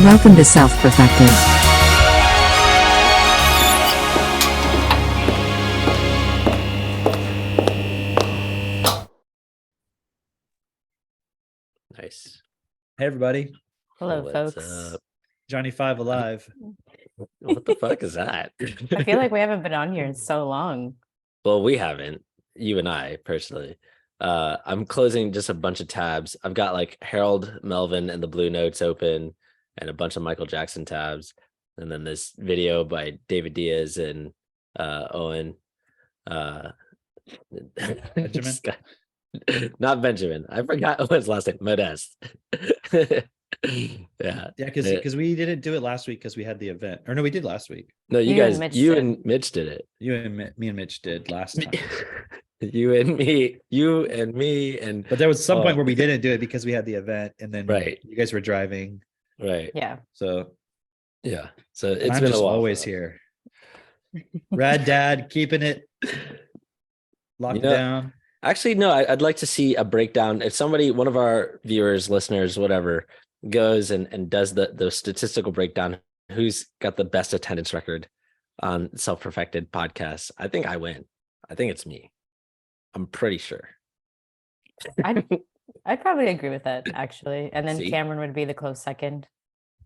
Welcome to Self-Perfected. Nice. Hey everybody, Hello, What's folks. up? Johnny Five alive. What the fuck is that? I feel like we haven't been on here in so long. Well, we haven't. You and I personally. I'm closing just a bunch of tabs. I've got like Harold Melvin and the Blue Notes open, and a bunch of Michael Jackson tabs, and then this video by David Diaz and Owen. Benjamin? Not Benjamin. I forgot Owen's last name. Modest. Yeah. Yeah, because we didn't do it last week because we had the event. Or no, we did last week. No, You and Mitch you did. and Mitch did it. You and me and Mitch did last time. You and me, and But there was some Oh. point where we didn't do it because we had the event, and then Right. you guys were driving. right. Yeah. So Yeah. So and it's I'm been just a while. always for us. here. Rad Dad keeping it locked You know, down. Actually, no, I'd like to see a breakdown. If somebody, one of our viewers, listeners, whatever, goes and does the statistical breakdown, who's got the best attendance record on Self-Perfected podcasts, I think I win. I think it's me. I'm pretty sure. I'd probably agree with that, actually. And then See? Cameron would be the close second.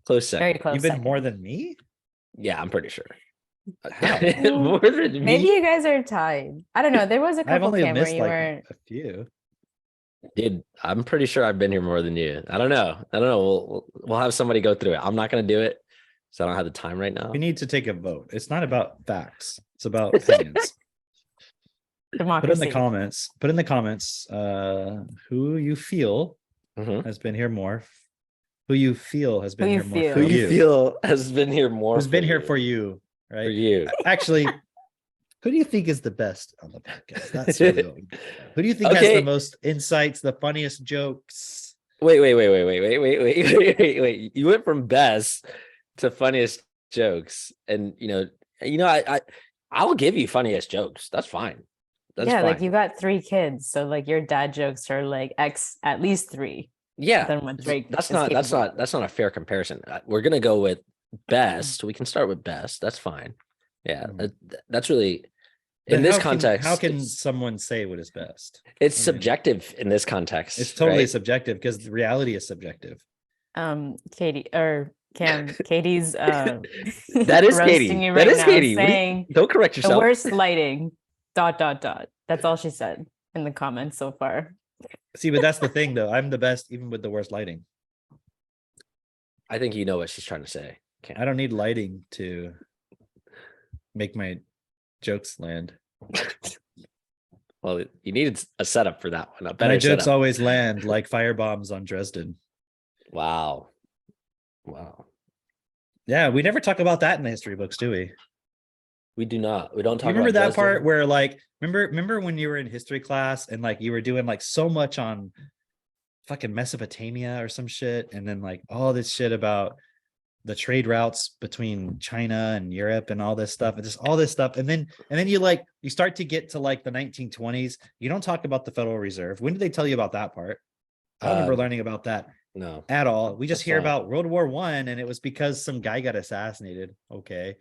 Close second. Very close You've been second. more than me? Yeah, I'm pretty sure. How? More than me. Maybe you guys are tied. I don't know. There was a I've couple, only Cam, where missed you like weren't. a few. Dude, I'm pretty sure I've been here more than you. I don't know. We'll have somebody go through it. I'm not going to do it, so I don't have the time right now. We need to take a vote. It's not about facts. It's about opinions. Democracy. Put in the comments who you feel Mhm. has been here more. Who you feel has been Who here you more feel. for Who you you. feel has been here more? Who's been here for you, right? For you. Actually, who do you think is the best on the podcast? That's really what we do. Who do you think has Okay. the most insights, the funniest jokes? Wait. You went from best to funniest jokes, and I'll give you funniest jokes. That's fine. That's Yeah, fine. like you got 3 kids. So like your dad jokes are like at least 3. Yeah, Than what Drake that's is not capable a fair comparison. We're gonna go with best. We can start with best. That's fine. Yeah, Mhm. that's really Then in this how can- context. how can it's, someone say what is best? it's I mean, subjective in this context? It's totally right? subjective because the reality is subjective. Katie or Cam, Katie's That is roasting Katie. you That right is now, Katie. saying Don't correct the yourself. worst lighting. ... That's all she said in the comments so far. See, but that's the thing, though. I'm the best, even with the worst lighting. I think you know what she's trying to say. I don't need lighting to make my jokes land. Well, you needed a setup for that one. A My better jokes setup. always land like fire bombs on Dresden. Wow. Yeah, we never talk about that in the history books, do we? We do not. We don't talk. You remember about that part Dresden? where like remember when you were in history class and like you were doing like so much on fucking Mesopotamia or some shit, and then like all this shit about the trade routes between China and Europe and all this stuff, and just all this stuff, and then you start to get to like the 1920s. You don't talk about the Federal Reserve. When did they tell you about that part? I don't remember learning about that No. at all. We just That's hear fine. about World War I, and it was because some guy got assassinated. Okay.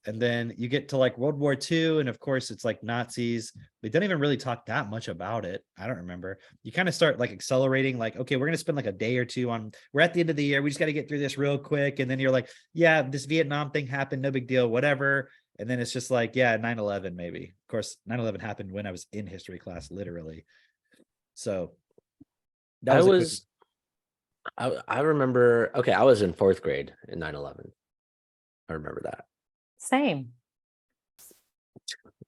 And then you get to like World War II, and of course it's like Nazis. They don't even really talk that much about it. I don't remember. You kind of start like accelerating, like, okay, we're gonna spend like a day or two on, we're at the end of the year, we just got to get through this real quick. And then you're like, yeah, this Vietnam thing happened, no big deal, whatever. And then it's just like, yeah, 9/11 maybe. Of course, 9/11 happened when I was in history class, literally. So that was I remember. Okay, I was in 4th grade in 9/11. I remember that. Same.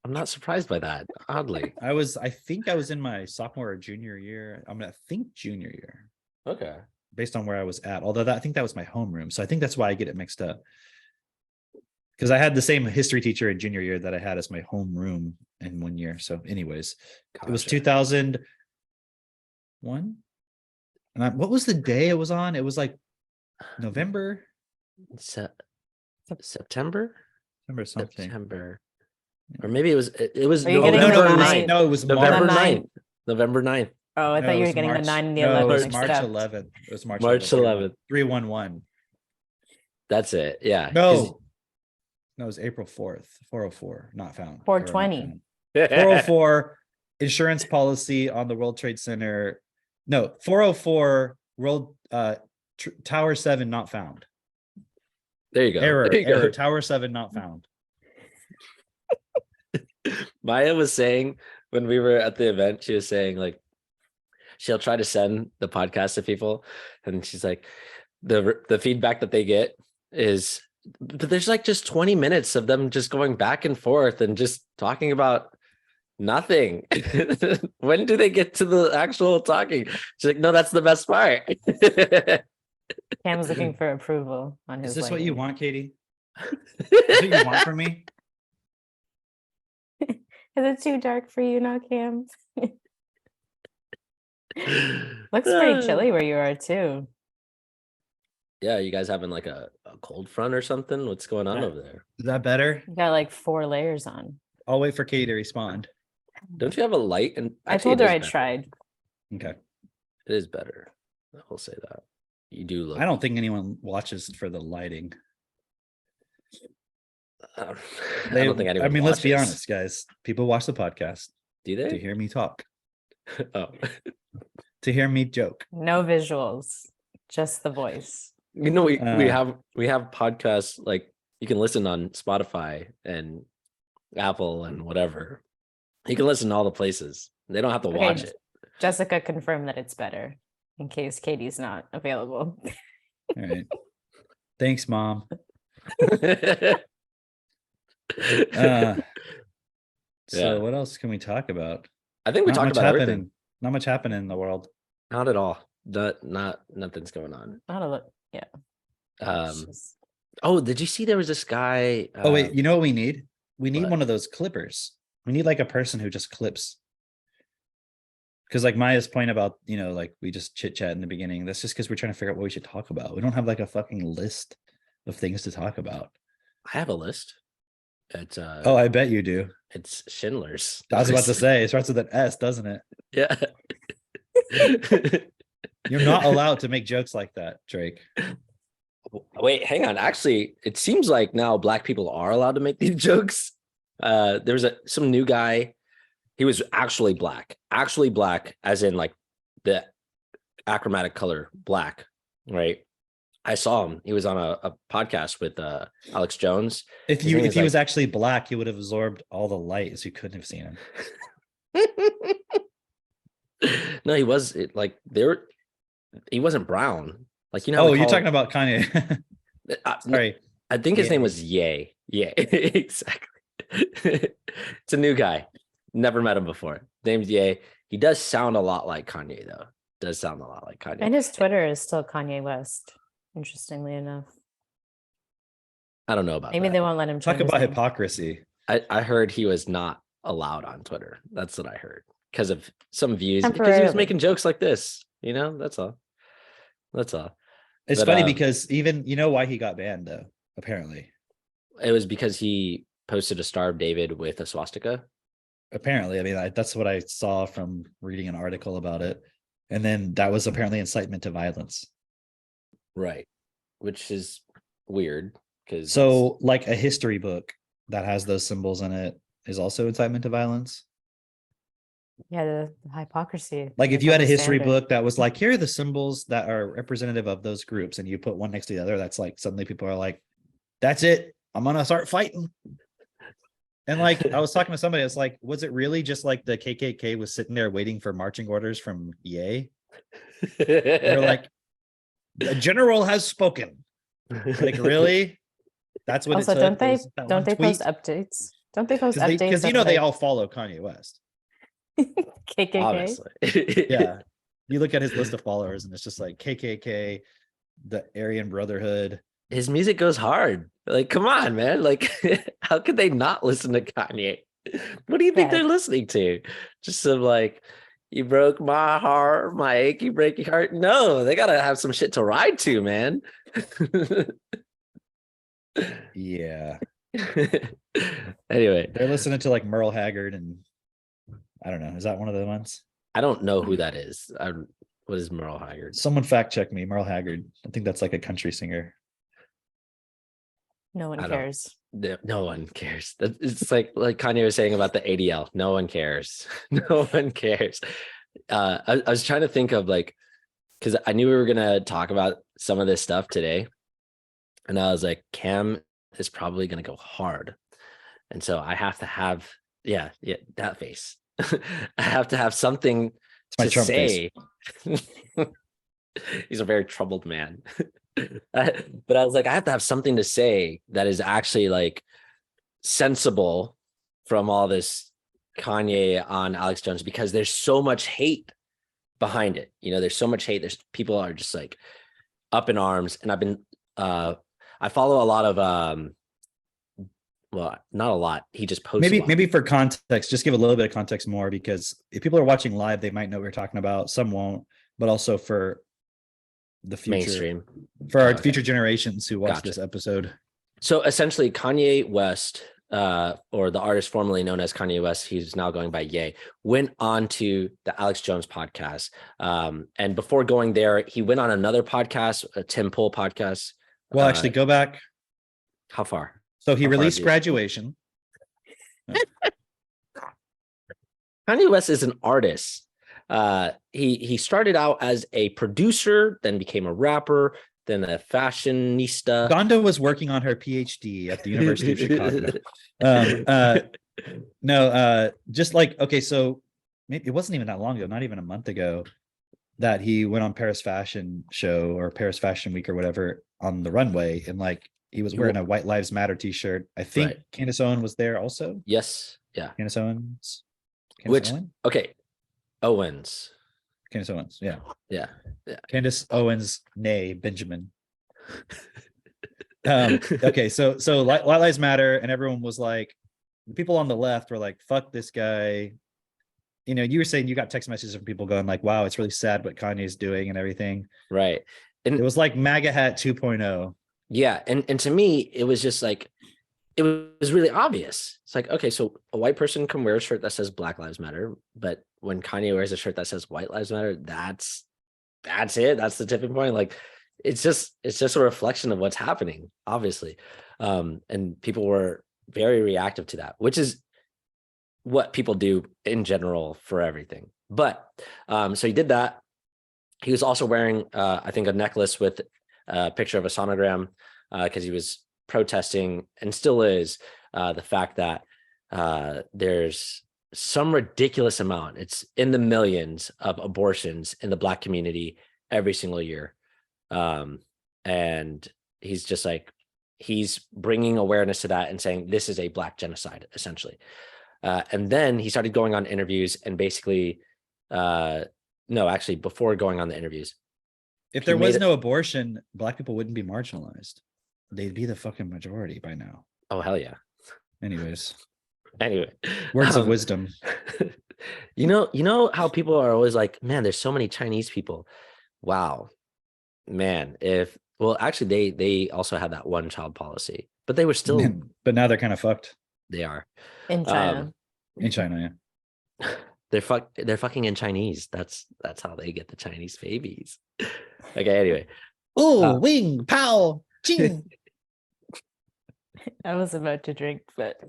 I'm not surprised by that. Oddly. I think I was in my sophomore or junior year. I think junior year, Okay. based on where I was at. Although I think that was my homeroom. So I think that's why I get it mixed up. Because I had the same history teacher in junior year that I had as my homeroom in 1 year. So anyways, it was Gotcha. 2001. And what was the day it was on? It was like November, September. November something. September. Or maybe it was Are you getting November the 9th. No, it was November March. 9th. November 9th. Oh, I No, thought it you were was getting March. the 9 and the No, 11 it was mixed March up. 11th. It was March March 11th. 311. That's it. Yeah. 'cause- No, it was April 4th, 404, not found. 420. 404 insurance policy on the World Trade Center. No, 404 World Tower 7 not found. There you go. Error, There you error. go. Tower 7 not found. Maya was saying when we were at the event, she was saying like she'll try to send the podcast to people, and she's like, the feedback that they get is, but there's like just 20 minutes of them just going back and forth and just talking about nothing. When do they get to the actual talking? She's like, no, that's the best part. Cam's looking for approval on his Is this what you lighting. want, Katie? Is this what you want from me? Is it too dark for you now, Cam? Looks pretty chilly where you are too. Yeah, you guys having like a cold front or something? What's going on over there? Is that better? You got like 4 layers on. I'll wait for Katie to respond. Don't you have a light? And I actually, told it her is I better. tried. Okay. It is better. I will say that. You do look. I don't think anyone watches for the lighting. I don't think anyone. I mean, let's be watches. honest, guys. People watch the podcast Do to they? hear me talk, Oh, to hear me joke. No visuals, just the voice. you know, we Uh, have podcasts like you can listen on Spotify and Apple and whatever. You can listen to all the places. They don't have to Okay, watch it. Jessica confirmed that it's better in case Katie's not available. All right. Thanks, Mom. So Yeah. what else can we talk about? I think we Not talked much about happening. everything. Not much happening in the world. Not at all. Nothing's going on. Not a look. Yeah. it's Um. just- Oh, did you see there was this guy? Oh wait, you know what we need? We need what? one of those clippers. We need like a person who just clips. Because like Maya's point about, like we just chit chat in the beginning. That's just because we're trying to figure out what we should talk about. We don't have like a fucking list of things to talk about. I have a list. It's Oh, I bet you do. it's Schindler's. I was about to say it starts with an S, doesn't it? Yeah. You're not allowed to make jokes like that, Drake. Wait, hang on. Actually, it seems like now black people are allowed to make these jokes. There was some new guy. He was actually black as in like the achromatic color black, right? I saw him. He was on a podcast with Alex Jones. If His name is he was like- actually black, he would have absorbed all the light, so you couldn't have seen him. No, he was like he wasn't brown. Like, Oh, you're talking about Kanye. Sorry. I think his name Ye. was Ye. Yeah, exactly. It's a new guy. Never met him before. Named Ye. He does sound a lot like Kanye, though. Does sound a lot like Kanye. And his Twitter is still Kanye West, interestingly enough. I don't know about Maybe that. they won't let him Talk change his about name. hypocrisy. I heard he was not allowed on Twitter. That's what I heard. Because of some views. Because he was Temporarily. making jokes like this. That's all. That's all. It's But, funny because even why he got banned though, apparently. It was because he posted a Star of David with a swastika. Apparently, I mean, that's what I saw from reading an article about it. And then that was apparently incitement to violence. Right. Which is weird. Because So like a history book that has those symbols in it is also incitement to violence. Yeah, the hypocrisy. Like if the you had a double history standard. book that was like, here are the symbols that are representative of those groups, and you put one next to the other, that's like suddenly people are like, that's it. I'm gonna start fighting. And like I was talking to somebody, it's like, was it really just like the KKK was sitting there waiting for marching orders from Ye? They're like, the general has spoken. Like, really? That's what Also, it took. don't Was that don't one they tweet? post updates? Don't they post Because updates? they all follow Kanye West. KKK. Obviously. Yeah. You look at his list of followers and it's just like KKK, the Aryan Brotherhood. His music goes hard. Like, come on, man. Like, how could they not listen to Kanye? What do you think Yeah. they're listening to? Just some like, you broke my heart, my achy breaky heart. No, they gotta have some shit to ride to, man. Yeah. Anyway, They're listening to like Merle Haggard and I don't know. Is that one of the ones? I don't know who that is. What is Merle Haggard? Someone fact check me. Merle Haggard. I think that's like a country singer. No one I don't- cares. No one cares. It's like Kanye was saying about the ADL. No one cares. No one cares. I was trying to think of like, because I knew we were gonna talk about some of this stuff today, and I was like, Cam is probably gonna go hard, and so I have to have that face. I have to have something It's my to Trump face. say. He's a very troubled man. But I was like, I have to have something to say that is actually like sensible from all this Kanye on Alex Jones, because there's so much hate behind it. There's so much hate. There's people are just like up in arms. And I've been I follow a lot of well, not a lot. He just posts Maybe for context, just give a little bit of context more, because if people are watching live, they might know what we're talking about. Some won't, but also for the future, mainstream, for our okay. future generations who watch Gotcha. this episode. So essentially, Kanye West, or the artist formerly known as Kanye West, he's now going by Ye, went on to the Alex Jones podcast. And before going there, he went on another podcast, a Tim Pool podcast. Well, actually, go back. How far? So he How far released is he? Graduation. Kanye West is an artist. He started out as a producer, then became a rapper, then a fashionista. Donda was working on her PhD at the University of Chicago. Just like, okay, so maybe it wasn't even that long ago, not even a month ago, that he went on Paris Fashion Show or Paris Fashion Week or whatever on the runway, and like he was wearing a White Lives Matter t-shirt. I think Right. Candace Owen was there also. Yes. Yeah. Candace Owens. Okay. Owens. Candace Owens. Yeah. Yeah. Candace Owens, nay Benjamin. Okay, so White Lives Matter, and everyone was like, the people on the left were like, fuck this guy. You were saying you got text messages from people going like, wow, it's really sad what Kanye's doing and everything. Right. And it was like MAGA hat 2.0. Yeah. And to me, it was just like, it was really obvious. It's like, okay, so a white person can wear a shirt that says Black Lives Matter, but when Kanye wears a shirt that says White Lives Matter, that's it. That's the tipping point. Like, it's just a reflection of what's happening, obviously. And people were very reactive to that, which is what people do in general for everything. But so he did that. He was also wearing, I think, a necklace with a picture of a sonogram, because he was protesting, and still is, the fact that there's some ridiculous amount, it's in the millions, of abortions in the Black community every single year. And he's just like, he's bringing awareness to that and saying this is a Black genocide, essentially. And then he started going on interviews and basically, no, actually, before going on the interviews, if there was no abortion, Black people wouldn't be marginalized. They'd be the fucking majority by now. Oh, hell yeah. Anyways. Anyway. Words of wisdom. You know how people are always like, man, there's so many Chinese people. Wow. Man, actually they also had that one child policy, but they were still, but now they're kind of fucked. They are. In China. In China, yeah. They're fucking in Chinese. That's how they get the Chinese babies. Okay, anyway. Oh, wing, pow, ching. I was about to drink, but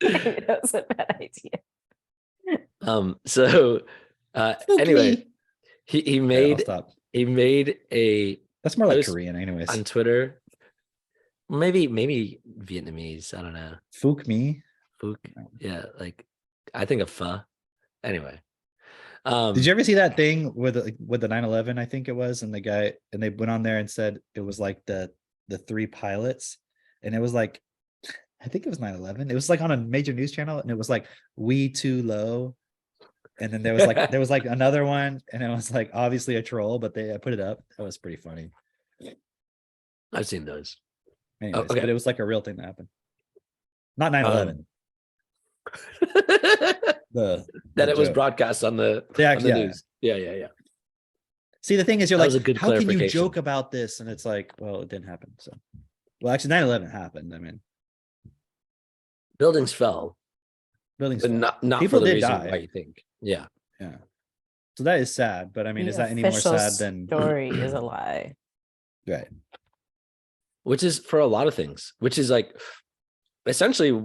that was a bad idea. So anyway, he made a, that's more like Korean anyways, on Twitter. Maybe Vietnamese. I don't know. Phuc me. Phuc. Yeah, like I think of pho. Anyway. Did you ever see that thing with the 9/11? I think it was, and they went on there and said it was like the three pilots, and it was like, I think it was 9/11. It was like on a major news channel, and it was like, we too low. And then there was like another one, and it was like obviously a troll, but they put it up. That was pretty funny. I've seen those. Anyways, okay. But it was like a real thing that happened. Not 9/11. That it was broadcast on the news. Yeah. See, the thing is, you're that like, was a good how can you joke about this? And it's like, well, it didn't happen. So, well, actually, 9/11 happened. I mean, buildings fell. But not people for the did reason die. why you think. Yeah. So that is sad. But I mean, is that any more sad than story is a lie? Right. which is for a lot of things, which is like essentially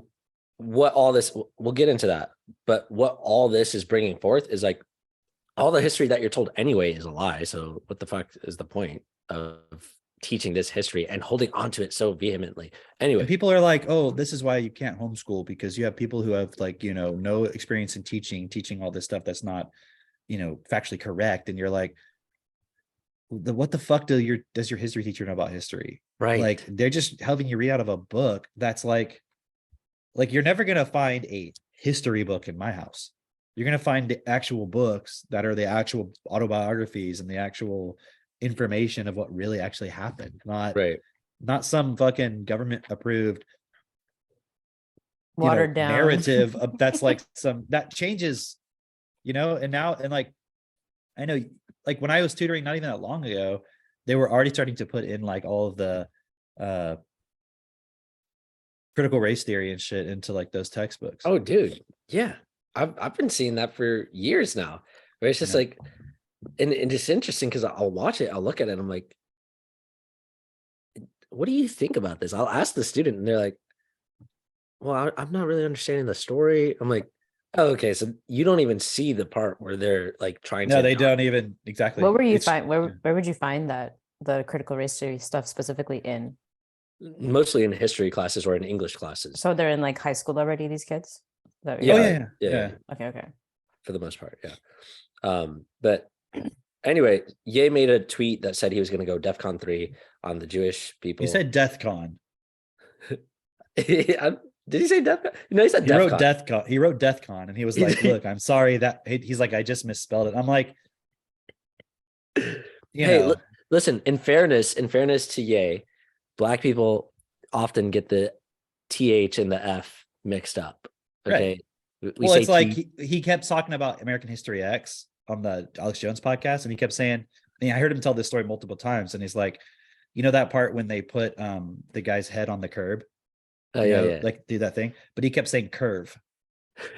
what all this, we'll get into that, but what all this is bringing forth is like all the history that you're told anyway is a lie. So what the fuck is the point of teaching this history and holding on to it so vehemently? Anyway, And people are like, oh, this is why you can't homeschool, because you have people who have like, no experience in teaching all this stuff that's not, factually correct. And you're like, what the fuck does your history teacher know about history? right. Like, they're just helping you read out of a book that's like you're never going to find a history book in my house. You're going to find the actual books that are the actual autobiographies and the actual information of what really actually happened, Right. not some fucking government approved Watered down narrative of, that's like that changes, and now, and like, I know, like when I was tutoring not even that long ago, they were already starting to put in like all of the critical race theory and shit into like those textbooks. Oh, dude. Yeah. I've been seeing that for years now, where it's just Yeah. like, and it's interesting because I'll watch it, I'll look at it, and I'm like, what do you think about this? I'll ask the student, and they're like, well, I'm not really understanding the story. I'm like, oh, okay, so you don't even see the part where they're like trying No, to. they don't even exactly. What were you It's- find? Where would you find that the critical race theory stuff specifically in? Mostly in history classes or in English classes. So they're in like high school already. These kids. Is that what Oh you're- yeah. Okay. For the most part, yeah. But anyway, Ye made a tweet that said he was going to go DEFCON 3 on the Jewish people. He said DeathCon. Did he say DEFCON? No, he said He wrote DEFCON. DeathCon. He wrote DeathCon, and he was like, "Look, I'm sorry that." He's like, "I just misspelled it." I'm like, Hey, listen. In fairness to Ye, Black people often get the TH and the F mixed up. Okay. Right. We well, say it's like T- he kept talking about American History X on the Alex Jones podcast, and he kept saying, I heard him tell this story multiple times, and he's like, that part when they put the guy's head on the curb, oh, yeah. like do that thing, but he kept saying curve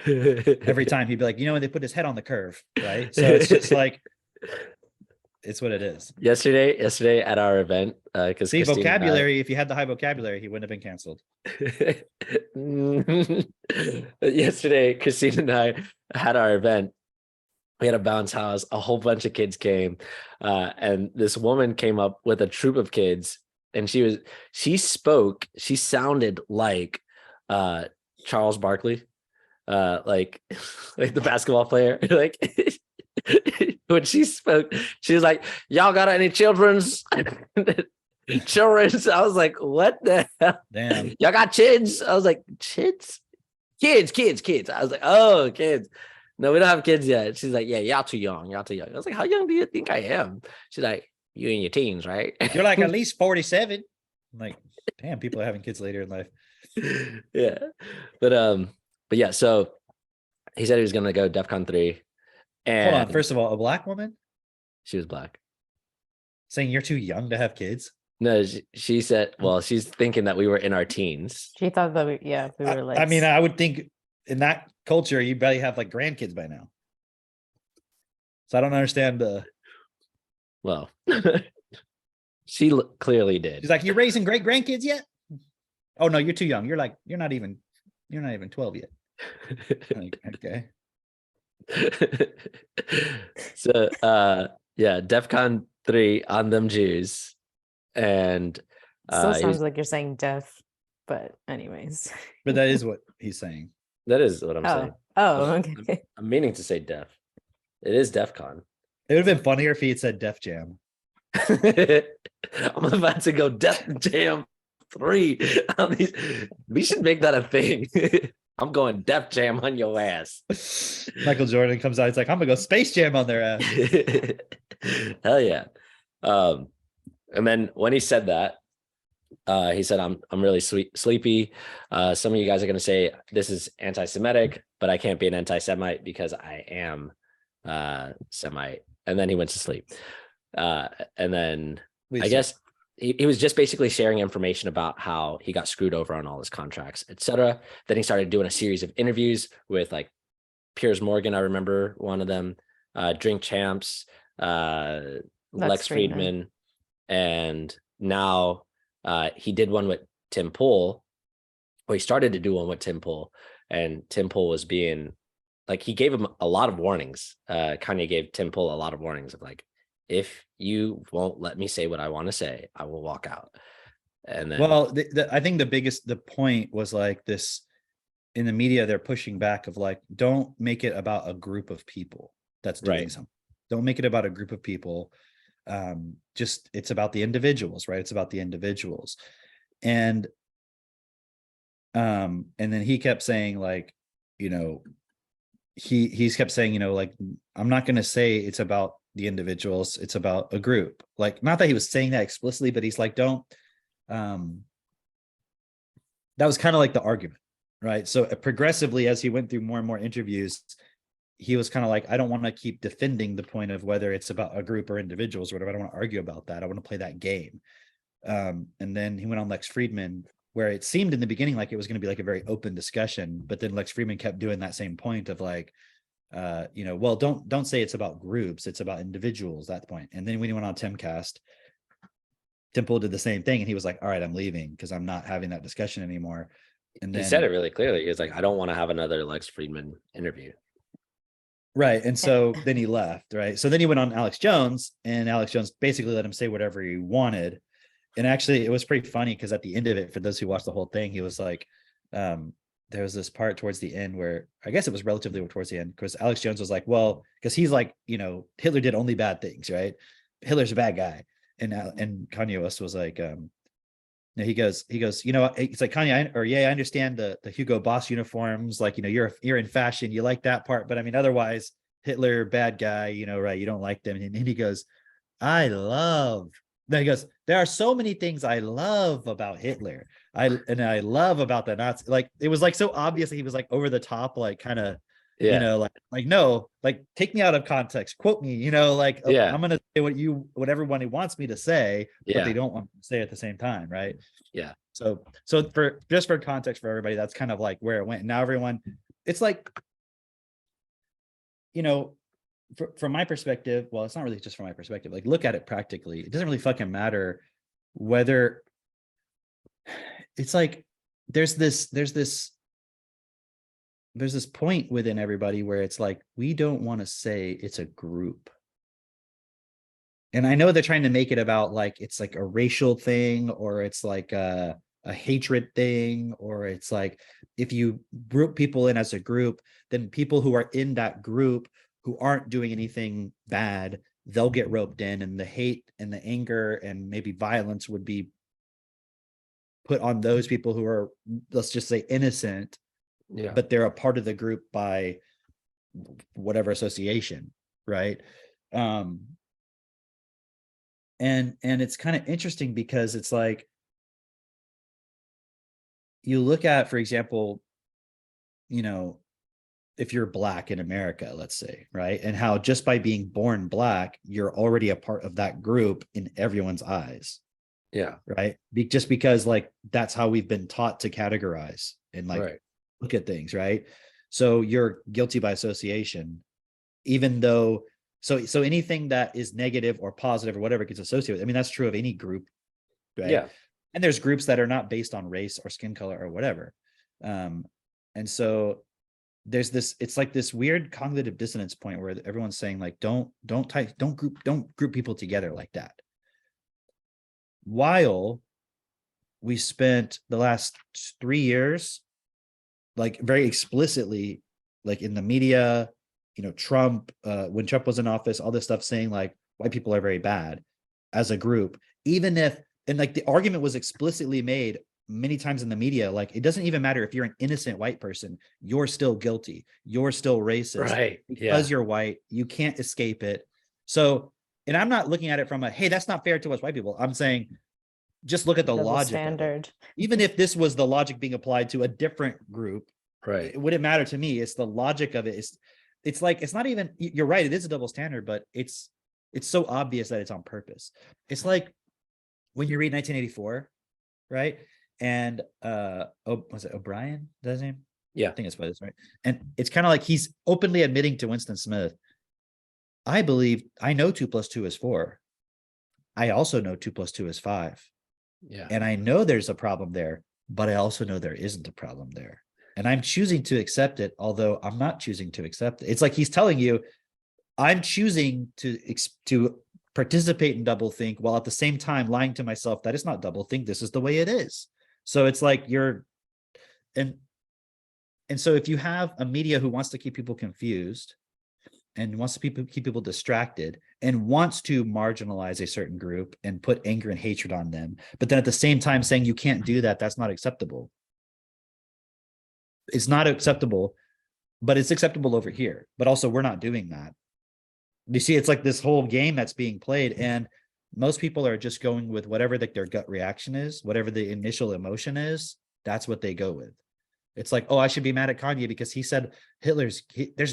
every time. He'd be like, when they put his head on the curve, right? So it's just like, it's what it is. Yesterday at our event, because see, vocabulary, if you had the high vocabulary, he wouldn't have been canceled. Yesterday, Christine and I had our event. We had a bounce house, a whole bunch of kids came, and this woman came up with a troop of kids, and she sounded like Charles Barkley, like the basketball player. Like when she spoke, she was like, "Y'all got any children's?" Children's. I was like, "What the hell? Damn. Y'all got kids?" I was like, "Kids? Kids." I was like, "Oh, kids. No, we don't have kids yet." She's like, "Yeah, y'all too young. I was like, "How young do you think I am?" She's like, "You in your teens, right?" You're like at least 47. I'm like, damn, people are having kids later in life. Yeah. But yeah, so he said he was gonna go DEFCON 3. And Hold on. First of all, a Black woman she was Black. saying you're too young to have kids. No, she said, well, she's thinking that we were in our teens. She thought that we were like. I mean, I would think in that culture, you barely have like grandkids by now. So I don't understand the. Well, she clearly did. She's like, "You raising great grandkids yet?" Oh no, you're too young. You're not even 12 yet. Like, okay. So yeah, DEFCON 3 on them Jews. And Still sounds like you're saying deaf, but anyways. But that is what he's saying. That is what I'm saying. Oh, okay. I'm meaning to say deaf. It is DEFCON. It would have been funnier if he had said Def Jam. I'm about to go Def Jam 3 on these. We should make that a thing. I'm going Def Jam on your ass. Michael Jordan comes out. He's like, "I'm gonna go Space Jam on their ass." Hell yeah. And then when he said that, he said, I'm really sleepy. Some of you guys are going to say this is anti-Semitic, but I can't be an anti-Semite because I am Semite. And then he went to sleep. And then I guess he was just basically sharing information about how he got screwed over on all his contracts, etc. Then he started doing a series of interviews with like Piers Morgan. I remember one of them, Drink Champs, Lex Friedman. And now He did one with Tim Pool, or he started to do one with Tim Pool, and Tim Pool was being like, he gave him a lot of warnings. Kanye gave Tim Pool a lot of warnings of like, if you won't let me say what I want to say, I will walk out. And then, Well, I think the point was like this in the media, they're pushing back of like, don't make it about a group of people that's doing right, something. Don't make it about a group of people. Just it's about the individuals, right? It's about the individuals. And then he kept saying like, you know, he's kept saying, you know, like, I'm not going to say it's about the individuals, it's about a group. Like, not that he was saying that explicitly, but he's like, don't that was kind of like the argument, right? So progressively, as he went through more and more interviews, he was kind of like, I don't want to keep defending the point of whether it's about a group or individuals or whatever. I don't want to argue about that. I want to play that game. And then he went on Lex Friedman, where it seemed in the beginning like it was going to be like a very open discussion, but then Lex Friedman kept doing that same point of like, you know, well, don't say it's about groups, it's about individuals at that point. And then when he went on Timcast, Temple did the same thing, and he was like, all right, I'm leaving because I'm not having that discussion anymore. And then he said it really clearly. He was like, I don't want to have another Lex Friedman interview. right. And so then he left, right? So then he went on Alex Jones, and Alex Jones basically let him say whatever he wanted. And actually, it was pretty funny because at the end of it, for those who watched the whole thing, he was like, there was this part towards the end where I guess it was relatively towards the end, because Alex Jones was like, well, because he's like, you know, Hitler did only bad things, right? Hitler's a bad guy. And Kanye West was like, he goes, you know, it's like, Kanye, I understand the Hugo Boss uniforms, like, you know, you're in fashion, you like that part, but I mean, otherwise, Hitler, bad guy, you know, right? You don't like them. And he goes, then he goes, there are so many things I love about Hitler. I love about the Nazis. Like, it was like so obvious that he was like over the top, like kind of, you Yeah. know, like, no, like, take me out of context, quote me, you know, like, Yeah. I'm gonna say what everyone wants me to say, but Yeah. they don't want to say at the same time, right? Yeah. So for context for everybody, that's kind of like where it went. And now everyone, it's like, you know, from my perspective, well, it's not really just from my perspective, like, look at it practically. It doesn't really fucking matter whether it's like there's this point within everybody where it's like, we don't want to say it's a group. And I know they're trying to make it about like, it's like a racial thing, or it's like a hatred thing, or it's like, if you group people in as a group, then people who are in that group who aren't doing anything bad, they'll get roped in, and the hate and the anger and maybe violence would be put on those people who are, let's just say, innocent, Yeah. but they're a part of the group by whatever association, right? And it's kind of interesting because it's like, you look at, for example, you know, if you're black in America, let's say, right? And how just by being born black, you're already a part of that group in everyone's eyes. Yeah. Right. Just because like, that's how we've been taught to categorize and like, right. look at things. Right. So you're guilty by association, even though, so anything that is negative or positive or whatever gets associated with. I mean, that's true of any group. Right. Yeah. And there's groups that are not based on race or skin color or whatever. And so there's this, it's like this weird cognitive dissonance point where everyone's saying like, don't group people together like that. While we spent the last 3 years, like, very explicitly, like, in the media, you know, Trump, when Trump was in office, all this stuff saying like white people are very bad as a group, even if, and like the argument was explicitly made many times in the media, like, it doesn't even matter if you're an innocent white person, you're still guilty, you're still racist, Right. because Yeah. you're white, you can't escape it. So, and I'm not looking at it from a, hey, that's not fair to us white people. I'm saying, just look at the Double logic of it. standard. Even if this was the logic being applied to a different group, Right. it wouldn't matter to me. It's the logic of it. It's like, it's not even, you're right, it is a double standard, but it's so obvious that it's on purpose. It's like when you read 1984, right? And was it O'Brien? Is that his name? Yeah. I think it's what it is, right? And it's kind of like he's openly admitting to Winston Smith, I believe I know 2 + 2 is 4. I also know 2 + 2 is 5. Yeah. And I know there's a problem there, but I also know there isn't a problem there. And I'm choosing to accept it, although I'm not choosing to accept it. It's like he's telling you, I'm choosing to participate in doublethink while at the same time lying to myself that it's not doublethink. This is the way it is. So it's like and so if you have a media who wants to keep people confused and wants to keep people distracted and wants to marginalize a certain group and put anger and hatred on them, but then at the same time saying you can't do that, that's not acceptable. It's not acceptable, but it's acceptable over here. But also we're not doing that. You see, it's like this whole game that's being played, and most people are just going with whatever their gut reaction is, whatever the initial emotion is, that's what they go with. It's like, oh, I should be mad at Kanye because he said there's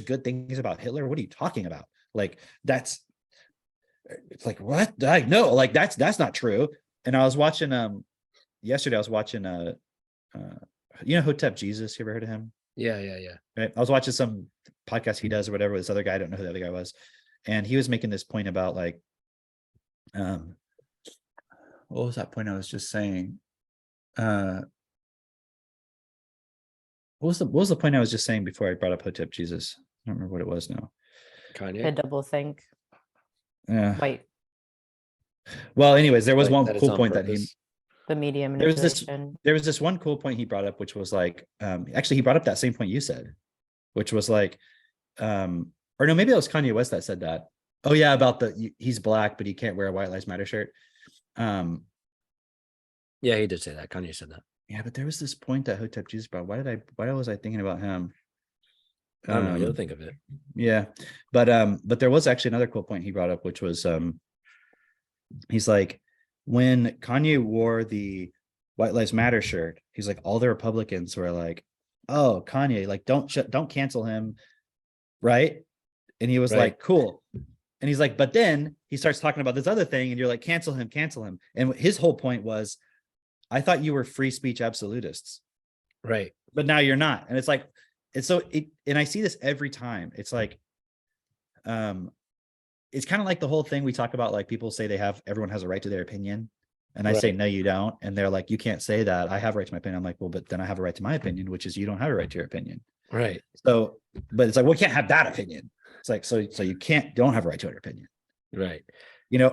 good things about Hitler. What are you talking about? Like, it's like, what? I know, like that's not true. And I was watching yesterday, I was watching Hotep Jesus. You ever heard of him? Yeah. Right? I was watching some podcast he does or whatever with this other guy. I don't know who the other guy was. And he was making this point about like, what was that point I was just saying? What was the point I was just saying before I brought up Hotep Jesus? I don't remember what it was now. A double think. Yeah. Wait, Well, anyways, there was Like, one that it's cool on point that purpose. the media there was manipulation. this one cool point he brought up, which was like, actually he brought up that same point you said, which was like, or no, maybe it was Kanye West that said that. Oh yeah, about he's black, but he can't wear a White Lives Matter shirt. Yeah, he did say that. Kanye said that. Yeah, but there was this point that Hotep Jesus brought. Why was I thinking about him? I don't know. You'll think of it. Yeah, but there was actually another cool point he brought up, which was he's like, when Kanye wore the White Lives Matter shirt, he's like, all the Republicans were like, oh, Kanye, like don't cancel him, right? And he was Right. like, cool. And he's like, but then he starts talking about this other thing, and you're like, cancel him. And his whole point was, I thought you were free speech absolutists, Right. but now you're not. And it's like, and I see this every time. It's like, it's kind of like the whole thing we talk about, like people say everyone has a right to their opinion. And I say, no, you don't. And they're like, you can't say that. I have a right to my opinion. I'm like, well, but then I have a right to my opinion, which is you don't have a right to your opinion. Right. So, but it's like, well, we can't have that opinion. It's like, so you don't have a right to your opinion. Right.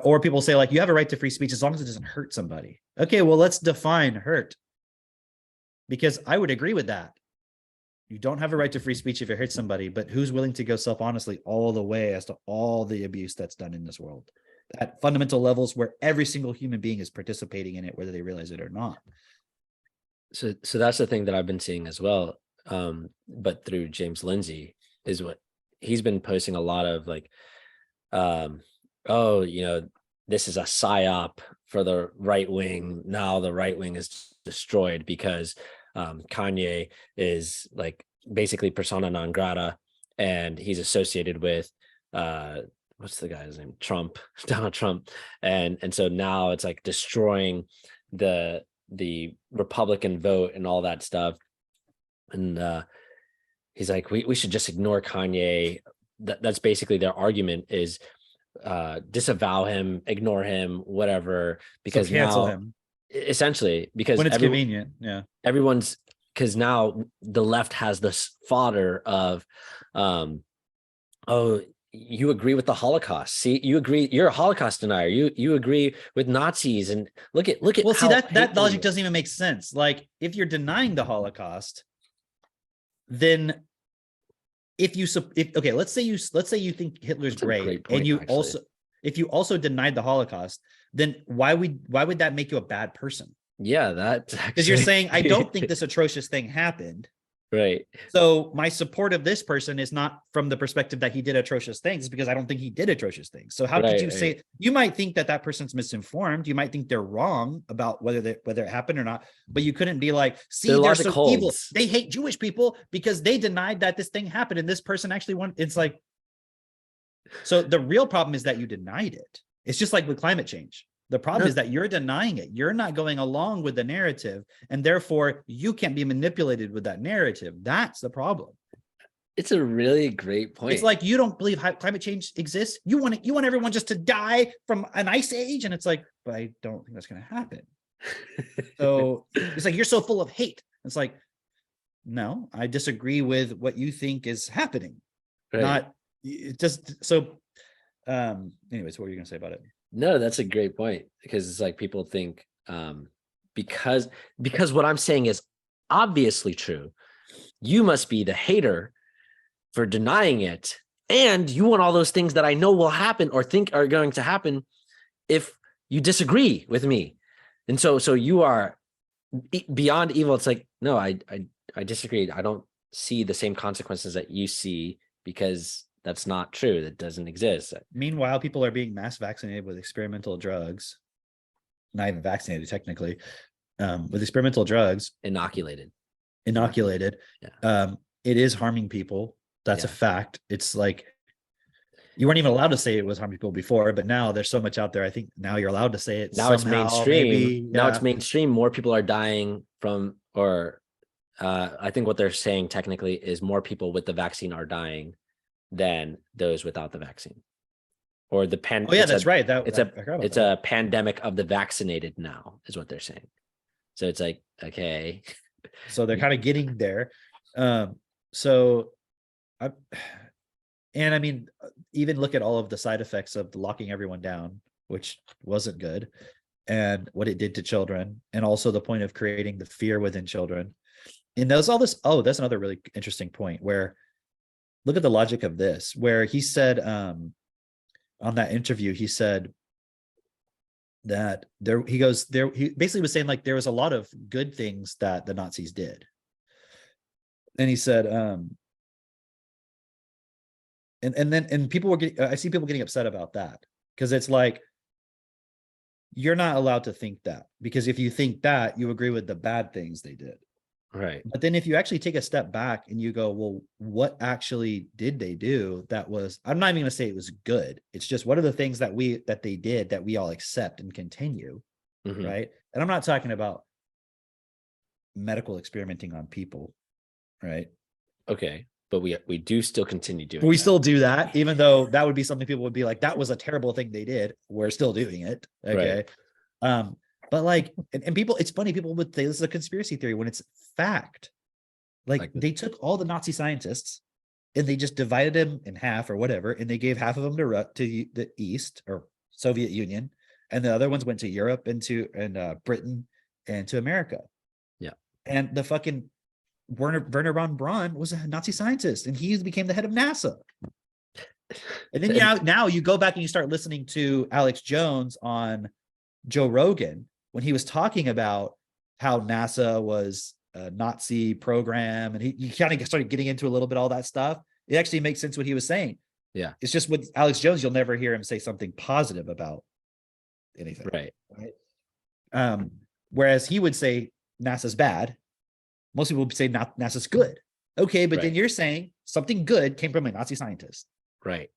Or people say like, you have a right to free speech as long as it doesn't hurt somebody. Okay, well, let's define hurt. Because I would agree with that. You don't have a right to free speech if it hurts somebody, but who's willing to go self-honestly all the way as to all the abuse that's done in this world at fundamental levels where every single human being is participating in it, whether they realize it or not. So that's the thing that I've been seeing as well. But through James Lindsay is what he's been posting a lot of, like, this is a psyop for the right wing. Now the right wing is destroyed because Kanye is like basically persona non grata, and he's associated with what's the guy's name? Donald Trump. And so now it's like destroying the Republican vote and all that stuff. And he's like, we should just ignore Kanye. That's basically their argument, is disavow him, ignore him, whatever, because so cancel now him. Essentially, because when it's convenient. Yeah. Everyone's, because now the left has this fodder of oh, you agree with the Holocaust. See, you agree, you're a Holocaust denier. You agree with Nazis, and look at well, see, that logic doesn't even make sense. Like, if you're denying the Holocaust, then let's say you think Hitler's great point, and you actually if you also denied the Holocaust, then why would that make you a bad person? Yeah, that's because you're saying, I don't think this atrocious thing happened. Right. So my support of this person is not from the perspective that he did atrocious things, because I don't think he did atrocious things. So how could you say, you might think that person's misinformed. You might think they're wrong about whether it happened or not, but you couldn't be like, see, they're so evil. They hate Jewish people because they denied that this thing happened and this person actually won. It's like, so the real problem is that you denied it. It's just like with climate change. The problem is that you're denying it. You're not going along with the narrative, and therefore you can't be manipulated with that narrative. That's the problem. It's a really great point. It's like, you don't believe climate change exists. You want everyone just to die from an ice age, and it's like, but I don't think that's going to happen. So it's like, you're so full of hate. It's like, no, I disagree with what you think is happening. Right. Not it just so anyways, what were you gonna say about it? No, that's a great point, because it's like people think because what I'm saying is obviously true, you must be the hater for denying it, and you want all those things that I know will happen or think are going to happen if you disagree with me. And so you are beyond evil. It's like, no, I disagree. I don't see the same consequences that you see, because that's not true. That doesn't exist. Meanwhile, people are being mass vaccinated with experimental drugs, not even vaccinated technically, with experimental drugs, Inoculated. inoculated. Yeah. It is harming people. That's a Yeah. fact. It's like, you weren't even allowed to say it was harming people before, but now there's so much out there. I think now you're allowed to say it. Now it's mainstream. Maybe, Now it's mainstream. More people are dying from, or I think what they're saying technically is more people with the vaccine are dying than those without the vaccine. Or the Oh yeah, that's right. That it's a pandemic of the vaccinated now, is what they're saying. So it's like, okay. So they're kind of getting there. So I mean, even look at all of the side effects of locking everyone down, which wasn't good, and what it did to children, and also the point of creating the fear within children. And there's all this. Oh, that's another really interesting point where, look at the logic of this, where he said, on that interview, he said that he basically was saying like there was a lot of good things that the Nazis did. And he said, and people were getting, I see people getting upset about that, because it's like, you're not allowed to think that, because if you think that, you agree with the bad things they did. Right. But then if you actually take a step back and you go, well, what actually did they do that was, I'm not even going to say it was good. It's just, what are the things that they did that we all accept and continue, right? And I'm not talking about medical experimenting on people, right? Okay. But we do still continue doing But we that. still do that, even though that would be something people would be like, that was a terrible thing they did. We're still doing it. Okay. Right. But like, and people, it's funny, people would say this is a conspiracy theory when it's fact. Like they took all the Nazi scientists and they just divided them in half or whatever, and they gave half of them to the East or Soviet Union, and the other ones went to Europe and Britain and to America. Yeah. And the fucking Werner von Braun was a Nazi scientist, and he became the head of NASA. And then now you go back and you start listening to Alex Jones on Joe Rogan when he was talking about how NASA was a Nazi program, and he kind of started getting into a little bit all that stuff. It actually makes sense what he was saying. Yeah. It's just with Alex Jones, you'll never hear him say something positive about anything. Right. Whereas he would say NASA's bad. Most people would say NASA's good. Okay, but then you're saying something good came from a Nazi scientist. Right.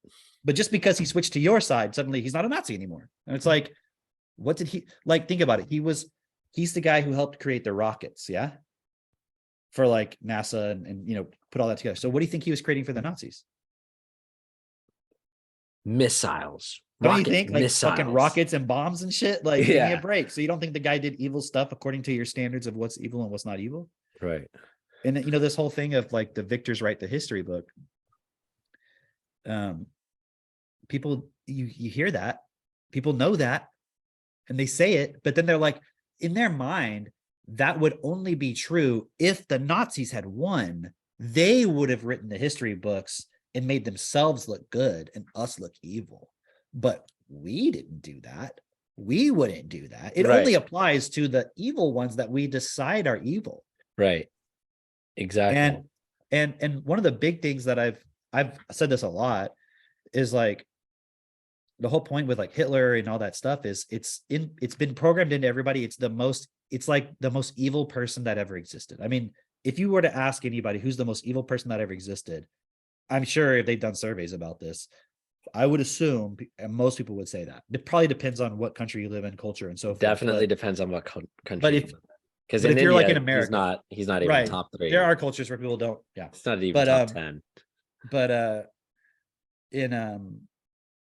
But just because he switched to your side, suddenly he's not a Nazi anymore. And it's like, what did he like? Think about it. He's the guy who helped create the rockets, yeah, for like NASA and put all that together. So what do you think he was creating for the Nazis? Missiles. Don't you think like missiles. Fucking rockets and bombs and shit? Like, give me a break. So you don't think the guy did evil stuff according to your standards of what's evil and what's not evil? Right. And this whole thing of like the victors write the history book. People, you hear that, people know that, and they say it, but then they're like, in their mind, that would only be true if the Nazis had won. They would have written the history books and made themselves look good and us look evil. But we didn't do that. We wouldn't do that. It only applies to the evil ones that we decide are evil. Right. Exactly. And one of the big things that I've said this a lot is like, the whole point with like Hitler and all that stuff is it's been programmed into everybody. It's like the most evil person that ever existed. I mean, if you were to ask anybody who's the most evil person that ever existed, I'm sure if they've done surveys about this, I would assume most people would say that. It probably depends on what country you live in, culture and so forth. Definitely depends on what country. But if because if you're India, like in America, he's not even top 3. There are cultures where people don't. Yeah, it's not even top 10. But in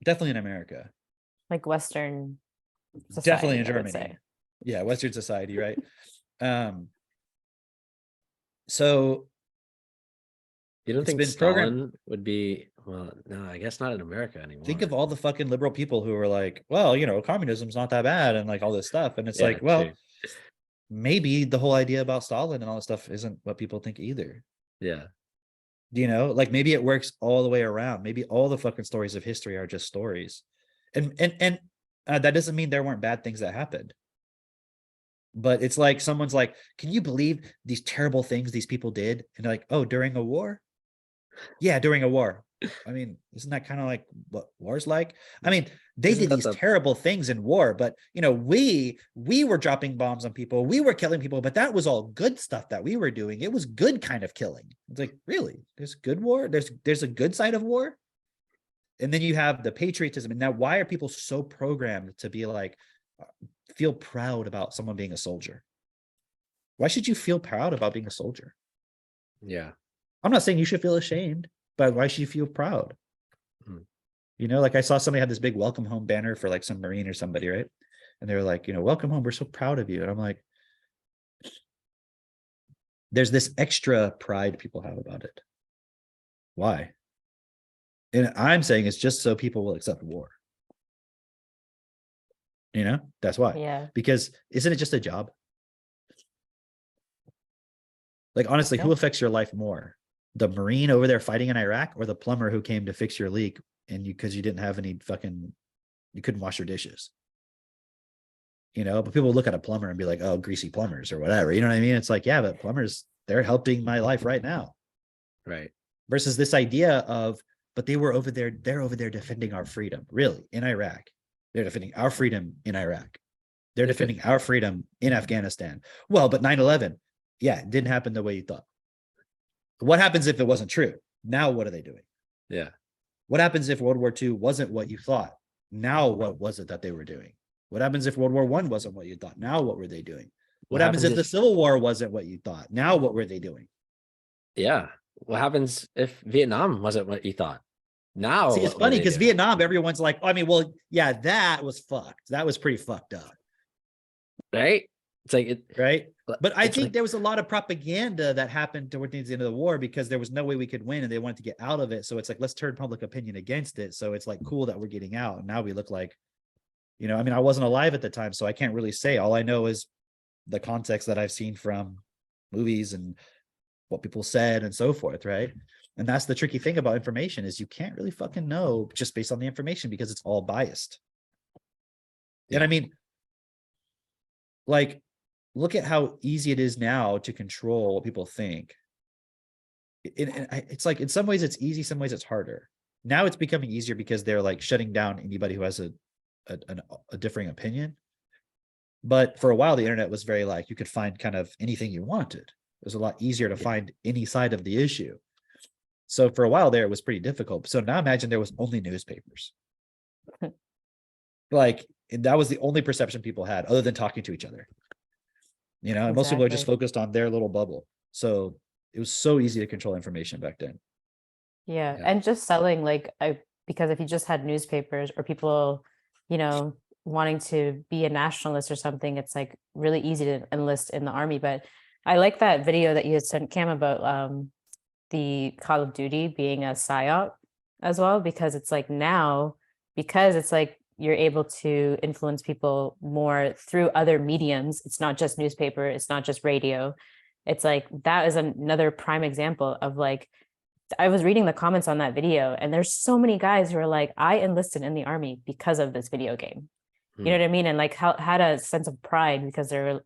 definitely in America, like Western society, definitely in Germany. Yeah, Western society, right? So You don't it's think been programmed. Stalin would be, well, no, I guess not in America Think of anymore. all the fucking liberal people who are like, well, communism's not that bad and like all this stuff. And it's Yeah, like, true. well, maybe the whole idea about Stalin and all this stuff isn't what people think either. Yeah. Like maybe it works all the way around. Maybe all the fucking stories of history are just stories. And that doesn't mean there weren't bad things that happened. But it's like someone's like, can you believe these terrible things these people did? And they're like, oh, during a war? Yeah, during a war. I mean, isn't that kind of like what war's like? I mean, they Isn't did that these the, terrible things in war, but we were dropping bombs on people, we were killing people, but that was all good stuff that we were doing. It was good kind of killing. It's like, really? There's good war? There's a good side of war? And then you have the patriotism. And now why are people so programmed to be like feel proud about someone being a soldier? Why should you feel proud about being a soldier? yeah. I'm not saying you should feel ashamed, but why should you feel proud? Hmm. Like I saw somebody had this big welcome home banner for like some Marine or somebody, right? And they were like, welcome home. We're so proud of you. And I'm like, there's this extra pride people have about it. Why? And I'm saying it's just so people will accept war. That's why. Yeah. Because isn't it just a job? Like, honestly, who No. affects your life more? The Marine over there fighting in Iraq or the plumber who came to fix your leak and because you didn't have any you couldn't wash your dishes? But people look at a plumber and be like, oh, greasy plumbers or whatever. You know what I mean? It's like, yeah, but plumbers, they're helping my life right now. Right. Versus this idea of, but they're over there defending our freedom, really, in Iraq. They're defending our freedom in Iraq. They're defending our freedom in Afghanistan. Well, but 9/11, yeah, it didn't happen the way you thought. What happens if it wasn't true? Now, what are they doing? Yeah. What happens if World War II wasn't what you thought? Now, what was it that they were doing? What happens if World War I wasn't what you thought? Now, what were they doing? What happens if the Civil War wasn't what you thought? Now, what were they doing? Yeah. What happens if Vietnam wasn't what you thought? Now, see, it's funny because Vietnam, everyone's like, I mean, well, yeah, that was fucked. That was pretty fucked up. Right? It's like it, right. But I think like, there was a lot of propaganda that happened towards the end of the war because there was no way we could win and they wanted to get out of it. So it's like, let's turn public opinion against it. So it's like cool that we're getting out. And now we look like, I mean, I wasn't alive at the time, so I can't really say. All I know is the context that I've seen from movies and what people said and so forth, right? And that's the tricky thing about information is you can't really fucking know just based on the information because it's all biased. Yeah. And I mean, like, look at how easy it is now to control what people think. It's like in some ways it's easy, some ways it's harder. Now it's becoming easier because they're like shutting down anybody who has a differing opinion. But for a while, the internet was very like you could find kind of anything you wanted. It was a lot easier to find any side of the issue. So for a while there, it was pretty difficult. So now imagine there was only newspapers. Like that was the only perception people had other than talking to each other. And most people are just focused on their little bubble. So it was so easy to control information back then. Yeah. And just selling because if you just had newspapers or people, wanting to be a nationalist or something, it's like really easy to enlist in the army. But I like that video that you had sent Cam about the Call of Duty being a psyop as well, because it's like now, because it's like you're able to influence people more through other mediums. It's not just newspaper, it's not just radio. It's like that is another prime example of like, I was reading the comments on that video and there's so many guys who are like, I enlisted in the army because of this video game. You know what I mean? And like had a sense of pride because they're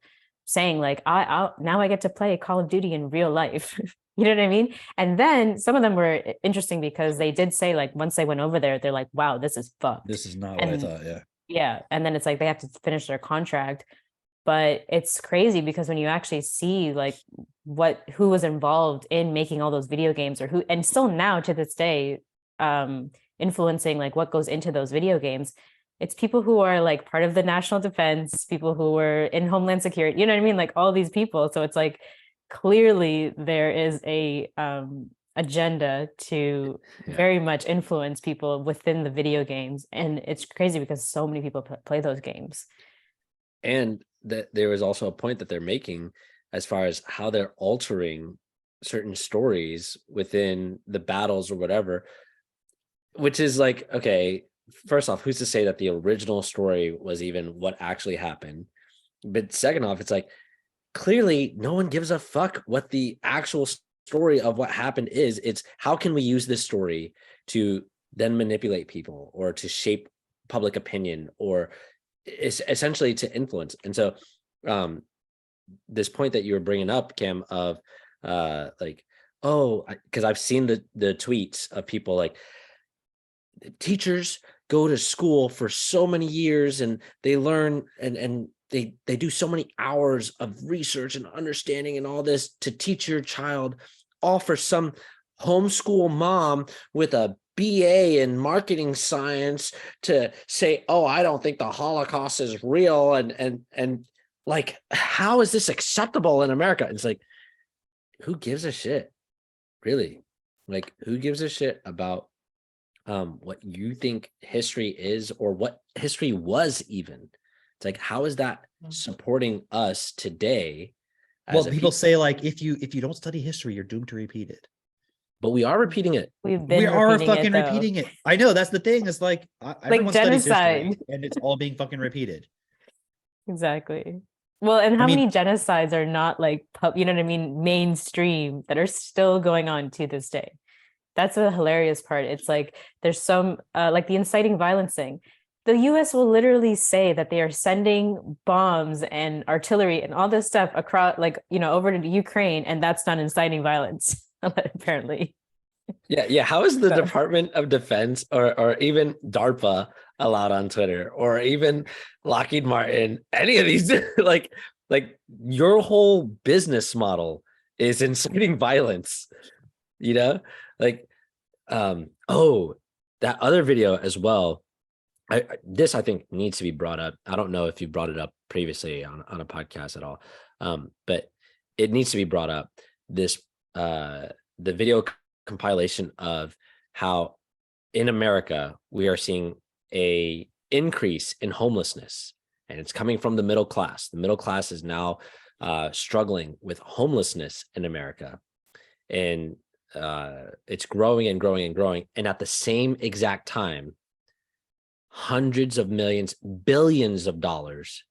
saying like, now I get to play Call of Duty in real life. You know what I mean? And then some of them were interesting because they did say like, once they went over there, they're like, wow, this is fucked. This is not what I thought. Yeah. Yeah. And then it's like, they have to finish their contract. But it's crazy because when you actually see like who was involved in making all those video games or who, and still now to this day, influencing like what goes into those video games, it's people who are like part of the national defense, people who were in Homeland Security, you know what I mean? Like all these people. So it's like, clearly there is a agenda to very much influence people within the video games. And it's crazy because so many people play those games. And that there was also a point that they're making as far as how they're altering certain stories within the battles or whatever, which is like, okay, first off, who's to say that the original story was even what actually happened? But second off, it's like, clearly no one gives a fuck what the actual story of what happened is. It's how can we use this story to then manipulate people or to shape public opinion or essentially to influence. And so this point that you were bringing up, Cam, of like, oh, because I've seen the tweets of people like, teachers go to school for so many years and they learn and they do so many hours of research and understanding and all this to teach your child, all for some homeschool mom with a BA in marketing science to say, oh, I don't think the Holocaust is real. And like, how is this acceptable in America? It's like, who gives a shit? Really? Like, who gives a shit about what you think history is or what history was even? It's like, how is that supporting us today? Well, people say like, if you don't study history, you're doomed to repeat it. But we are repeating it. We are fucking repeating it. I know, that's the thing. It's like everyone studies genocide. history and it's all being fucking repeated. Exactly. Well, and how many genocides are not like, you know what I mean, mainstream that are still going on to this day? That's the hilarious part. It's like there's some like the inciting violence thing. The US will literally say that they are sending bombs and artillery and all this stuff across, like, you know, over to Ukraine, and that's not inciting violence, apparently. Yeah. How is the Department of Defense or even DARPA allowed on Twitter, or even Lockheed Martin, any of these? like your whole business model is inciting violence, you know? Like, oh, that other video as well. This I think needs to be brought up. I don't know if you brought it up previously on a podcast at all, but it needs to be brought up. This the video compilation of how in America we are seeing a increase in homelessness, and it's coming from the middle class. The middle class is now struggling with homelessness in America, and it's growing and growing and growing. And at the same exact time, hundreds of millions, billions of dollars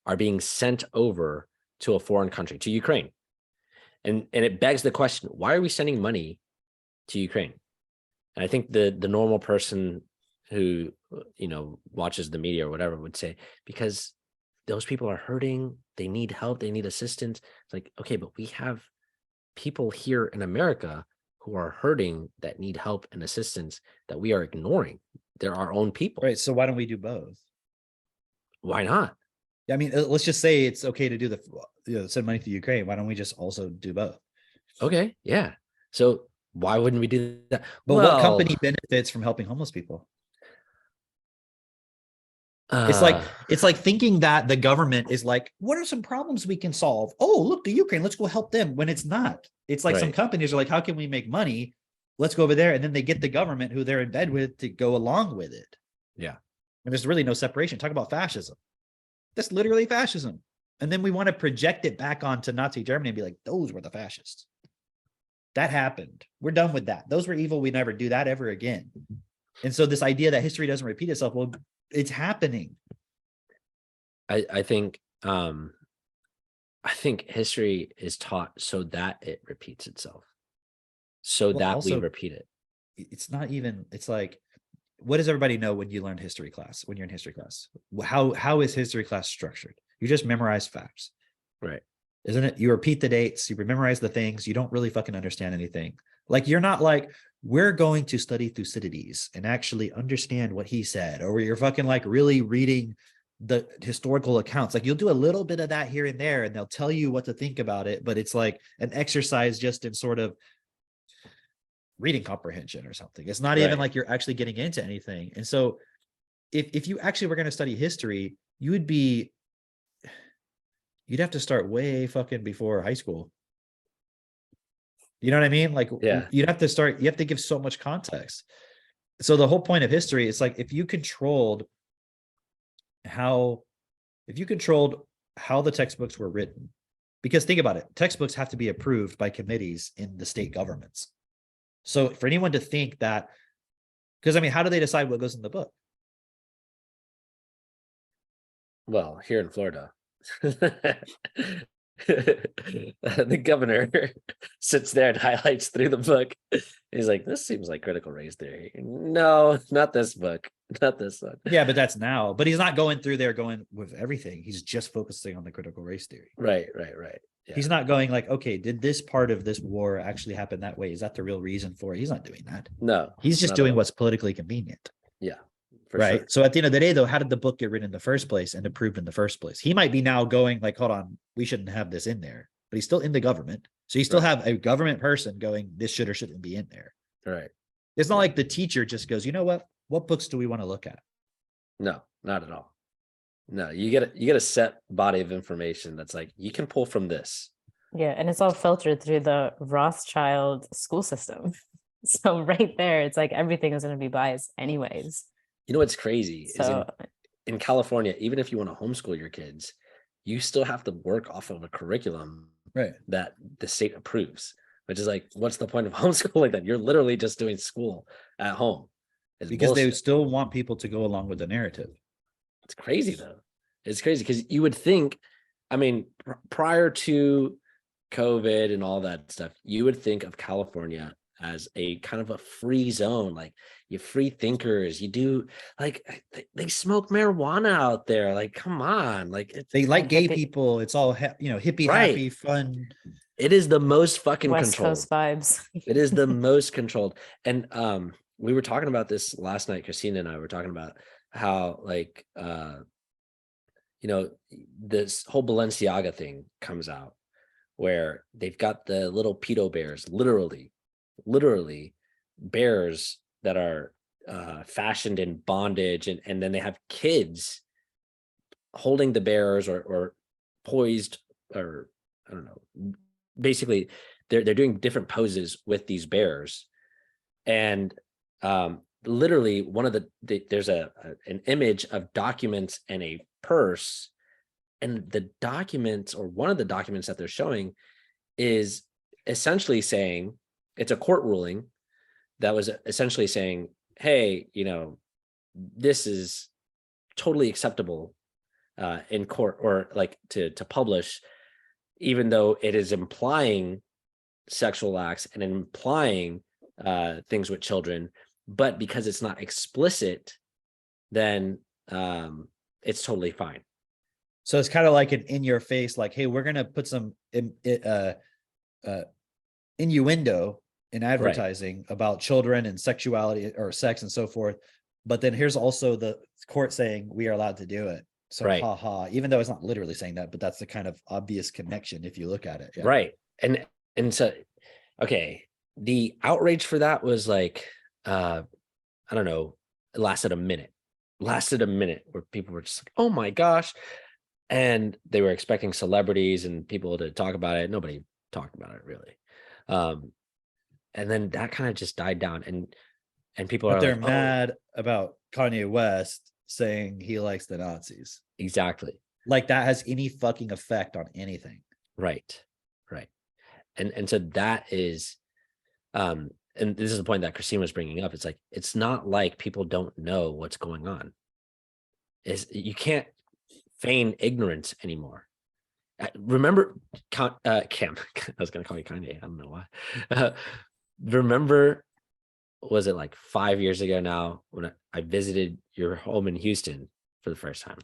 are being sent over to a foreign country, to Ukraine. And it begs the question, why are we sending money to Ukraine? And I think the normal person who, you know, watches the media or whatever would say, because those people are hurting, they need help, they need assistance. It's like, okay, but we have people here in America who are hurting that need help and assistance that we are ignoring. They're our own people. Right. So why don't we do both? Why not? I mean, let's just say it's okay to do send money to Ukraine. Why don't we just also do both? Okay. Yeah. So why wouldn't we do that? But what company benefits from helping homeless people? It's like thinking that the government is like, what are some problems we can solve? Oh, look, the Ukraine, let's go help them, when it's not. It's like some companies are like, how can we make money? Let's go over there. And then they get the government who they're in bed with to go along with it. Yeah. And there's really no separation. Talk about fascism. That's literally fascism. And then we want to project it back onto Nazi Germany and be like, those were the fascists. That happened. We're done with that. Those were evil. We never do that ever again. And so this idea that history doesn't repeat itself, well, it's happening. I think history is taught so that it repeats itself, so that also, we repeat it. It's not even, it's like, what does everybody know when you learn history class, when you're in history class? How is history class structured? You just memorize facts. Right. Isn't it? You repeat the dates, you memorize the things, you don't really fucking understand anything. Like, you're not like, we're going to study Thucydides and actually understand what he said, or you're fucking like really reading the historical accounts. Like, you'll do a little bit of that here and there, and they'll tell you what to think about it, but it's like an exercise just in sort of reading comprehension or something. It's not even like you're actually getting into anything. And so if you actually were going to study history, you'd have to start way fucking before high school. You know what I mean? Like, you have to give so much context. So the whole point of history is like, if you controlled how the textbooks were written. Because think about it, textbooks have to be approved by committees in the state governments. So for anyone to think that, because I mean, how do they decide what goes in the book? Well, here in Florida, the governor sits there and highlights through the book. He's like, this seems like critical race theory. No, not this book. Not this one. Yeah, but that's now. But he's not going through there going with everything. He's just focusing on the critical race theory. Right. Yeah. He's not going like, okay, did this part of this war actually happen that way? Is that the real reason for it? He's not doing that. No. He's just doing what's politically convenient. Yeah. Right. Sure. So at the end of the day, though, how did the book get written in the first place and approved in the first place? He might be now going like, hold on, we shouldn't have this in there, but he's still in the government. So you still have a government person going, this should or shouldn't be in there. Right. It's not like the teacher just goes, you know what books do we want to look at? No, not at all. No, you get a set body of information that's like, you can pull from this. Yeah, and it's all filtered through the Rothschild school system. So right there, it's like everything is going to be biased anyways. You know what's crazy So is in California, even if you want to homeschool your kids, you still have to work off of a curriculum that the state approves, which is like, what's the point of homeschooling then? You're literally just doing school at home. Because they still want people to go along with the narrative. It's crazy though. It's crazy because you would think, I mean, prior to COVID and all that stuff, you would think of California as a kind of a free zone. Like, you free thinkers, you do like they smoke marijuana out there. Like, come on, like they like gay people. It's all hippie, happy, fun. It is the most fucking West controlled. Coast vibes. It is the most controlled. And we were talking about this last night. Christina and I were talking about how like this whole Balenciaga thing comes out where they've got the little pedo bears, literally bears that are fashioned in bondage, and then they have kids holding the bears or poised, or I don't know, basically they're doing different poses with these bears. And literally one of there's an image of documents and a purse, and the documents, or one of the documents that they're showing, is essentially saying, it's a court ruling that was essentially saying, hey, this is totally acceptable in court, or like to publish, even though it is implying sexual acts and implying things with children, but because it's not explicit, then it's totally fine. So it's kind of like an in your face, like, hey, we're gonna put some innuendo in advertising about children and sexuality or sex and so forth, but then here's also the court saying we are allowed to do it. So haha, even though it's not literally saying that, but that's the kind of obvious connection if you look at it. Right. And so, okay, the outrage for that was like, I don't know, it lasted a minute where people were just like, oh my gosh. And they were expecting celebrities and people to talk about it. Nobody talked about it really. And then that kind of just died down, and people but are they're like, mad about Kanye West saying he likes the Nazis. Exactly. Like that has any fucking effect on anything. Right. And so that is, and this is the point that Christine was bringing up. It's like, it's not like people don't know what's going on. You can't feign ignorance anymore. Remember, Cam, I was going to call you Kanye. I don't know why. Remember, was it like 5 years ago now when I visited your home in Houston for the first time?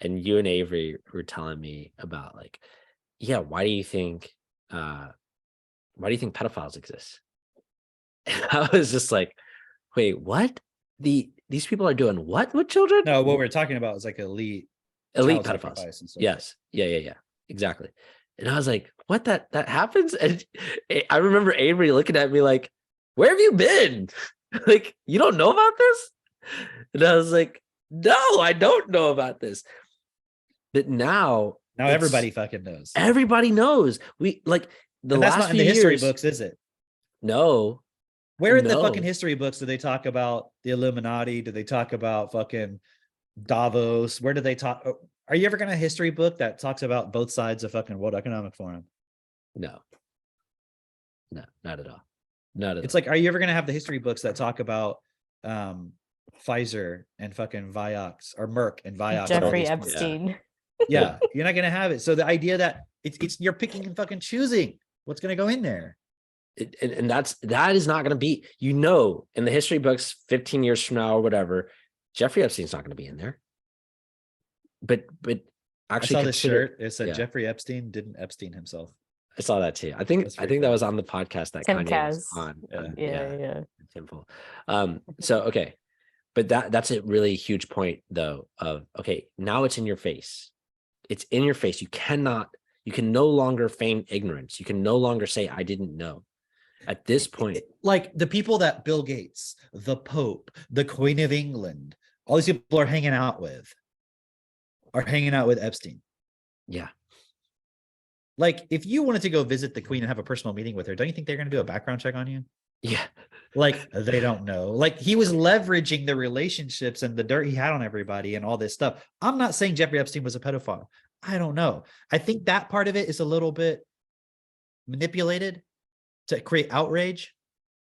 And you and Avery were telling me about like, yeah, why do you think pedophiles exist? And I was just like, wait, what? These people are doing what with children? No, what we're talking about is like elite pedophiles. Yes. Yeah. Exactly. And I was like, what, that happens? And I remember Avery looking at me like, where have you been? Like, you don't know about this? And I was like, no, I don't know about this. But now everybody fucking knows. Everybody knows. We like the and last that's not few in the history years, books, is it? No. Where in the fucking history books do they talk about the Illuminati? Do they talk about fucking Davos? Where do they talk? Are you ever gonna have a history book that talks about both sides of fucking World Economic Forum? No, not at all. Not at It's all. like, are you ever gonna have the history books that talk about Pfizer and fucking Vioxx or Merck and Vioxx? And all Jeffrey these Epstein. yeah, you're not gonna have it. So the idea that it's you're picking and fucking choosing what's gonna go in there. And that is not going to be, in the history books 15 years from now or whatever, Jeffrey Epstein's not going to be in there. But I actually saw this consider, shirt. It said yeah, Jeffrey Epstein didn't Epstein himself. I saw that too. I think That's that very was funny. on the podcast that Tim Kanye was Kaz. on. Yeah. Timful. So okay, but that's a really huge point though. Of okay, now it's in your face. It's in your face. You can no longer feign ignorance. You can no longer say I didn't know. At this point, Like the people that Bill Gates, the Pope, the Queen of England, all these people are hanging out with Epstein. yeah. Like, if you wanted to go visit the Queen and have a personal meeting with her, don't you think they're going to do a background check on you? Yeah. Like, they don't know. Like, he was leveraging the relationships and the dirt he had on everybody and all this stuff. I'm not saying Jeffrey Epstein was a pedophile. I don't know. I think that part of it is a little bit manipulated to create outrage.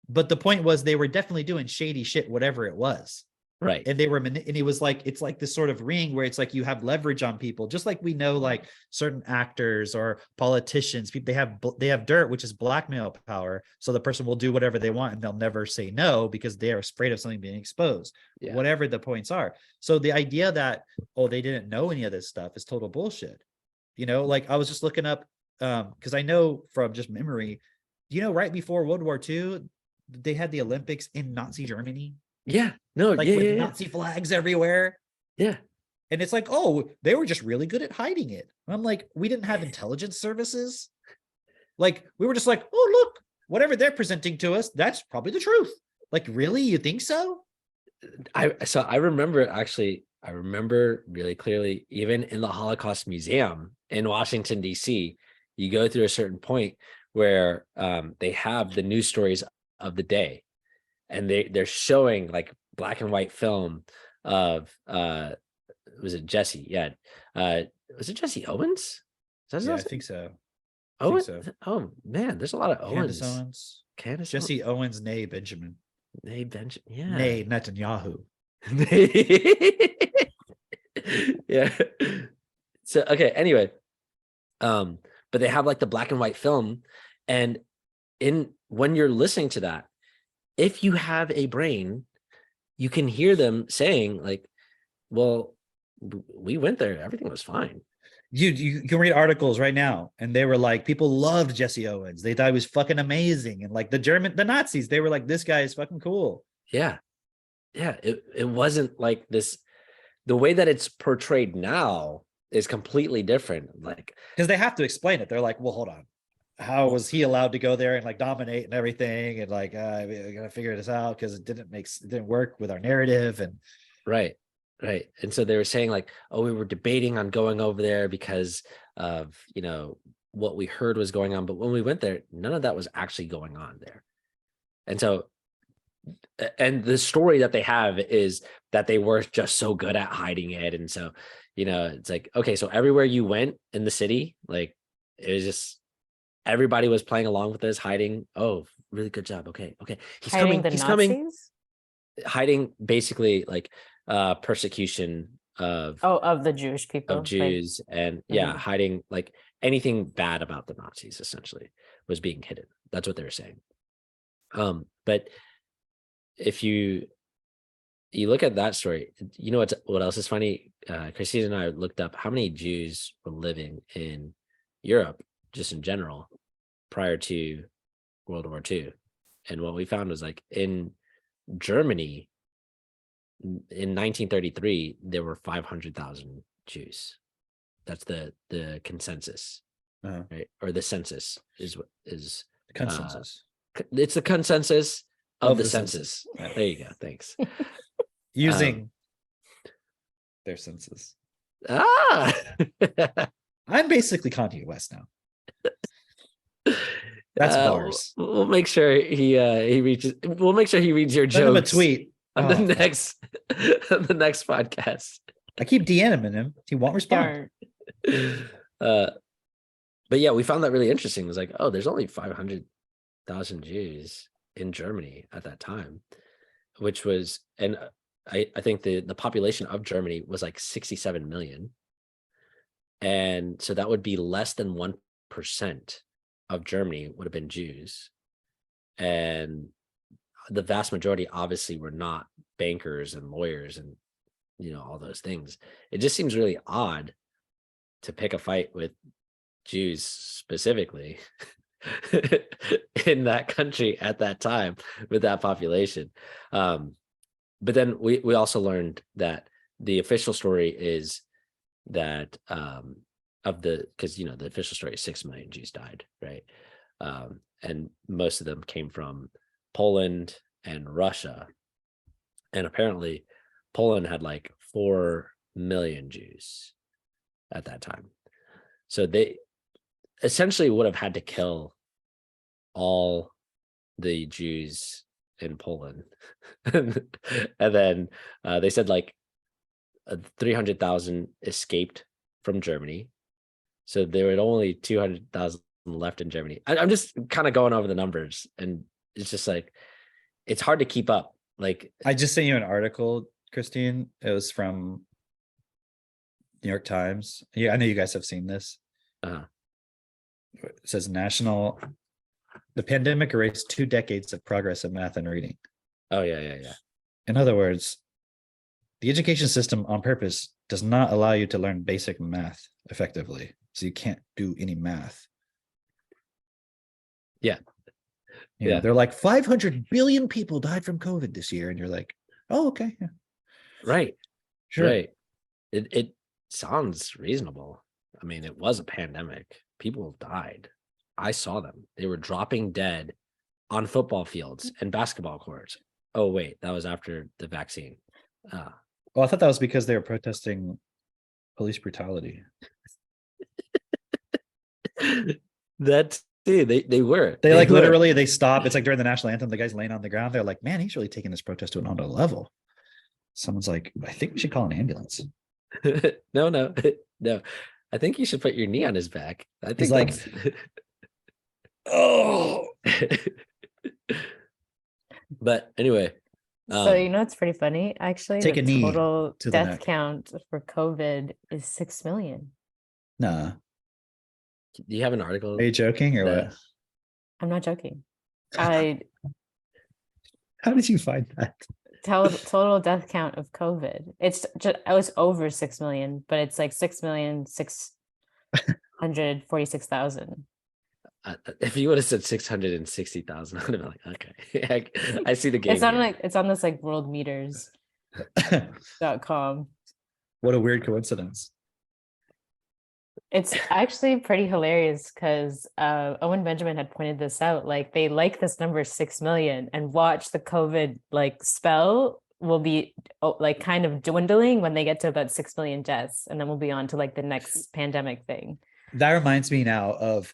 But the point was they were definitely doing shady shit, whatever it was. Right. And and it was like, it's like this sort of ring where it's like you have leverage on people, just like we know, like certain actors or politicians, they have dirt, which is blackmail power. So the person will do whatever they want and they'll never say no because they are afraid of something being exposed, whatever the points are. So the idea that, oh, they didn't know any of this stuff is total bullshit. Like I was just looking up, because I know from just memory, right before World War II, they had the Olympics in Nazi Germany. Yeah. No. Like with Nazi flags everywhere. Yeah. And it's like, oh, they were just really good at hiding it. And I'm like, we didn't have intelligence services. Like, we were just like, oh, look, whatever they're presenting to us, that's probably the truth. Like, really? You think so? I remember really clearly, even in the Holocaust Museum in Washington, D.C., you go through a certain point where they have the news stories of the day. And they're showing like black and white film of was it Jesse? Yeah. Was it Jesse Owens? Yeah, I think so. Owens? Oh man, there's a lot of Owens. Candace Jesse Owens, nay Benjamin. Nay Benjamin. Yeah. Nay Netanyahu. Yeah. So okay, anyway. But they have like the black and white film, and when you're listening to that, if you have a brain, you can hear them saying like, well, we went there, everything was fine. You can read articles right now, and they were like, people loved Jesse Owens. They thought he was fucking amazing. And like the Nazis, they were like, this guy is fucking cool. Yeah. Yeah. It wasn't like this. The way that it's portrayed now is completely different. Like, because they have to explain it. They're like, well, hold on. How was he allowed to go there and like dominate and everything? And like, we gotta figure this out because it didn't work with our narrative. And right. And so they were saying like, oh, we were debating on going over there because of, what we heard was going on. But when we went there, none of that was actually going on there. And so, and the story that they have is that they were just so good at hiding it. And so, it's like, okay, so everywhere you went in the city, like it was just, everybody was playing along with this, hiding. Oh, really good job. Okay. He's hiding coming. He's Nazis? coming. Hiding basically like persecution of the Jewish people. Of Jews. Like, and hiding like anything bad about the Nazis essentially was being hidden. That's what they were saying. But if you look at that story, what else is funny? Christine and I looked up how many Jews were living in Europe just in general prior to World War II. And what we found was like in Germany in 1933, there were 500,000 Jews. That's the consensus, right? Or the census is consensus. It's the consensus of the census. There you go. Thanks. Using their census. I'm basically Kanye West now. That's bars. We'll make sure he reaches. We'll make sure he reads your jokes. Send him a tweet on the next podcast. I keep DMing him. He won't respond. uh, but yeah, we found that really interesting. It was like, oh, there's only 500,000 Jews in Germany at that time, which was, and I think the population of Germany was like 67 million. And so that would be less than 1% of Germany would have been Jews. And the vast majority obviously were not bankers and lawyers and, all those things. It just seems really odd to pick a fight with Jews specifically in that country at that time with that population. But then we also learned that the official story is that because the official story is 6 million Jews died, right? And most of them came from Poland and Russia. And apparently Poland had like 4 million Jews at that time. So they essentially would have had to kill all the Jews in Poland. And then they said like 300,000 escaped from Germany. So there were only 200,000 left in Germany. I'm just kind of going over the numbers, and it's just like, it's hard to keep up. Like, I just sent you an article, Christine. It was from New York Times. Yeah, I know you guys have seen this. It says the pandemic erased 2 decades of progress in math and reading. Oh, yeah. In other words, the education system on purpose does not allow you to learn basic math effectively. So you can't do any math. Yeah. Yeah. They're like 500 billion people died from COVID this year. And you're like, oh, okay. Yeah. Right. Sure. Right. It sounds reasonable. I mean, it was a pandemic. People died. I saw them. They were dropping dead on football fields and basketball courts. Oh, wait, that was after the vaccine. Well, I thought that was because they were protesting police brutality. That's they were. They like were. literally they stop. It's like during the national anthem, the guy's laying on the ground. They're like, man, he's really taking this protest to another level. Someone's like, I think we should call an ambulance. No. I think you should put your knee on his back. I think he's like, oh. But anyway. So it's pretty funny. Actually, take a knee total to the death neck. count for COVID is 6 million. Nah. Do you have an article? Are you joking or what? I'm not joking. How did you find that? Total death count of COVID. I was over 6 million, but it's like 6,646,000. If you would have said 660,000, I would have been like, okay, I see the game. It's on this like worldmeters.com. What a weird coincidence. It's actually pretty hilarious because Owen Benjamin had pointed this out. Like they like this number 6 million, and watch the COVID like spell will be like kind of dwindling when they get to about 6 million deaths, and then we'll be on to like the next pandemic thing. That reminds me now of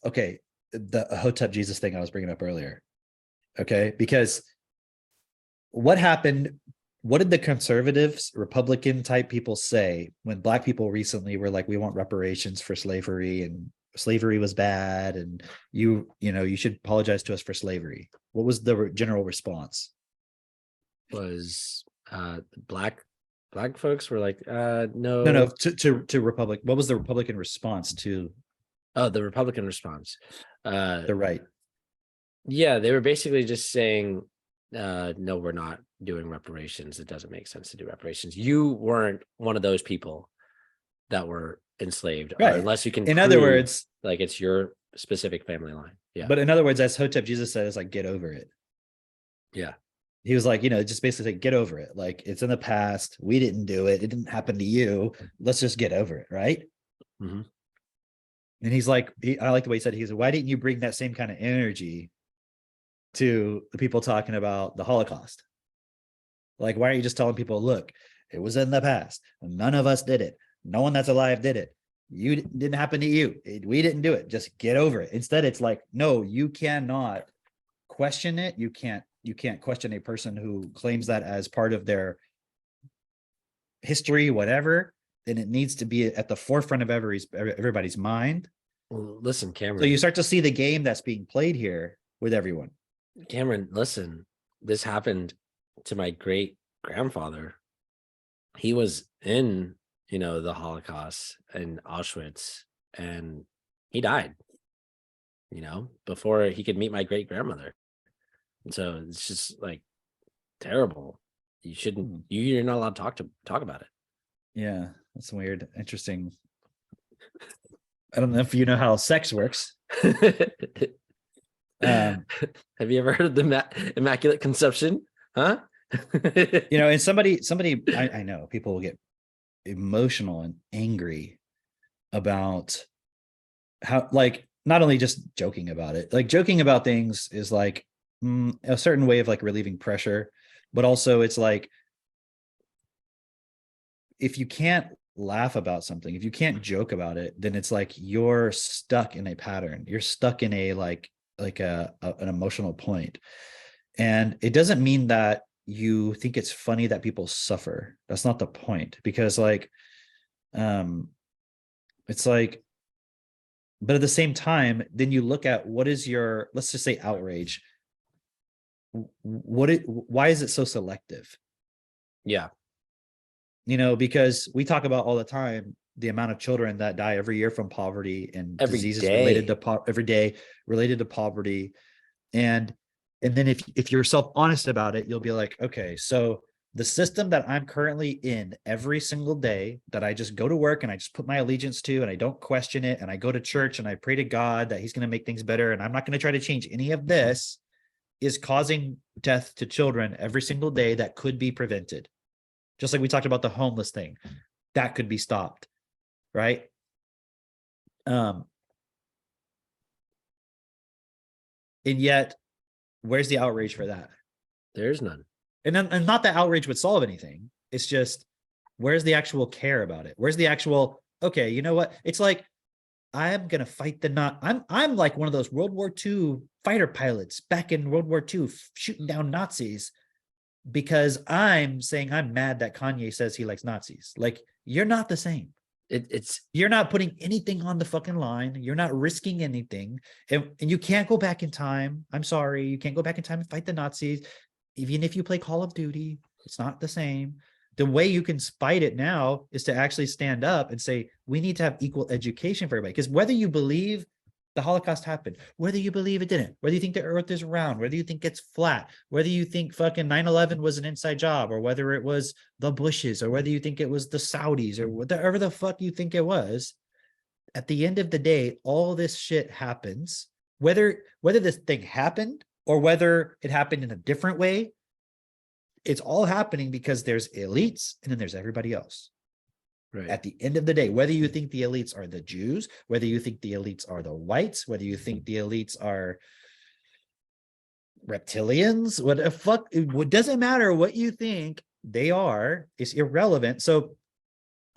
the Hotep Jesus thing I was bringing up earlier. Okay, because what happened? What did the conservatives, Republican type people say when Black people recently were like, we want reparations for slavery and slavery was bad and you should apologize to us for slavery? What was the general response? Was black folks were like, no. To Republic. What was the Republican response to? Oh, the Republican response. The right. Yeah, they were basically just saying, no, we're not doing reparations. It doesn't make sense to do reparations. You weren't one of those people that were enslaved, right? Unless you can. In other words, like it's your specific family line. Yeah. But in other words, as Hotep Jesus said, it's like, get over it. Yeah. He was like, just basically get over it. Like it's in the past. We didn't do it. It didn't happen to you. Let's just get over it, right? Mm-hmm. And he's like, I like the way he said, why didn't you bring that same kind of energy to the people talking about the Holocaust? Like, why are you just telling people, look, it was in the past. None of us did it. No one that's alive did it. You didn't happen to you. We didn't do it. Just get over it. Instead, it's like, no, you cannot question it. You can't question a person who claims that as part of their history, whatever. and it needs to be at the forefront of everybody's mind. Well, listen, Cameron. So you start to see the game that's being played here with everyone. Cameron, listen, this happened to my great grandfather. He was in, the Holocaust and Auschwitz, and he died, before he could meet my great grandmother. And so it's just like terrible. You shouldn't, you're not allowed to talk about it. Yeah, that's weird. Interesting. I don't know if you know how sex works. Have you ever heard of the Immaculate Conception? Huh? And somebody I know people will get emotional and angry about how, like, not only just joking about it, like joking about things is like a certain way of like relieving pressure, but also it's like, if you can't laugh about something, if you can't joke about it, then it's like you're stuck in a pattern. You're stuck in a an emotional point. And it doesn't mean that you think it's funny that people suffer. That's not the point, because it's like, but at the same time, then you look at what is your, let's just say, outrage. Why is it so selective? Yeah. Because we talk about all the time the amount of children that die every year from poverty and diseases related to every day related to poverty. And then if you're self-honest about it, you'll be like, okay, so the system that I'm currently in every single day, that I just go to work and I just put my allegiance to, and I don't question it, and I go to church and I pray to God that he's going to make things better, and I'm not going to try to change any of this, is causing death to children every single day that could be prevented. Just like we talked about the homeless thing, that could be stopped, right? And yet, where's the outrage for that? There's none. And not that outrage would solve anything. It's just, where's the actual care about it? Where's the actual, okay, you know what? It's like, I'm gonna fight I'm like one of those World War II fighter pilots back in World War II shooting down Nazis, because I'm saying I'm mad that Kanye says he likes Nazis. Like, you're not the same. You're not putting anything on the fucking line. You're not risking anything. And you can't go back in time. I'm sorry. You can't go back in time and fight the Nazis. Even if you play Call of Duty, it's not the same. The way you can fight it now is to actually stand up and say, we need to have equal education for everybody. Because whether you believe the Holocaust happened, whether you believe it didn't, whether you think the earth is round, whether you think it's flat, whether you think fucking 9/11 was an inside job, or whether it was the Bushes, or whether you think it was the Saudis, or whatever the fuck you think it was, at the end of the day, all this shit happens. Whether this thing happened or whether it happened in a different way, it's all happening because there's elites and then there's everybody else. Right. At the end of the day, whether you think the elites are the Jews, whether you think the elites are the whites, whether you think the elites are reptilians, what the fuck, it doesn't matter what you think they are, it's irrelevant. So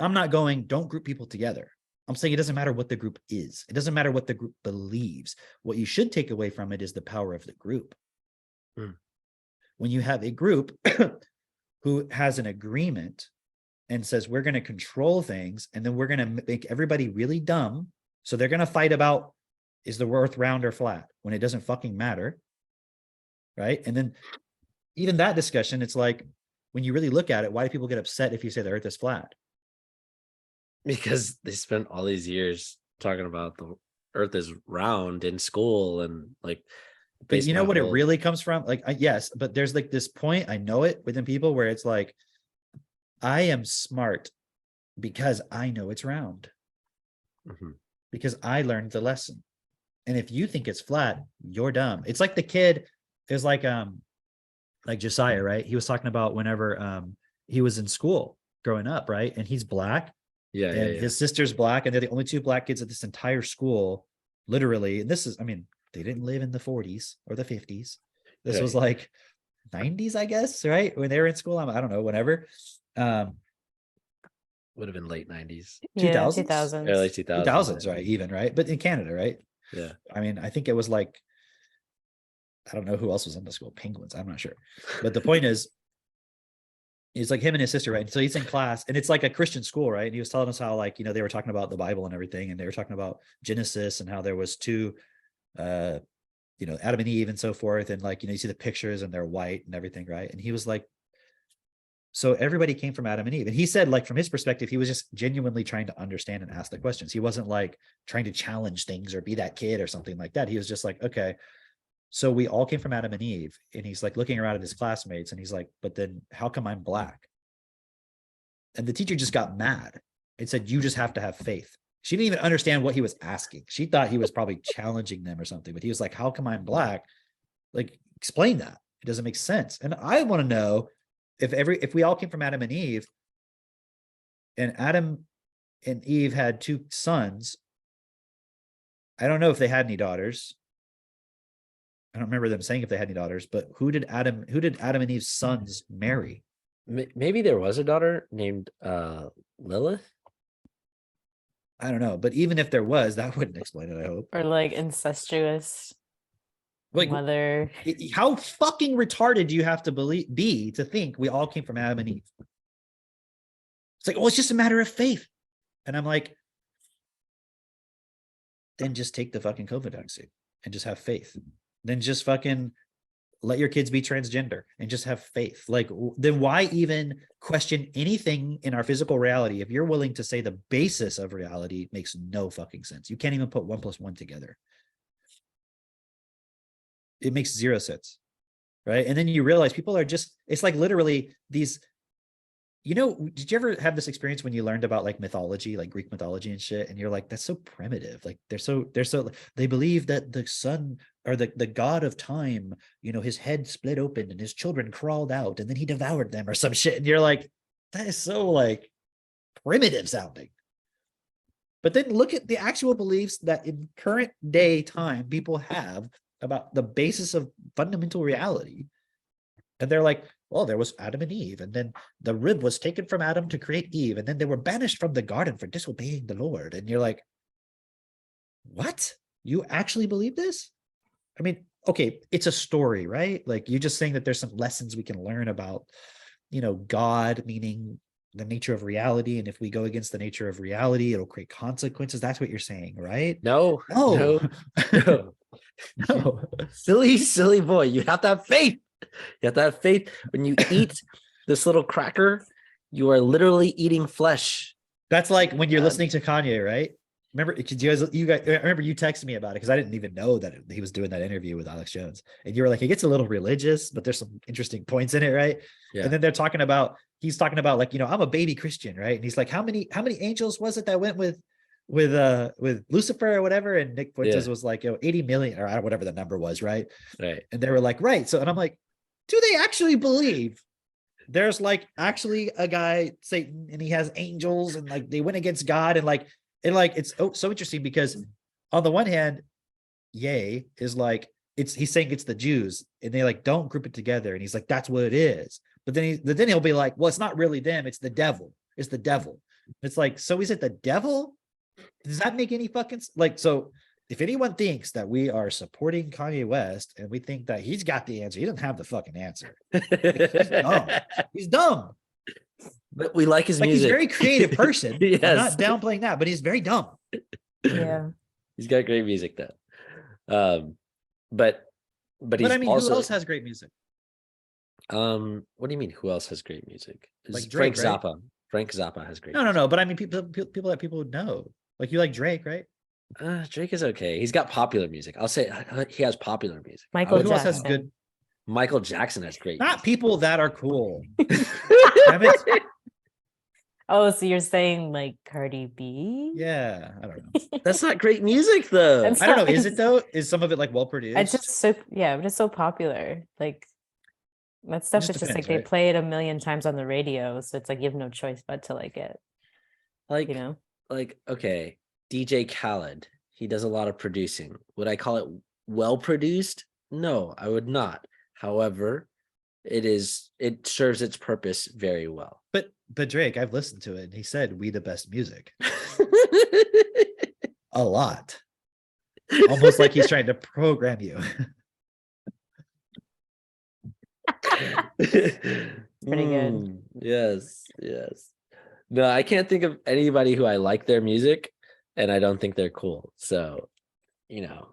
I'm not going, don't group people together. I'm saying it doesn't matter what the group is. It doesn't matter what the group believes. What you should take away from it is the power of the group. When you have a group who has an agreement and says, we're going to control things, and then we're going to make everybody really dumb. So they're going to fight about, is the earth round or flat, when it doesn't fucking matter. Right. And then even that discussion, it's like, when you really look at it, why do people get upset if you say the earth is flat? Because they spent all these years talking about the earth is round in school, and like, but you know what it really comes from? Like, yes, but there's like this point, I know it, within people where it's like, I am smart because I know it's round. Because I learned the lesson. And if you think it's flat, you're dumb. It's like the kid is like Josiah, right? He was talking about whenever he was in school growing up, right? And he's black. Yeah. And his sister's black, and they're the only two black kids at this entire school, literally. And this is, I mean, they didn't live in the 40s or the 50s. This was like 90s, I guess, right? When they were in school, I don't know, whenever. Would have been late 90s. 2000s? Early 2000s. 2000s, right? Even, right? But in Canada, right? Yeah. I mean, I think it was like, I don't know who else was in the school, Penguins, I'm not sure. But the point is, It's like him and his sister, right? So he's in class, and it's like a Christian school, right? And he was telling us how, like, they were talking about the Bible and everything, and they were talking about Genesis and how there was two, Adam and Eve and so forth, and like, you see the pictures and they're white and everything, right? And he was like, so everybody came from Adam and Eve. And he said, like, from his perspective, he was just genuinely trying to understand and ask the questions. He wasn't like trying to challenge things or be that kid or something like that. He was just like, okay, so we all came from Adam and Eve. And he's like looking around at his classmates and he's like, but then how come I'm black? And the teacher just got mad and said, you just have to have faith. She didn't even understand what he was asking. She thought he was probably challenging them or something, but he was like, how come I'm black? Like, explain that. It doesn't make sense. And I want to know, if we all came from Adam and Eve, and Adam and Eve had two sons, I don't know if they had any daughters. I don't remember them saying if they had any daughters, but who did Adam and Eve's sons marry? Maybe there was a daughter named Lilith. I don't know, but even if there was, that wouldn't explain it, I hope. Or like incestuous Like, mother. how fucking retarded do you have to be to think we all came from Adam and Eve? It's like, oh, it's just a matter of faith. And I'm like, then just take the fucking COVID vaccine and just have faith. Then just fucking let your kids be transgender and just have faith. Like, then why even question anything in our physical reality if you're willing to say the basis of reality makes no fucking sense? You can't even put 1 + 1 together. It makes zero sense, right? And then you realize people are just, it's like literally these, did you ever have this experience when you learned about like mythology, like Greek mythology and shit, and you're like, that's so primitive. Like they believe that the sun or the god of time, his head split open and his children crawled out and then he devoured them or some shit. And you're like, that is so like primitive sounding. But then look at the actual beliefs that in current day time people have about the basis of fundamental reality. And they're like, well, there was Adam and Eve, and then the rib was taken from Adam to create Eve, and then they were banished from the garden for disobeying the Lord. And you're like, what? You actually believe this? I mean, okay, it's a story, right? Like, you're just saying that there's some lessons we can learn about, God, meaning the nature of reality. And if we go against the nature of reality, it'll create consequences. That's what you're saying, right? No. Silly boy. You have to have faith. You have to have faith. When you eat this little cracker, you are literally eating flesh. That's like when you're listening to Kanye, right? Remember, I remember you texted me about it because I didn't even know that he was doing that interview with Alex Jones. And you were like, it gets a little religious, but there's some interesting points in it, right? Yeah. And then he's talking about like, I'm a baby Christian, right? And he's like, how many angels was it that went with Lucifer or whatever? And Nick Fuentes was like, 80 million or whatever the number was, right? Right. And they were like, right. So, and I'm like, do they actually believe there's like actually a guy, Satan, and he has angels and like they went against God and it's so interesting because on the one hand, Ye is like, he's saying it's the Jews and they like, don't group it together. And he's like, that's what it is. But then he'll be like, well, it's not really them. It's the devil. It's the devil. It's like, so is it the devil? Does that make any fucking like, so if anyone thinks that we are supporting Kanye West and we think that he's got the answer, he doesn't have the fucking answer. He's dumb. He's dumb. But we like his music. He's a very creative person. Yes. I'm not downplaying that, but he's very dumb. Yeah. He's got great music though. But he's I mean, also, who else has great music? What do you mean? Who else has great music? Like Drake, Frank Zappa. Frank Zappa has great. No. But I mean, people that people would know. Like you like Drake, right? Drake is okay. He's got popular music. I'll say he has popular music. Michael Who else Jackson. has good? Michael Jackson has great. Not music. people that are cool. Damn it. Oh, so you're saying like Cardi B? Yeah, I don't know. That's not great music though. That's I don't know. not- Is it though? Is some of it like well produced? It's just so but it's so popular. Like that stuff just is just depends, like right? they play it a million times on the radio, so it's like you have no choice but to like it. Like Like okay, DJ Khaled. He does a lot of producing. Would I call it well produced? No, I would not. However, it serves its purpose very well. But Drake, I've listened to it and he said we the best music. A lot. Almost like he's trying to program you. pretty good. Yes, yes. No, I can't think of anybody who I like their music and I don't think they're cool. So, you know,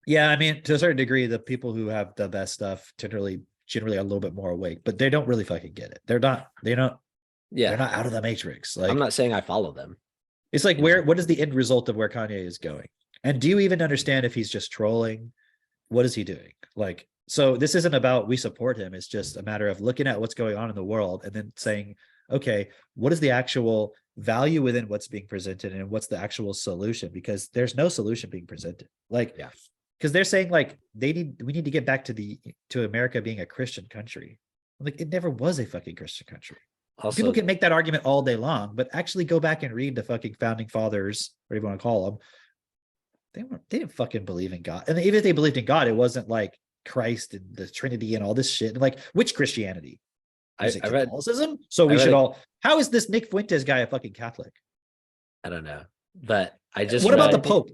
Yeah, I mean, to a certain degree, the people who have the best stuff generally are a little bit more awake, but they don't really fucking get it. They're not yeah, out of the matrix. I'm Like, not saying I follow them. it's like, what is the end result of where Kanye is going? And do you even understand if he's just trolling? What is he doing? Like, so this isn't about we support him. It's just a matter of looking at what's going on in the world and then saying, okay, what is the actual value within what's being presented and what's the actual solution? Because there's no solution being presented. Like, Yeah. because they're saying like we need to get back to America being a Christian country. Like, it never was a fucking Christian country. Also, People can make that argument all day long, but actually go back and read the fucking founding fathers, whatever you want to call them. They didn't fucking believe in God. And even if they believed in God, it wasn't like Christ and the Trinity and all this shit. Like, which Christianity? Is it I read, Catholicism? So I we read should a- all. How is this Nick Fuentes guy a fucking Catholic? I don't know, but I just What about the read, Pope?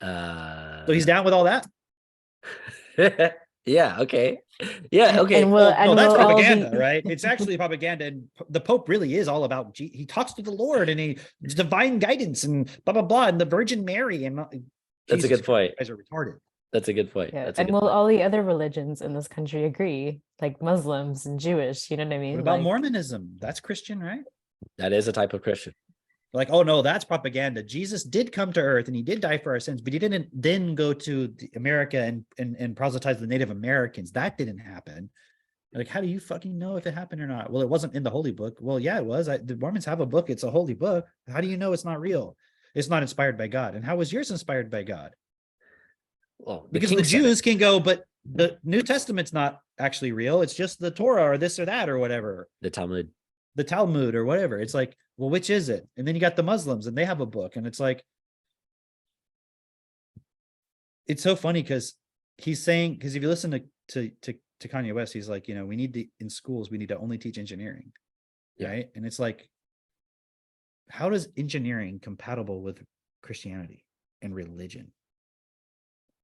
So he's down with all that? yeah, okay. Yeah, okay. And Well, no, that's we'll all propaganda, be right? It's actually propaganda, and the Pope really is all about. He talks to the Lord and he divine guidance and blah blah blah, and the Virgin Mary and That's a Jesus good point. Christ, you guys are retarded. That's a good point. yeah, That's a and good will point. all the other religions in this country agree? Like Muslims and Jewish, you know what I What mean? about Like, Mormonism? That's Christian, right? That is a type of Christian. Like, oh no, that's propaganda. Jesus did come to earth and he did die for our sins, but he didn't then go to America and proselytize the Native Americans. That didn't happen. Like, how do you fucking know if it happened or not? Well, it wasn't in the holy book. Well, yeah, it was. The Mormons have a book. It's a holy book. How do you know it's not real? It's not inspired by God. And how was yours inspired by God? Well, Because the Jews can go, but the New Testament's not actually real. It's just the Torah or this or that or whatever. the Talmud. The Talmud or whatever. It's like, well, which is it? And then you got the Muslims and they have a book. And it's like, it's so funny because he's saying, because if you listen to Kanye West, he's like, we need to, in schools, we need to only teach engineering. Yeah. Right. And it's like, how does engineering compatible with Christianity and religion?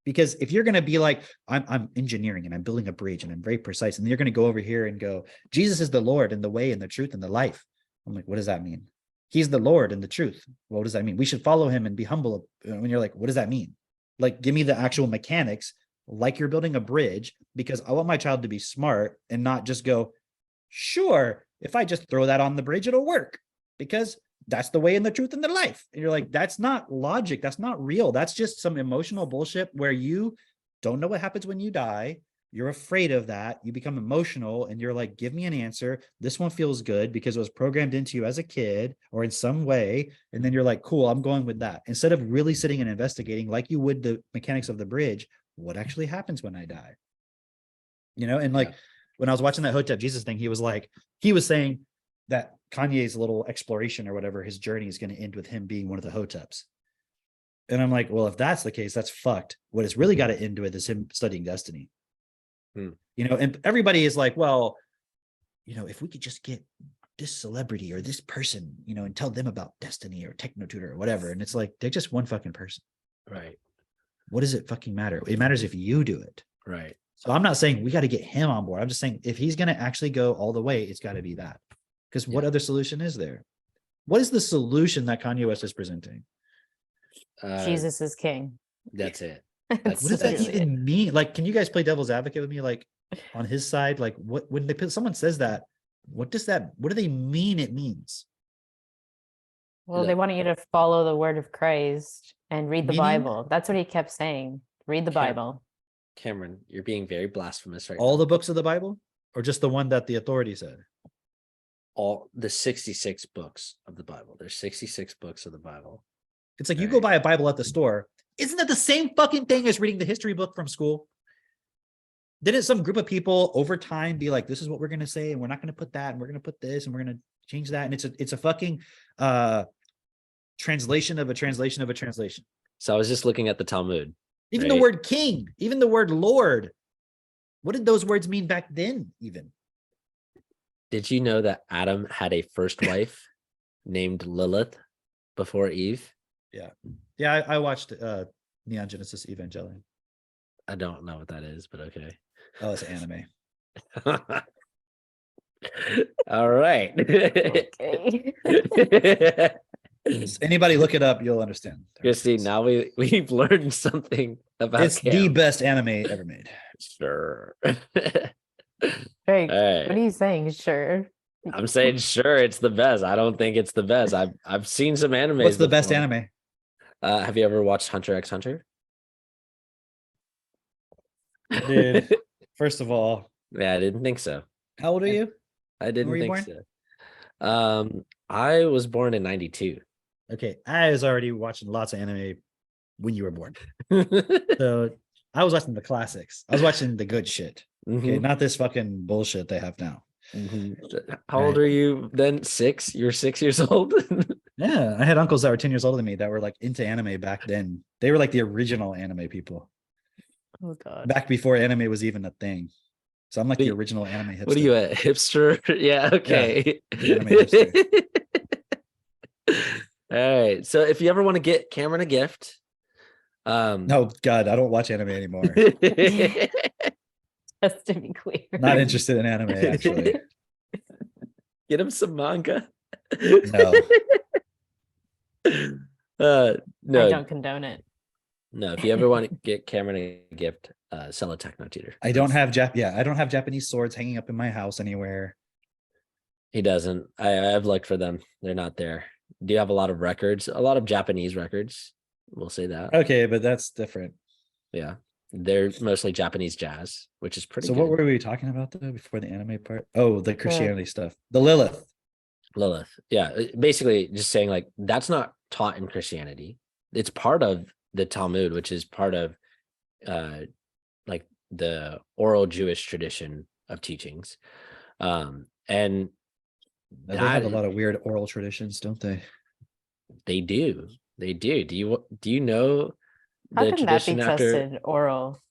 Because if you're going to be like, I'm engineering and I'm building a bridge and I'm very precise, and you're going to go over here and go, Jesus is the Lord and the way and the truth and the life. I'm like, what does that mean? He's the Lord and the truth. What does that mean? We should follow him and be humble. When you're like, what does that mean? Like, give me the actual mechanics, like you're building a bridge, because I want my child to be smart and not just go, sure, if I just throw that on the bridge, it'll work because that's the way and the truth and the life. And you're like, that's not logic. That's not real. That's just some emotional bullshit where you don't know what happens when you die. You're afraid of that. You become emotional and you're like, give me an answer. This one feels good because it was programmed into you as a kid or in some way. And then you're like, cool, I'm going with that. Instead of really sitting and investigating like you would the mechanics of the bridge, what actually happens when I die? And like, when I was watching that Hotep Jesus thing, he was saying that Kanye's little exploration or whatever, his journey is going to end with him being one of the Hoteps. And I'm like, well, if that's the case, that's fucked. What it's really got to end with is him studying destiny. And everybody is like, well, if we could just get this celebrity or this person, and tell them about destiny or technotutor or whatever. And it's like, they're just one fucking person. Right. What does it fucking matter? It matters if you do it. Right. So I'm not saying we got to get him on board. I'm just saying if he's going to actually go all the way, it's got to be that. Because what other solution is there? What is the solution that Kanye West is presenting? Jesus is king. That's it. What does that even mean? Like, can you guys play devil's advocate with me? Like, on his side, like, what when someone says that, what do they mean? It means. Well, they wanted you to follow the word of Christ and read the Bible. That's what he kept saying. Read the Bible. Cameron, you're being very blasphemous right now. All the books of the Bible, or just the one that the authority said? All the 66 books of the Bible. There's 66 books of the Bible. It's like you go buy a Bible at the store. Isn't that the same fucking thing as reading the history book from school? Didn't some group of people over time be like, this is what we're going to say, and we're not going to put that, and we're going to put this, and we're going to change that? And it's a fucking translation of a translation of a translation. So I was just looking at the Talmud. Even the word king, even the word Lord. What did those words mean back then, even? Did you know that Adam had a first wife named Lilith before Eve? Yeah, I watched Neon Genesis Evangelion. I don't know what that is, but okay. Oh, it's anime. All right. Okay. Anybody look it up, you'll understand. Christine, now we've learned something about It's the Cam. best anime ever made. Sure. Drake, All right. what are you saying? Sure. I'm saying sure it's the best. I don't think it's the best. I've seen some animes. What's the best before. anime? Have you ever watched Hunter x Hunter? Dude, first of all, Yeah, I didn't think so. how old are you? I When were didn't you think born? so. I was born in 92. Okay, I was already watching lots of anime when you were born. So I was watching the classics. I was watching the good shit. Okay, Mhm, not this fucking bullshit they have now. mhm. How old Right. are you then? 6? You're 6 years old? Yeah, I had uncles that were 10 years older than me that were like into anime back then. They were like the original anime people Oh God. back before anime was even a thing. So I'm like the Wait, original anime hipster. what are you, a hipster? Yeah, okay. the anime hipster. All right. So if you ever want to get Cameron a gift, No, God, I don't watch anime anymore. Just to be clear. Not interested in anime, actually. Get him some manga. No. I No, don't condone it. no. If you ever want to get Cameron a gift, sell a techno tutor. I don't have I don't have Japanese swords hanging up in my house anywhere. He doesn't. I've looked for them. They're not there. Do you have a lot of records? A lot of Japanese records. We'll say that. Okay, but that's different. Yeah. They're mostly Japanese jazz, which is pretty So good. what were we talking about though before the anime part? Oh, the Christianity stuff. The Lilith. Lilith. Yeah. Basically just saying like that's not taught in Christianity. It's part of the Talmud, which is part of like the oral Jewish tradition of teachings. And They have a that lot of weird oral traditions, don't they? they do. They do. Do you know How the can that be tradition after? tested oral?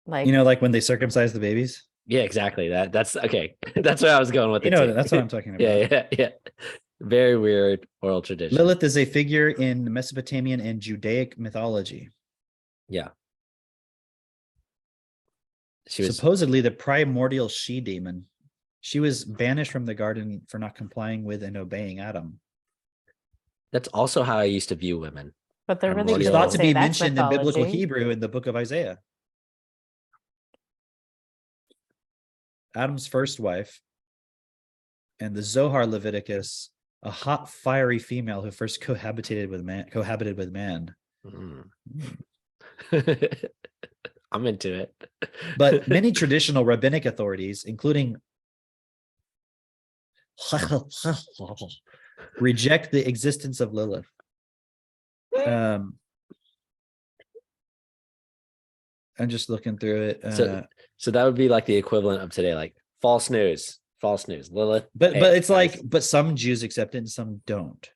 Like, You know, like when they circumcise the babies. Yeah, exactly. That's okay. That's where I was going with You it know, too. that's what I'm talking about. Yeah. Very weird oral tradition. Lilith is a figure in Mesopotamian and Judaic mythology. Yeah. She was Supposedly the primordial she demon. She was banished from the garden for not complying with and obeying Adam. that's also how I used to view women. but the Primordial. She's religious thought will to say be that's mentioned in biblical mythology. Hebrew in the book of Isaiah. Adam's first wife, and the Zohar Leviticus, a hot, fiery female who first cohabited with man. Mm. I'm into it. But many traditional rabbinic authorities, including reject the existence of Lilith. I'm just looking through it. So that would be like the equivalent of today, like false news. Lilith. But hey, it's guys. like, but some Jews accept it and some don't.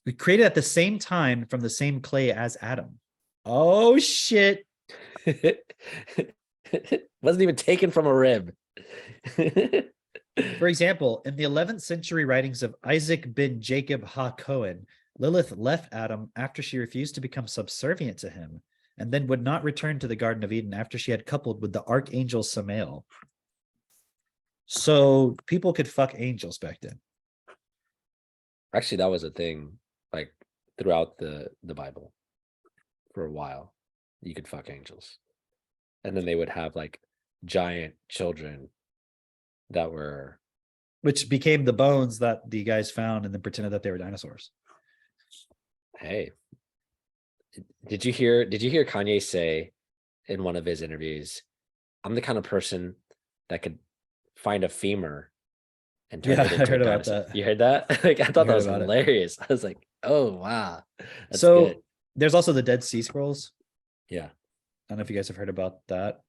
We created at the same time from the same clay as Adam. Oh shit. Wasn't even taken from a rib. For example, in the 11th century writings of Isaac bin Jacob ha-Cohen, Lilith left Adam after she refused to become subservient to him, and then would not return to the Garden of Eden after she had coupled with the archangel Samael. So people could fuck angels back then. Actually, that was a thing like throughout the Bible for a while. You could fuck angels. And then they would have like giant children that were, Which became the bones that the guys found and then pretended that they were dinosaurs. hey. Did you hear Kanye say in one of his interviews, I'm the kind of person that could find a femur and turn Yeah, it I into a heard about dinosaur. that. You heard that? Like I thought that heard was about it. hilarious. I was like, oh wow. That's So good. there's also the Dead Sea Scrolls. Yeah. I don't know if you guys have heard about that.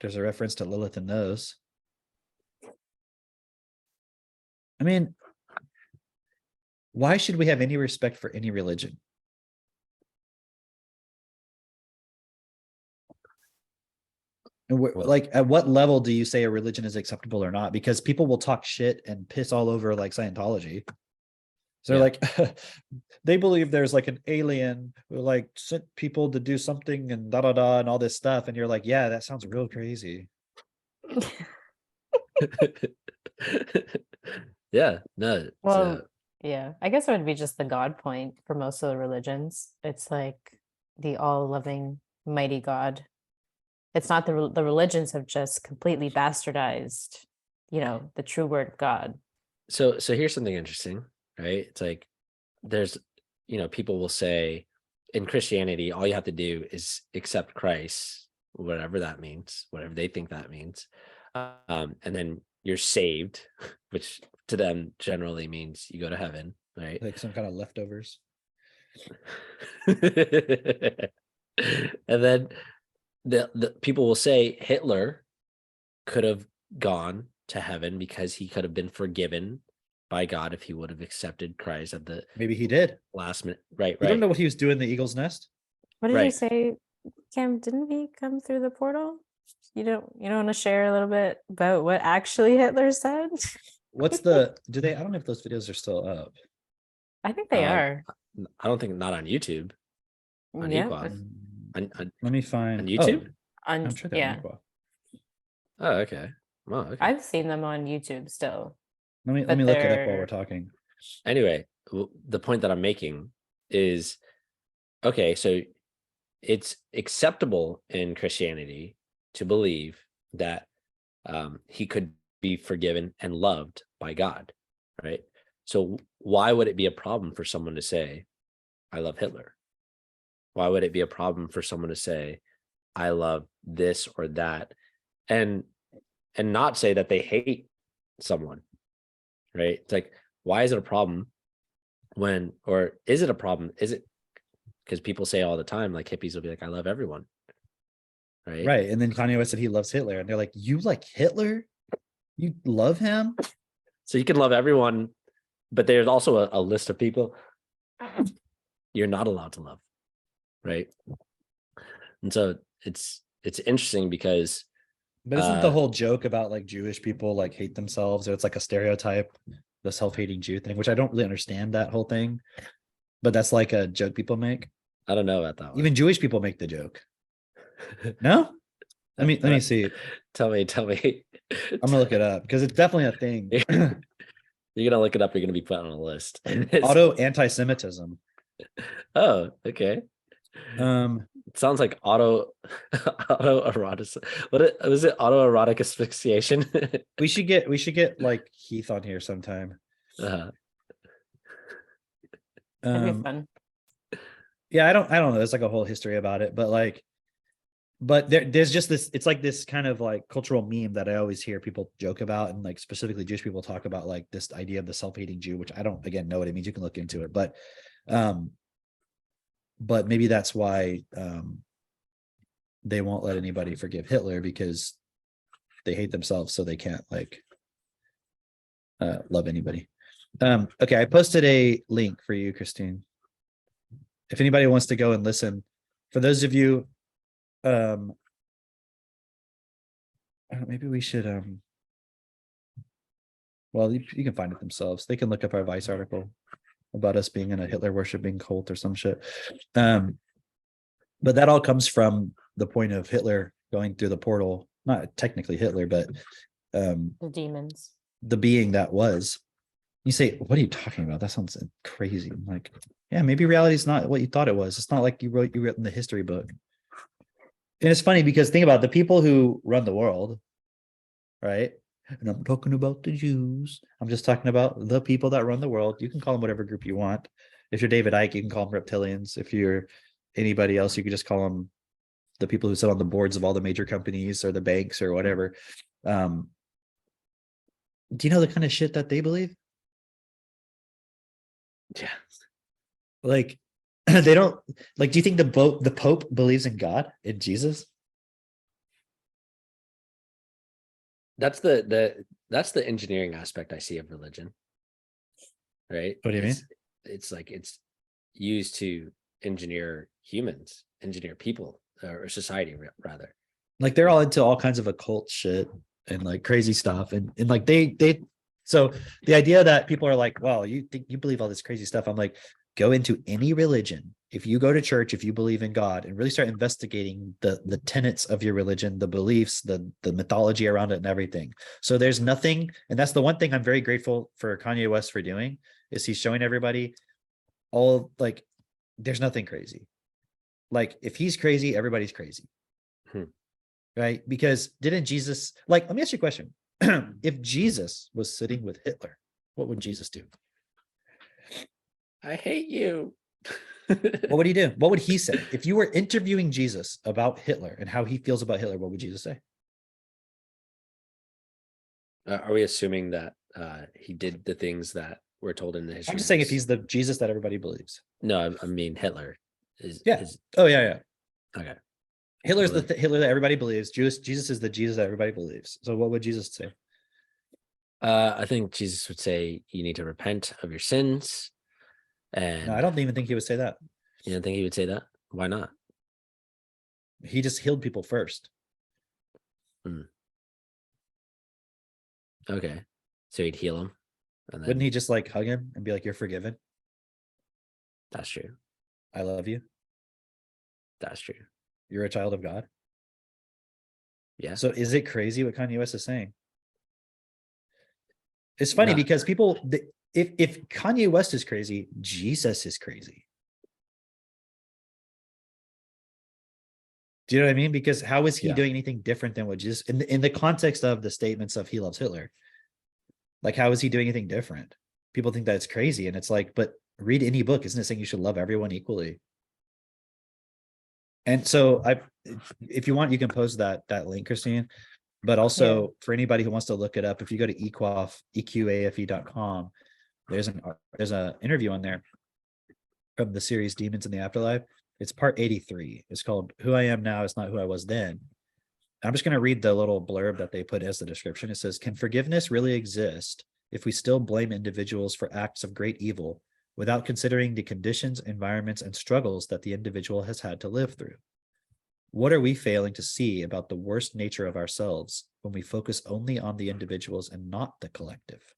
There's a reference to Lilith in those. I mean, why should we have any respect for any religion? And like, at what level do you say a religion is acceptable or not? Because people will talk shit and piss all over like Scientology. So they're like, they believe there's like an alien who like sent people to do something and da da da and all this stuff. And you're like, yeah, that sounds real crazy. Yeah, no. Well, So yeah, I guess it would be just the God point for most of the religions. It's like the all-loving, mighty God. It's not the religions have just completely bastardized, the true word of God. so here's something interesting, right? It's like there's people will say in Christianity, all you have to do is accept Christ, whatever that means, whatever they think that means. And then you're saved, which to them generally means you go to heaven, right? Like some kind of leftovers. And then the people will say Hitler could have gone to heaven because he could have been forgiven by God if he would have accepted Christ at the Maybe he did. last minute. Right, We don't know right, what he was doing in the eagle's nest. What did you right. say, Cam? Didn't he come through the portal? You don't want to share a little bit about what actually Hitler said? What's the I don't know if those videos are still up. I think they are. I don't think not on YouTube. On Yeah. Equal. Let me find On YouTube? I'm sure they're on Yeah. Equal. Oh, okay. Well, okay. I've seen them on YouTube still. Let but me look it up while they're- we're talking. Anyway, the point that I'm making is okay, so it's acceptable in Christianity to believe that he could be forgiven and loved by God, right? So why would it be a problem for someone to say, I love Hitler? Why would it be a problem for someone to say, I love this or that, and not say that they hate someone, right? It's like, why is it a problem when, or is it a problem? Is it because people say all the time, like hippies will be like, I love everyone, right? Right. And then Kanye West said he loves Hitler. And they're like, you like Hitler? You love him? So you can love everyone, but there's also a list of people you're not allowed to love, right? And so it's interesting because But isn't the whole joke about like Jewish people like hate themselves, or it's like a stereotype, the self-hating Jew thing, which I don't really understand that whole thing, but that's like a joke people make. I don't know about that one. Even Jewish people make the joke. No? Let me see. Tell me. I'm gonna look it up because it's definitely a thing. You're gonna look it up. You're gonna be put on a list. Auto anti-Semitism. Oh, okay. It sounds like autoerotic. Was it autoerotic asphyxiation? we should get like Heath on here sometime. Uh-huh. That'd be fun. Yeah, I don't know. There's like a whole history about it, but there's just this, it's like this kind of like cultural meme that I always hear people joke about, and like specifically Jewish people talk about like this idea of the self-hating Jew, which I don't again know what it means. You can look into it, but maybe that's why they won't let anybody forgive Hitler, because they hate themselves, so they can't like love anybody. Okay, I posted a link for you, Christine, if anybody wants to go and listen. For those of you, maybe we should well, you can find it themselves. They can look up our Vice article about us being in a Hitler worshiping cult or some shit. But that all comes from the point of Hitler going through the portal, not technically Hitler, but The demons. the being that was. You say, what are you talking about? That sounds crazy. I'm like, yeah, maybe reality is not what you thought it was. It's not like you wrote in the history book. And it's funny because think about it, the people who run the world, right? And I'm talking about the Jews. I'm just talking about the people that run the world. You can call them whatever group you want. If you're David Icke, you can call them reptilians. If you're anybody else, you could just call them the people who sit on the boards of all the major companies or the banks or whatever. Do you know the kind of shit that they believe? Yeah. Like, they don't like, do you think the Pope believes in God, in Jesus? That's the engineering aspect I see of religion, right? What do you mean? It's like it's used to engineer humans, engineer people, or society rather. Like they're all into all kinds of occult shit and like crazy stuff, and like they so the idea that people are like, well, you think you believe all this crazy stuff, I'm like, go into any religion if you go to church, if you believe in God and really start investigating the tenets of your religion, the beliefs, the mythology around it and everything. So there's nothing, and that's the one thing I'm very grateful for Kanye West for doing, is he's showing everybody all, like, there's nothing crazy. Like, if he's crazy, everybody's crazy. Right? Because didn't Jesus, like, let me ask you a question. If Jesus was sitting with Hitler, what would Jesus do? I hate you. What would he do? What would he say? If you were interviewing Jesus about Hitler and how he feels about Hitler, what would Jesus say? Are we assuming that he did the things that we're told in the history? I'm just saying if books? he's the Jesus that everybody believes. No, I mean Hitler is. Yeah. Is, Oh, yeah. okay. Hitler's Well, the Hitler that everybody believes. Jesus is the Jesus that everybody believes. So what would Jesus say? I think Jesus would say you need to repent of your sins. And No, I don't even think he would say that. you don't think he would say that? Why not? He just healed people first. Okay. So he'd heal him. And then Wouldn't he just like hug him and be like, "You're forgiven. that's true. I love you. That's true. You're a child of God." Yeah. So is it crazy what Kanye West is saying? It's funny No. because people, if Kanye West is crazy, Jesus is crazy. Do you know what I mean? Because how is he Yeah. doing anything different than what Jesus, in the context of the statements of he loves Hitler? Like, how is he doing anything different? People think that's crazy. And it's like, but read any book. Isn't it saying you should love everyone equally? And so if you want, you can post that link, Christine. But also for anybody who wants to look it up, if you go to eqafe.com, there's an interview on there from the series Demons in the Afterlife. It's part 83. It's called Who I Am Now Is Not Who I Was Then. I'm just going to read the little blurb that they put as the description. It says, "Can forgiveness really exist if we still blame individuals for acts of great evil without considering the conditions, environments, and struggles that the individual has had to live through? What are we failing to see about the worst nature of ourselves when we focus only on the individuals and not the collective?"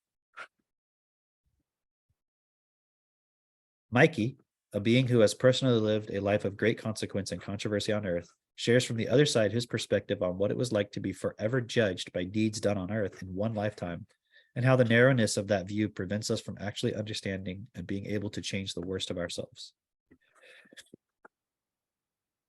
Mikey, a being who has personally lived a life of great consequence and controversy on Earth, shares from the other side his perspective on what it was like to be forever judged by deeds done on Earth in one lifetime, and how the narrowness of that view prevents us from actually understanding and being able to change the worst of ourselves.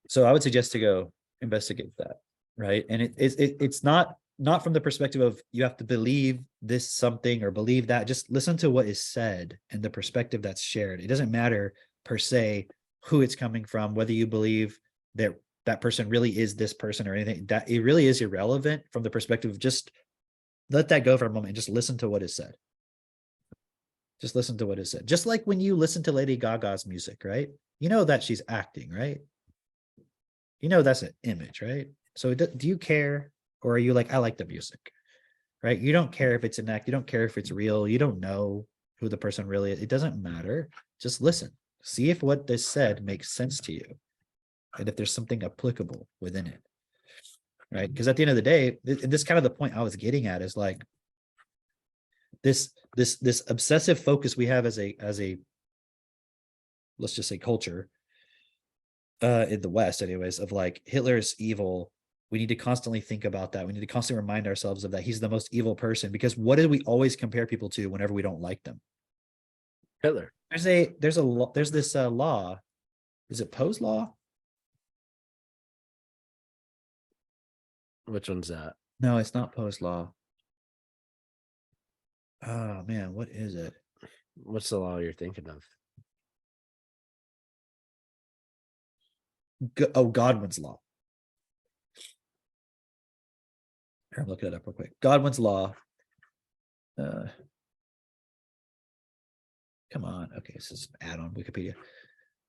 So I would suggest to go investigate that, right? And it's not from the perspective of you have to believe this something or believe that. Just listen to what is said and the perspective that's shared. It doesn't matter per se who it's coming from, whether you believe that that person really is this person or anything. That it really is irrelevant from the perspective of just let that go for a moment and just listen to what is said. Just listen to what is said. Just like when you listen to Lady Gaga's music, right? You know that she's acting, right? You know that's an image, right? So do you care, or are you like, I like the music, right? You don't care if it's an act. You don't care if it's real. You don't know who the person really is. It doesn't matter. Just listen. See if what is said makes sense to you, and if there's something applicable within it, right? Because at the end of the day, this kind of the point I was getting at is like this obsessive focus we have as a let's just say culture in the West anyways, of like Hitler's evil. We need to constantly think about that. We need to constantly remind ourselves of that. He's the most evil person, because what do we always compare people to whenever we don't like them? Hitler. There's this law. Is it Poe's law? Which one's that? No, it's not Poe's law. Oh man, what is it? What's the law you're thinking of? Godwin's law. Here, I'm looking it up real quick. Godwin's law. Come on. Okay, this is an add-on Wikipedia.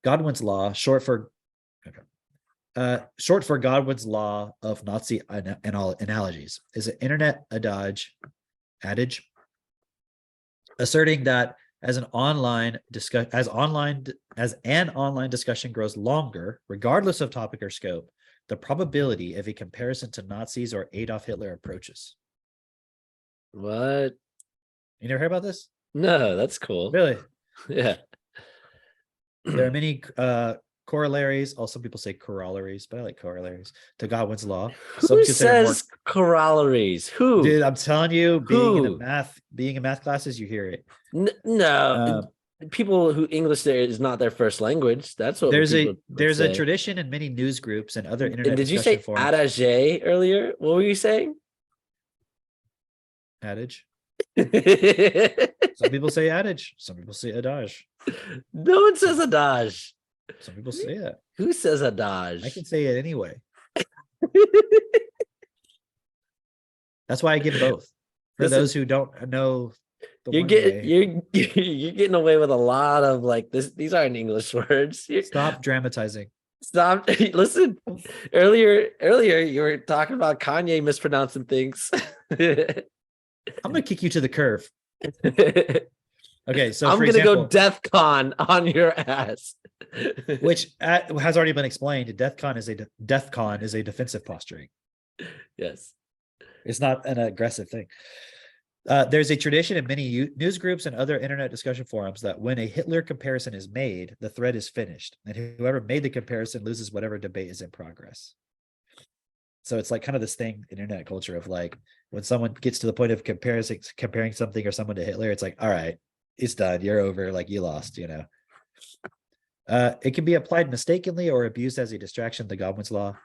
Godwin's law, short for Godwin's law of Nazi analogies, is an internet adage asserting that as an online discussion grows longer, regardless of topic or scope, the probability of a comparison to Nazis or Adolf Hitler approaches. What? You never heard about this? No, that's cool. Really? Yeah. There are many corollaries. Oh, some people say corollaries, but I like corollaries to Godwin's law. Who consider more. says corollaries? Who? Dude, I'm telling you, Who? being in math classes, you hear it. No, people who English there is not their first language. That's what people would there's a say. tradition in many news groups and other And internet did you discussion say forums. adage earlier? What were you saying? Adage. No Some people say adage. Some people say adage. one says adage. Some people say it. Who says adage? I can say it anyway. That's why I give both. For Listen, those who don't know the you're one getting way. you're getting away with a lot of like this. These aren't English words. Stop dramatizing. Stop. Listen. Earlier you were talking about Kanye mispronouncing things. I'm gonna kick you to the curve. Okay, so I'm for gonna example, go DEFCON on your ass. which has already been explained. DEFCON is a defensive posturing. Yes. It's not an aggressive thing. There's a tradition in many news groups and other internet discussion forums that when a Hitler comparison is made, the thread is finished, and whoever made the comparison loses whatever debate is in progress. So it's like kind of this thing in internet culture of like when someone gets to the point of comparing something or someone to Hitler, it's like, all right, it's done. You're over. Like you lost, you know. It can be applied mistakenly or abused as a distraction, the Godwin's law,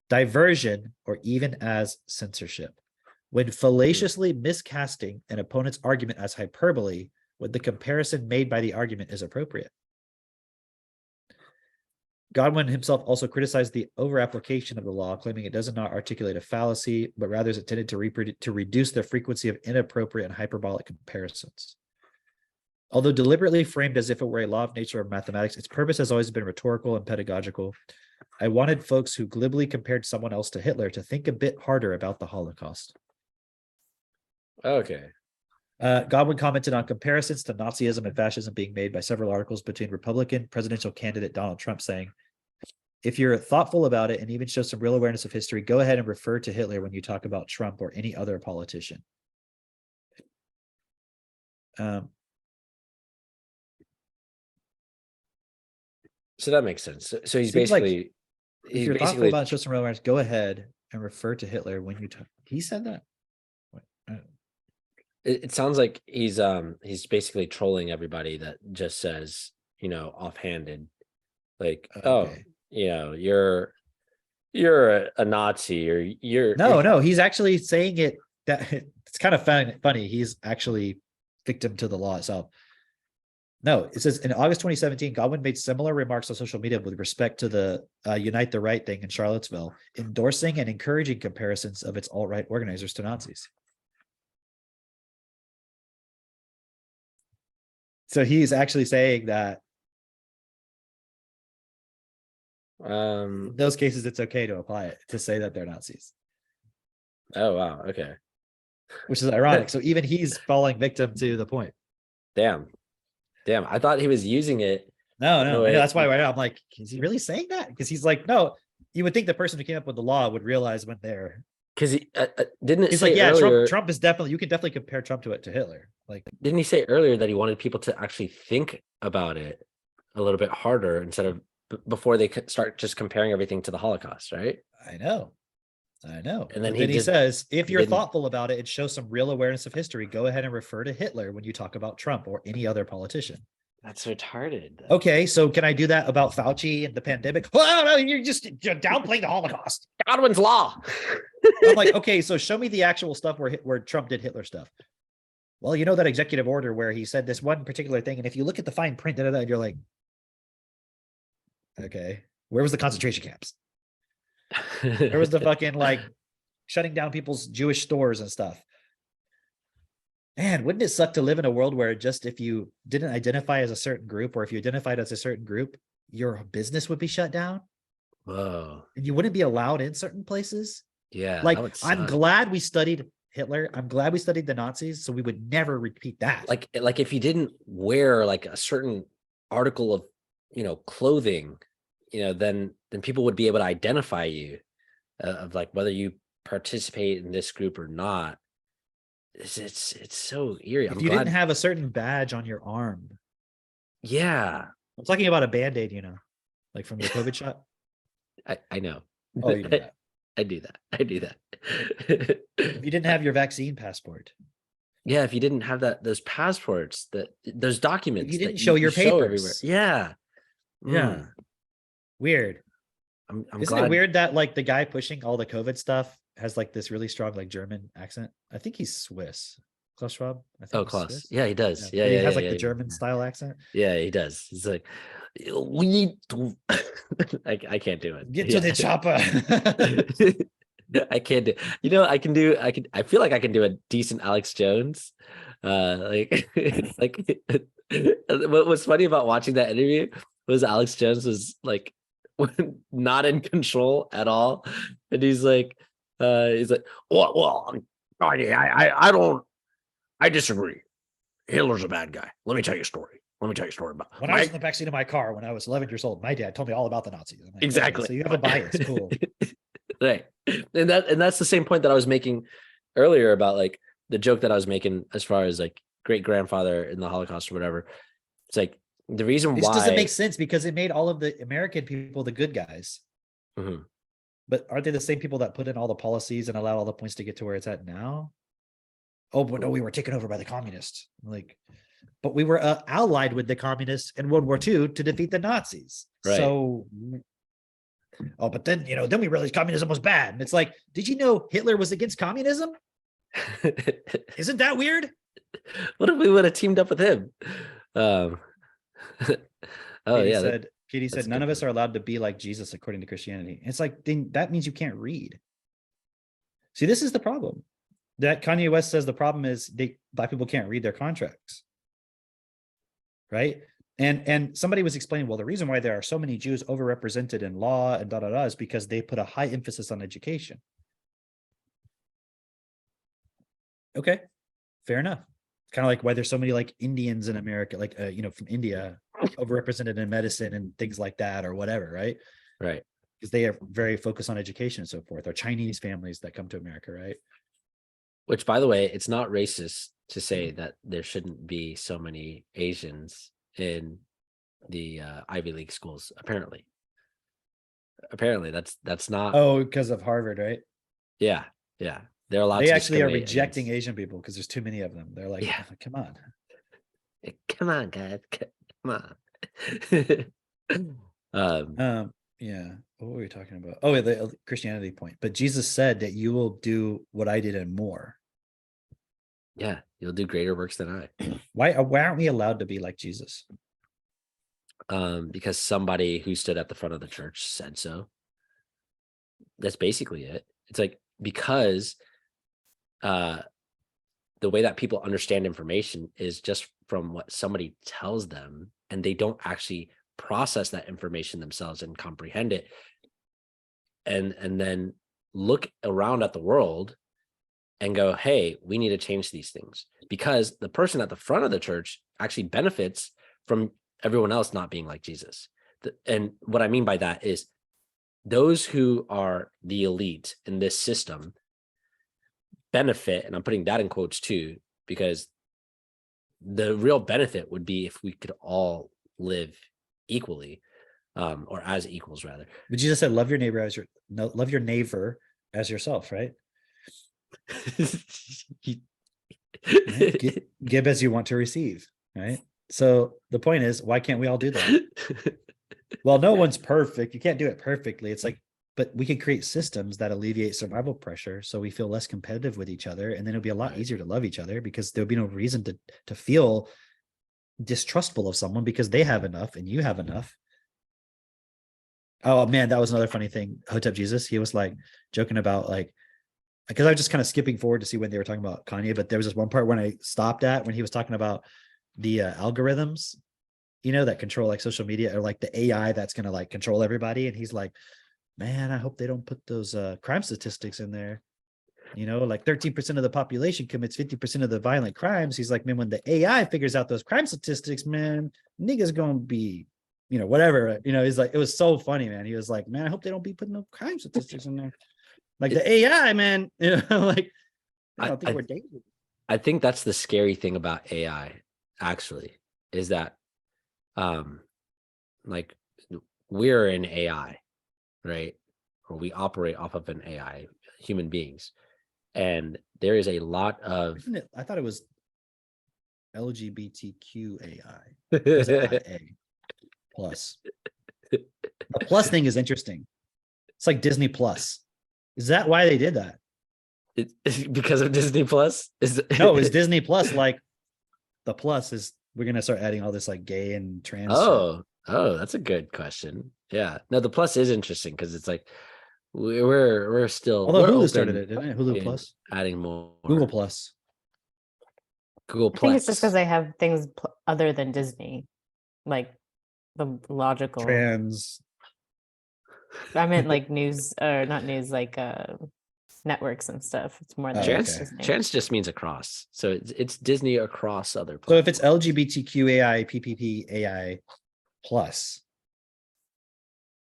diversion, or even as censorship. When fallaciously miscasting an opponent's argument as hyperbole, when the comparison made by the argument is appropriate. Godwin himself also criticized the over-application of the law, claiming it does not articulate a fallacy, but rather is intended to reduce the frequency of inappropriate and hyperbolic comparisons. Although deliberately framed as if it were a law of nature or mathematics, its purpose has always been rhetorical and pedagogical. I wanted folks who glibly compared someone else to Hitler to think a bit harder about the Holocaust. Okay. Godwin commented on comparisons to Nazism and fascism being made by several articles between Republican presidential candidate Donald Trump, saying, if you're thoughtful about it and even show some real awareness of history, go ahead and refer to Hitler when you talk about Trump or any other politician. So that makes sense. So he's basically, if you're thoughtful about it, show some real awareness, go ahead and refer to Hitler when you talk. He said that. It sounds like he's basically trolling everybody that just says, you know, offhanded, like, okay. Oh, you know, you're a Nazi, or you're no, he's actually saying it. That it's kind of funny. He's actually victim to the law itself. No, it says in August 2017, Godwin made similar remarks on social media with respect to the Unite the Right thing in Charlottesville, endorsing and encouraging comparisons of its alt-right organizers to Nazis. So he's actually saying that in those cases, it's okay to apply it, to say that they're Nazis. Oh, wow. Okay. Which is ironic. So even he's falling victim to the point. Damn. I thought he was using it. No, I know, that's why right now I'm like, is he really saying that? Because he's like, no, you would think the person who came up with the law would realize when they're. Because he didn't. He's say like, yeah, earlier, Trump is definitely. You can definitely compare Trump to Hitler. Like, didn't he say earlier that he wanted people to actually think about it a little bit harder instead of before they could start just comparing everything to the Holocaust, right? I know. And then he says, if you're thoughtful about it and show some real awareness of history, go ahead and refer to Hitler when you talk about Trump or any other politician. That's retarded. Okay, so can I do that about Fauci and the pandemic? Well, no, you're downplaying the Holocaust. Godwin's law. I'm like, okay, so show me the actual stuff where Trump did Hitler stuff. Well, you know that executive order where he said this one particular thing, and if you look at the fine print, and you're like, okay, where was the concentration camps? Where was the fucking like shutting down people's Jewish stores and stuff? Man, wouldn't it suck to live in a world where just if you didn't identify as a certain group, or if you identified as a certain group, your business would be shut down? Whoa. And you wouldn't be allowed in certain places? Yeah. Like, I'm glad we studied Hitler. I'm glad we studied the Nazis, so we would never repeat that. Like if you didn't wear like a certain article of, you know, clothing, you know, then people would be able to identify you of like whether you participate in this group or not. It's so eerie. If you didn't have a certain badge on your arm. Yeah. I'm talking about a Band-Aid, you know. Like from the COVID shot? I know. Oh, you know that. I do that. I do that. If you didn't have your vaccine passport, Yeah, if you didn't have those passports, those if documents you that didn't show your show everywhere. papers. Yeah. Yeah. Weird. I'm Isn't it glad. weird that like the guy pushing all the COVID stuff has like this really strong like German accent? I think he's Swiss. Klaus Schwab. I think Oh, he's Klaus. Swiss. Yeah, he Yeah, does. Yeah, but he yeah, has yeah, like the yeah, German style accent. yeah. He does. He's like, we need to. I can't do it. Get to the chopper. I can't do. I can do. I feel like I can do a decent Alex Jones. Like, like what was funny about watching that interview was Alex Jones was like not in control at all, and he's like, well, I don't. I disagree. Hitler's a bad guy. Let me tell you a story. About When I was in the backseat of my car when I was 11 years old, my dad told me all about the Nazis. I'm like, exactly. Okay, so you have a bias. Cool. Right. And that's the same point that I was making earlier about like the joke that I was making as far as like great grandfather in the Holocaust or whatever. It's like the reason This why doesn't make sense because it made all of the American people the good guys. Mhm. But aren't they the same people that put in all the policies and allow all the points to get to where it's at now? Oh, but no, we were taken over by the communists. Like, but we were allied with the communists in World War II to defeat the Nazis. Right. So, oh, but then, then we realized communism was bad. And it's like, did you know Hitler was against communism? Isn't that weird? What if we would have teamed up with him? Oh Katie yeah. Katie said, none of us are allowed to be like Jesus according to Christianity. It's like, then that means you can't read. See, this is the problem. That Kanye West says the problem is Black people can't read their contracts. Right. And somebody was explaining, well, the reason why there are so many Jews overrepresented in law and is because they put a high emphasis on education. Okay, fair enough. Kind of like why there's so many like Indians in America, like from India, overrepresented in medicine and things like that or whatever, right? Right. Because they are very focused on education and so forth, or Chinese families that come to America, right? Which, by the way, it's not racist to say that there shouldn't be so many Asians in the Ivy League schools. Apparently, that's not. Oh, because of Harvard, right? Yeah. They're allowed. They to actually are discriminate rejecting against... Asian people because there's too many of them. They're like, yeah. Oh, come on. Come on, guys. Come on. Yeah. What were we talking about? Oh, the Christianity point. But Jesus said that you will do what I did and more. Yeah, you'll do greater works than I. Why aren't we allowed to be like Jesus? Because somebody who stood at the front of the church said so. That's basically it. It's like because the way that people understand information is just from what somebody tells them, and they don't actually process that information themselves and comprehend it, and then look around at the world and go, hey, we need to change these things, because the person at the front of the church actually benefits from everyone else not being like Jesus. And what I mean by that is those who are the elite in this system benefit, and I'm putting that in quotes too, because the real benefit would be if we could all live equally, or as equals rather. But Jesus said, love your neighbor as yourself, right? Give as you want to receive, right? So the point is, why can't we all do that? Well, no one's perfect. You can't do it perfectly. It's like, but we can create systems that alleviate survival pressure so we feel less competitive with each other, and then it'll be a lot easier to love each other because there'll be no reason to feel distrustful of someone because they have enough and you have enough. Oh man, that was another funny thing. Hotep Jesus, he was like joking about like, because I was just kind of skipping forward to see when they were talking about Kanye, but there was this one part when I stopped at when he was talking about the algorithms, that control like social media, or like the AI that's going to like control everybody. And he's like, man, I hope they don't put those crime statistics in there. Like 13% of the population commits 50% of the violent crimes. He's like, man, when the AI figures out those crime statistics, man, niggas gonna be, whatever. He's like, it was so funny, man. He was like, man, I hope they don't be putting no crime statistics in there. Like the AI, man, like I don't think we're dangerous. I think that's the scary thing about AI, actually, is that like we're an AI, right? Or we operate off of an AI, human beings. And there is a lot of I thought it was LGBTQAI. Was it IA plus? The plus thing is interesting. It's like Disney Plus. Is that why they did that? because of Disney Plus? No, is Disney Plus like the plus is we're gonna start adding all this like gay and trans shit. Oh, that's a good question. Yeah. No, the plus is interesting because it's like we're still Although we're Hulu open started it, didn't it? Hulu in Plus, adding more Google Plus. Google I think it's just Plex. because they have things other than Disney, like the logical. Trans. I meant like news or not news, like networks and stuff. It's more than Trans Disney. trans just means across. So it's Disney across other So if it's platforms. LGBTQAI PPPAI plus,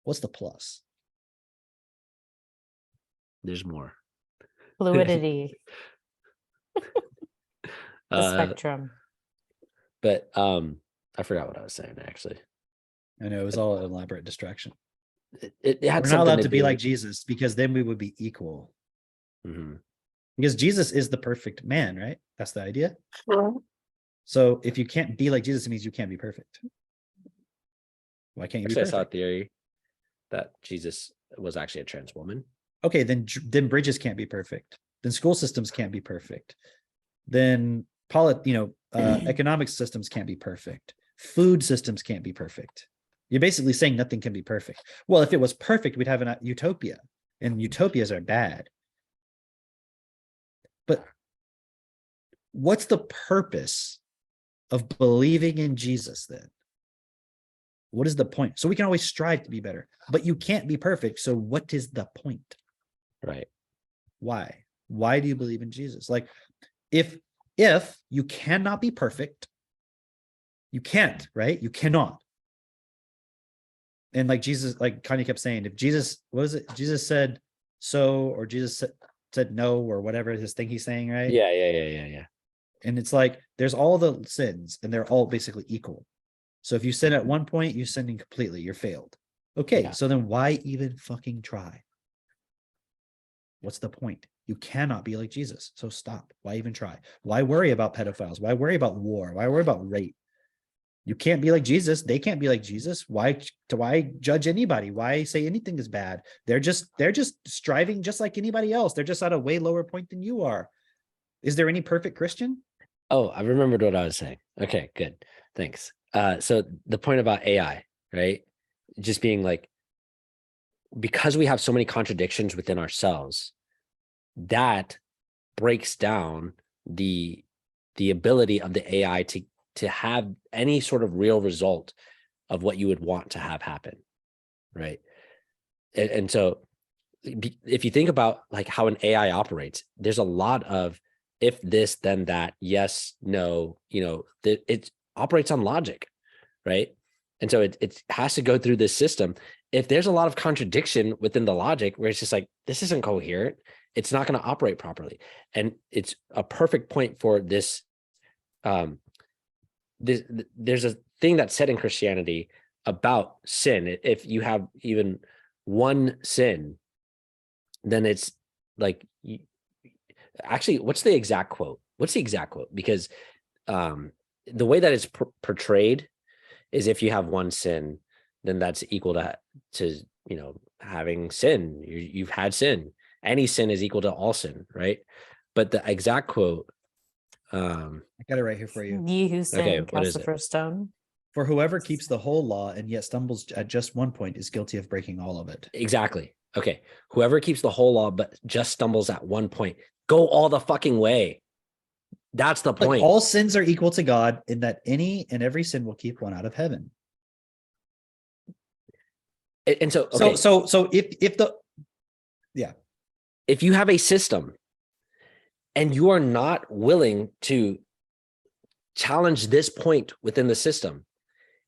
what's the plus? There's more. Fluidity, the Uh, spectrum. but I forgot what I was saying actually. I know it was all an elaborate distraction. It had We're not something allowed to be do like Jesus because then we would be equal. Mhm. Because Jesus is the perfect man, right? That's the idea. So if you can't be like Jesus, it means you can't be perfect. Why can't you be Actually, I saw a perfect? theory that Jesus was actually a trans woman. Okay, then bridges can't be perfect. Then school systems can't be perfect. Then economic systems can't be perfect. Food systems can't be perfect. You're basically saying nothing can be perfect. Well, if it was perfect, we'd have a utopia, and utopias are bad. But what's the purpose of believing in Jesus then? What is the point? So we can always strive to be better, but you can't be perfect. So what is the point? Right. Why? Why do you believe in Jesus? Like, if you cannot be perfect, you can't, right? You cannot. And like Jesus, like Kanye kept saying, if Jesus, what was it? Jesus said so, or Jesus said no, or whatever his thing he's saying, right? Yeah. And it's like there's all the sins, and they're all basically equal. So if you sin at one point, you're sinning completely, you're failed. Okay, Yeah. so then why even fucking try? What's the point? You cannot be like Jesus. So stop. Why even try? Why worry about pedophiles? Why worry about war? Why worry about rape? You can't be like Jesus. They can't be like Jesus. Why judge anybody? Why say anything is bad? They're just striving just like anybody else. They're just at a way lower point than you are. Is there any perfect Christian? Oh, I remembered what I was saying. Okay, good. Thanks. So the point about AI, right? Just being like, because we have so many contradictions within ourselves, that breaks down the ability of the AI to have any sort of real result of what you would want to have happen, right? And so if you think about like how an AI operates, there's a lot of if this, then that, yes, no, it operates on logic, right? And so it has to go through this system. If there's a lot of contradiction within the logic where it's just like, this isn't coherent, it's not going to operate properly. And it's a perfect point for this. There's a thing that's said in Christianity about sin. If you have even one sin, then it's like, actually, what's the exact quote? What's the exact quote? Because the way that it's portrayed is if you have one sin, then that's equal to having sin. You've had sin. Any sin is equal to all sin, right? But the exact quote. I got it right here for you. Ye who sin, Okay, what cast is the it? first stone. For whoever keeps the whole law and yet stumbles at just one point is guilty of breaking all of it. Exactly. Okay. Whoever keeps the whole law but just stumbles at one point, go all the fucking way. That's the point. Like all sins are equal to God in that any and every sin will keep one out of heaven. And so, okay. So if you have a system and you are not willing to challenge this point within the system,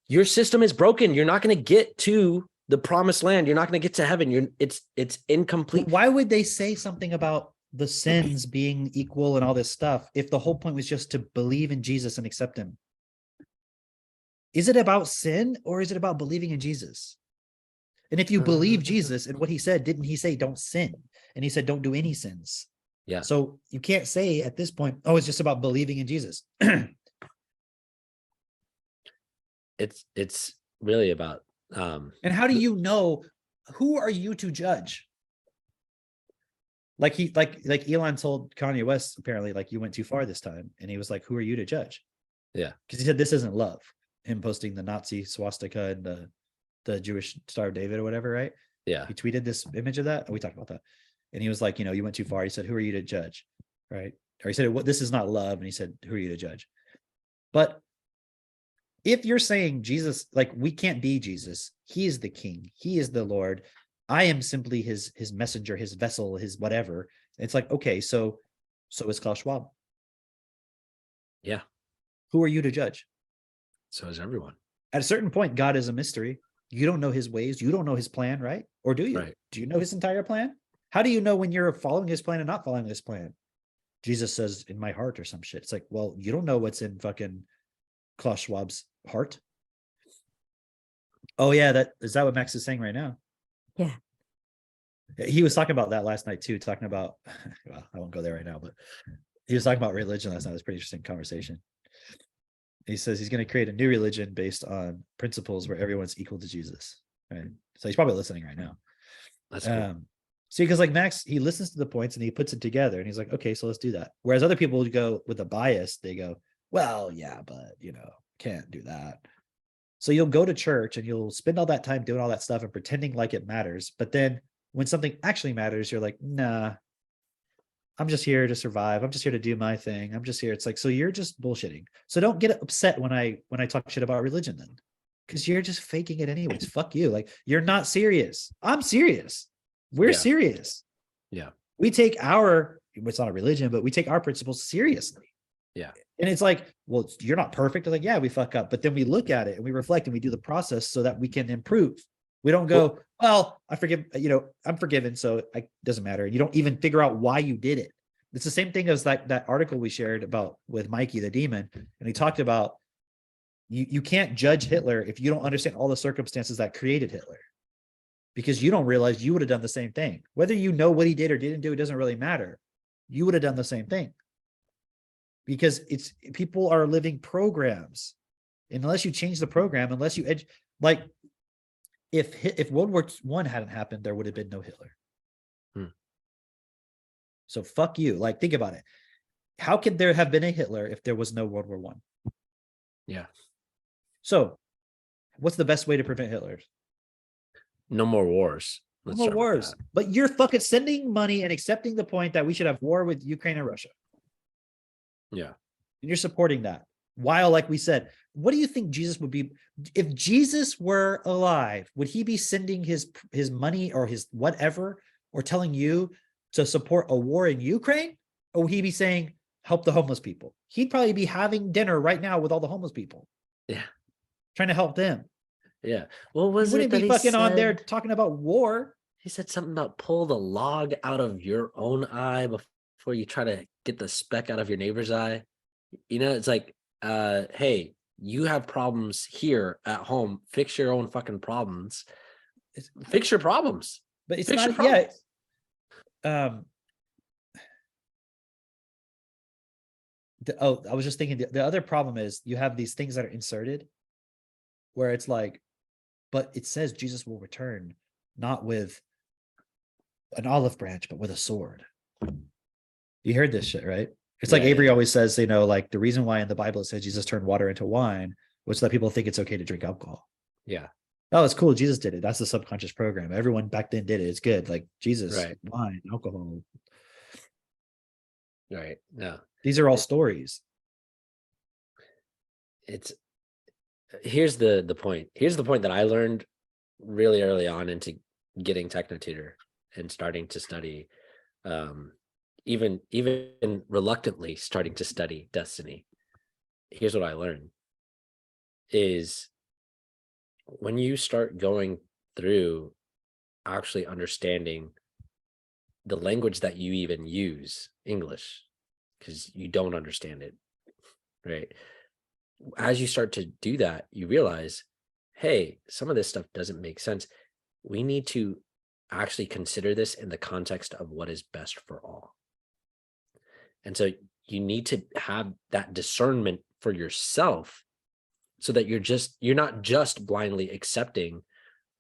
your system is broken. You're not going to get to the promised land. You're not going to get to heaven. It's incomplete. Why would they say something about the sins being equal and all this stuff if the whole point was just to believe in Jesus and accept him? Is it about sin or is it about believing in Jesus? And if you believe Jesus and what he said, didn't he say don't sin? And he said don't do any sins. Yeah. So you can't say at this point, oh, it's just about believing in Jesus. It's really about And how do you know, who are you to judge? Like Elon told Kanye West, apparently, like, you went too far this time. And he was like, who are you to judge? Yeah. Because he said this isn't love. Him posting the Nazi swastika and the Jewish Star of David or whatever, right? Yeah. He tweeted this image of that. We talked about that. And he was like, you know, you went too far. He said, who are you to judge? Right. Or he said, well, this is not love. And he said, who are you to judge? But if you're saying Jesus, like, we can't be Jesus, he is the king, he is the Lord, I am simply his messenger, his vessel, his whatever. It's like, okay, so is Klaus Schwab. Yeah. Who are you to judge? So is everyone. At a certain point, God is a mystery. You don't know his ways, you don't know his plan, right? Or do you? Right. Do you know his entire plan? How do you know when you're following his plan and not following his plan? Jesus says, in my heart, or some shit. It's like, well, you don't know what's in fucking Klaus Schwab's heart. Oh yeah, that is that what Max is saying right now? Yeah. He was talking about that last night too, talking about, well, I won't go there right now, but he was talking about religion last night. It was a pretty interesting conversation. He says he's going to create a new religion based on principles where everyone's equal to Jesus. Right. So he's probably listening right now. That's cool. See, because like Max, he listens to the points and he puts it together and he's like, okay, so let's do that. Whereas other people would go with a bias, they go, well, yeah, but you know, can't do that. So you'll go to church and you'll spend all that time doing all that stuff and pretending like it matters. But then when something actually matters, you're like, nah, I'm just here to survive. I'm just here to do my thing. I'm just here. It's like, so you're just bullshitting. So don't get upset when I talk shit about religion then, because you're just faking it anyways. Fuck you. Like, you're not serious. I'm serious. We're serious. Yeah. We take our, it's not a religion, but we take our principles seriously. Yeah. And it's like, well, you're not perfect. It's like, yeah, we fuck up. But then we look at it and we reflect and we do the process so that we can improve. We don't go, well, I forgive, you know, I'm forgiven, so it doesn't matter. And you don't even figure out why you did it. It's the same thing as that article we shared about with Mikey the demon. And he talked about you can't judge Hitler if you don't understand all the circumstances that created Hitler, because you don't realize you would have done the same thing. Whether you know what he did or didn't do, it doesn't really matter. You would have done the same thing, because it's people are living programs. And unless you change the program, unless you like if World War I hadn't happened, there would have been no Hitler. So fuck you. Like, think about it. How could there have been a Hitler if there was no World War I? Yeah. So what's the best way to prevent Hitler? No more wars. No more wars. But you're fucking sending money and accepting the point that we should have war with Ukraine and Russia. Yeah. And you're supporting that. While, like we said, what do you think Jesus would be if Jesus were alive? Would he be sending his money or his whatever, or telling you to support a war in Ukraine? Or would he be saying, help the homeless people? He'd probably be having dinner right now with all the homeless people. Yeah. Trying to help them. Yeah. Well, was he wouldn't it that be fucking on there talking about war? He said something about pull the log out of your own eye before you try to get the speck out of your neighbor's eye. You know, it's like, hey, you have problems here at home. Fix your own fucking problems. Fix your problems. But it's Fix not, yeah. I was just thinking the other problem is you have these things that are inserted where it's like, but it says Jesus will return not with an olive branch, but with a sword. You heard this shit, right? It's like Avery always says, you know, like the reason why in the Bible it says Jesus turned water into wine was so that people think it's okay to drink alcohol. Yeah. Oh, it's cool. Jesus did it. That's the subconscious program. Everyone back then did it. It's good. Like Jesus, wine, alcohol. Right. Yeah. These are all stories. Here's the point. Here's the point that I learned really early on into getting Technotutor and starting to study, even reluctantly starting to study Destiny. Here's what I learned is when you start going through actually understanding the language that you even use, English, because you don't understand it, right? As you start to do that, you realize, hey, some of this stuff doesn't make sense. we need to actually consider this in the context of what is best for all. And so you need to have that discernment for yourself so that you're not just blindly accepting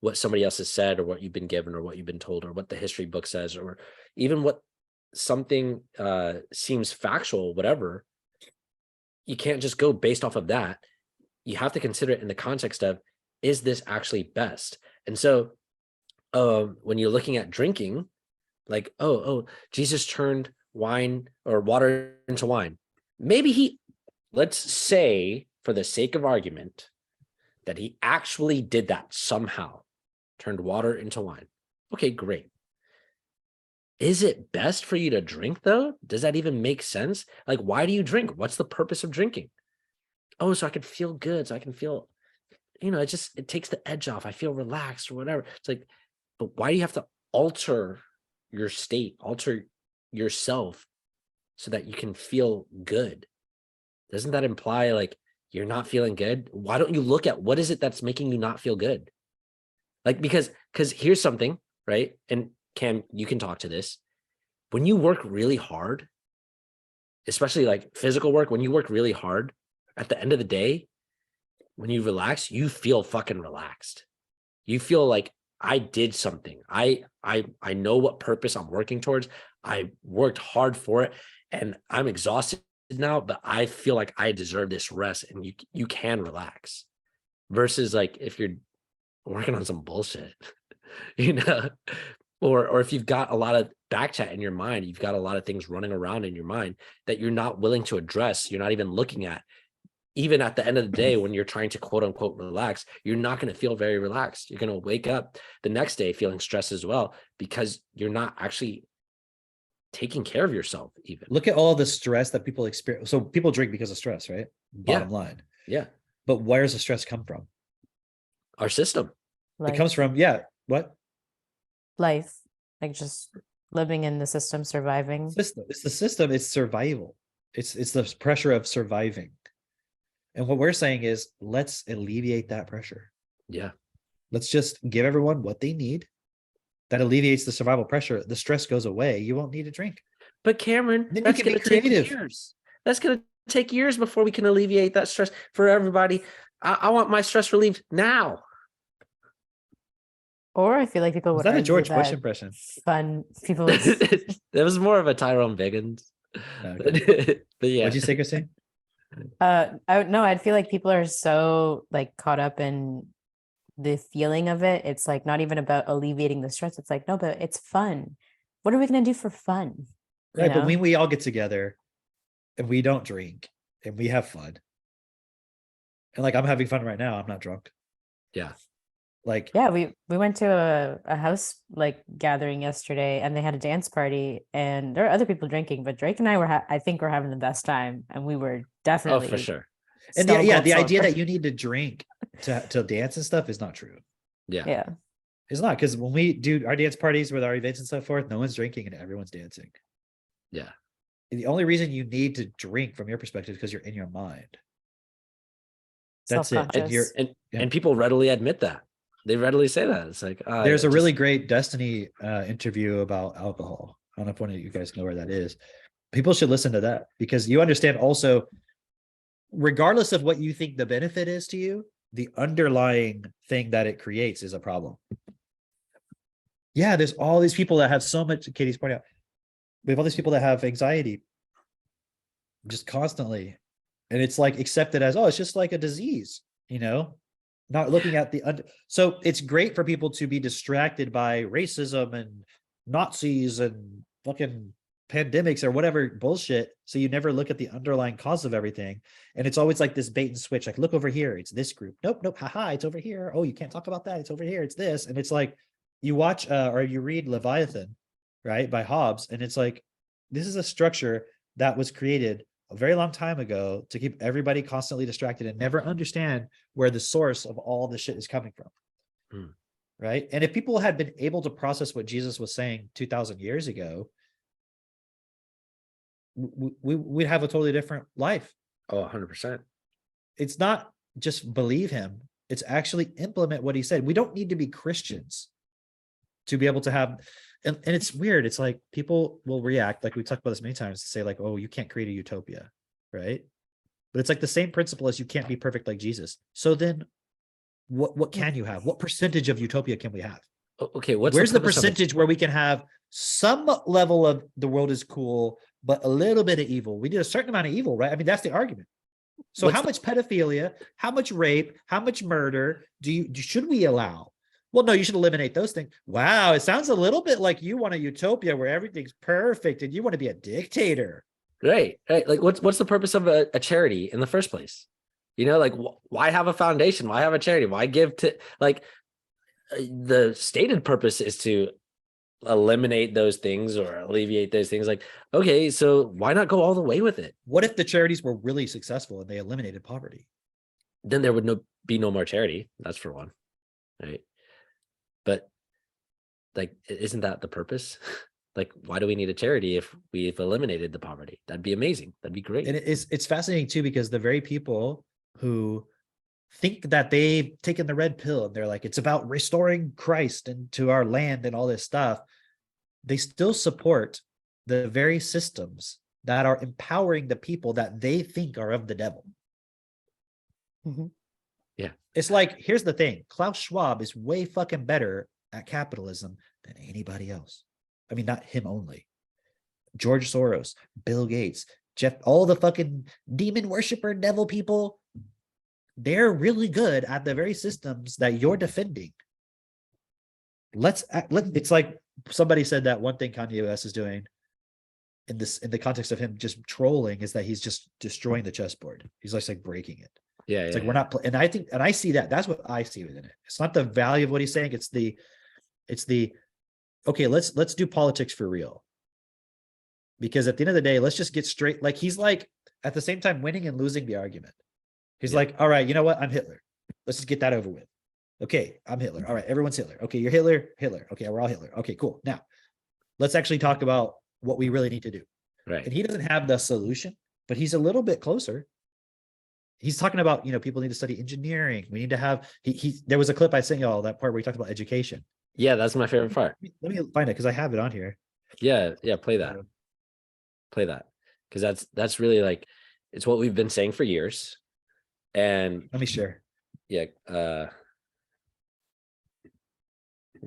what somebody else has said or what you've been given or what you've been told or what the history book says or even what something seems factual, whatever. You can't just go based off of that. You have to consider it in the context of, is this actually best? And so when you're looking at drinking, like, oh, Jesus turned wine or water into wine. Maybe let's say for the sake of argument that he actually did that somehow, turned water into wine. Okay, great. Is it best for you to drink though? Does that even make sense? Like, why do you drink? What's the purpose of drinking? Oh, so I can feel good. So I can feel, it takes the edge off. I feel relaxed or whatever. It's like, but why do you have to alter your state, alter yourself so that you can feel good? Doesn't that imply like you're not feeling good? Why don't you look at what is it that's making you not feel good? Like, because here's something, right? And Cam, you can talk to this. When you work really hard, especially like physical work, when you work really hard, at the end of the day, when you relax, you feel fucking relaxed. You feel like I did something. I know what purpose I'm working towards. I worked hard for it and I'm exhausted now, but I feel like I deserve this rest and you can relax. Versus like if you're working on some bullshit, or if you've got a lot of back chat in your mind, you've got a lot of things running around in your mind that you're not willing to address, you're not even looking at. Even at the end of the day, when you're trying to quote unquote relax, you're not going to feel very relaxed. You're going to wake up the next day feeling stressed as well, because you're not actually taking care of yourself. Even look at all the stress that people experience. So people drink because of stress, right? Bottom line. Yeah. But where does the stress come from? Our system. It comes from, what? Life, like just living in the system, surviving. It's the system. It's survival. It's the pressure of surviving. And what we're saying is, let's alleviate that pressure. Yeah. Let's just give everyone what they need. That alleviates the survival pressure. The stress goes away. You won't need to drink. But Cameron, then that's going to take years. That's going to take years before we can alleviate that stress for everybody. I want my stress relieved now. Or I feel like people would. Was that a George Bush impression? Fun people. It was more of a Tyrone Biggins. Okay. But yeah. What'd you say, Christine? I'd feel like people are so like caught up in the feeling of it. It's like not even about alleviating the stress. It's like, no, but it's fun. What are we going to do for fun? Right. But when we all get together and we don't drink and we have fun, and like I'm having fun right now, I'm not drunk. Yeah. Like, yeah, we went to a house like gathering yesterday and they had a dance party and there are other people drinking, but Drake and I were I think we're having the best time and we were definitely. Oh, for sure. And the idea that you need to drink to dance and stuff is not true. Yeah. It's not, because when we do our dance parties with our events and so forth, no one's drinking and everyone's dancing. Yeah. And the only reason you need to drink from your perspective is because you're in your mind. That's it. And people readily admit that. They readily say that. It's like, there's a really great Destiny interview about alcohol. I don't know if one of you guys know where that is. People should listen to that, because you understand also, regardless of what you think the benefit is to you, the underlying thing that it creates is a problem. Yeah, there's all these people that have so much, Katie's pointing out, we have all these people that have anxiety just constantly. And it's like accepted as, oh, it's just like a disease, not looking at so it's great for people to be distracted by racism and Nazis and fucking pandemics or whatever bullshit. So you never look at the underlying cause of everything. And it's always like this bait and switch. Like, look over here. It's this group. Nope. Haha. It's over here. Oh, you can't talk about that. It's over here. It's this. And it's like, you watch or you read Leviathan, right, by Hobbes. And it's like, this is a structure that was created a very long time ago to keep everybody constantly distracted and never understand where the source of all this shit is coming from. Right. And if people had been able to process what Jesus was saying 2,000 years ago, we'd have a totally different life. Oh, 100%. It's not just believe him. It's actually implement what he said. We don't need to be Christians. to be able to have, and it's weird. It's like people will react, like we talked about this many times, to say like, oh, you can't create a utopia, right? But it's like the same principle as you can't be perfect like Jesus. So then what can you have? What percentage of utopia can we have? Okay, where's the percentage where we can have some level of the world is cool, but a little bit of evil? We need a certain amount of evil, right? I mean, that's the argument. So how much pedophilia, how much rape, how much murder should we allow? Well, no, you should eliminate those things. Wow, it sounds a little bit like you want a utopia where everything's perfect and you want to be a dictator. Right. Like what's the purpose of a charity in the first place? You know, like why have a foundation? Why have a charity? Why give to, like, the stated purpose is to eliminate those things or alleviate those things. Like, okay, so why not go all the way with it? What if the charities were really successful and they eliminated poverty? Then there would be no more charity. That's for one, right? But like, isn't that the purpose? Like, why do we need a charity if we've eliminated the poverty? That'd be amazing. That'd be great. And it's fascinating too, because the very people who think that they've taken the red pill and they're like, it's about restoring Christ into our land and all this stuff, they still support the very systems that are empowering the people that they think are of the devil. Mm-hmm. Yeah. It's like, here's the thing. Klaus Schwab is way fucking better at capitalism than anybody else. I mean, not him only. George Soros, Bill Gates, Jeff, all the fucking demon worshiper devil people, they're really good at the very systems that you're defending. It's like somebody said that one thing Kanye West is doing in the context of him just trolling is that he's just destroying the chessboard. He's just like breaking it. Yeah. It's like we're not, and I think, and I see that's what I see within it. It's not the value of what he's saying. It's the okay, let's do politics for real. Because at the end of the day, let's just get straight. Like he's like at the same time winning and losing the argument. He's like, all right, you know what? I'm Hitler. Let's just get that over with. Okay, I'm Hitler. All right, everyone's Hitler. Okay, you're Hitler. Okay, we're all Hitler. Okay, cool. Now, let's actually talk about what we really need to do. Right. And he doesn't have the solution, but he's a little bit closer. He's talking about, people need to study engineering. We need to have, there was a clip I sent y'all, that part where he talked about education. Yeah, that's my favorite part. Let me find it because I have it on here. Yeah, play that. Because that's really like, it's what we've been saying for years. And let me share. Yeah, go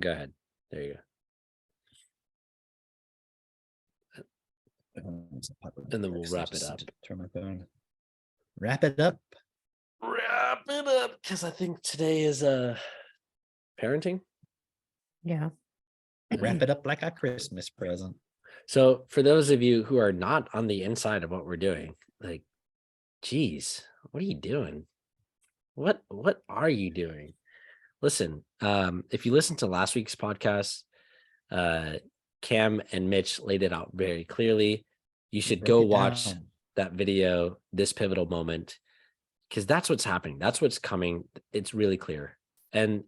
ahead. There you go. And then we'll wrap it up. Turn my phone. Wrap it up. Because I think today is parenting. Yeah. Wrap it up like a Christmas present. So for those of you who are not on the inside of what we're doing, like, geez, what are you doing? What are you doing? Listen, if you listen to last week's podcast, Cam and Mitch laid it out very clearly. You should go watch that video, This Pivotal Moment, because that's what's happening. That's what's coming. It's really clear. And,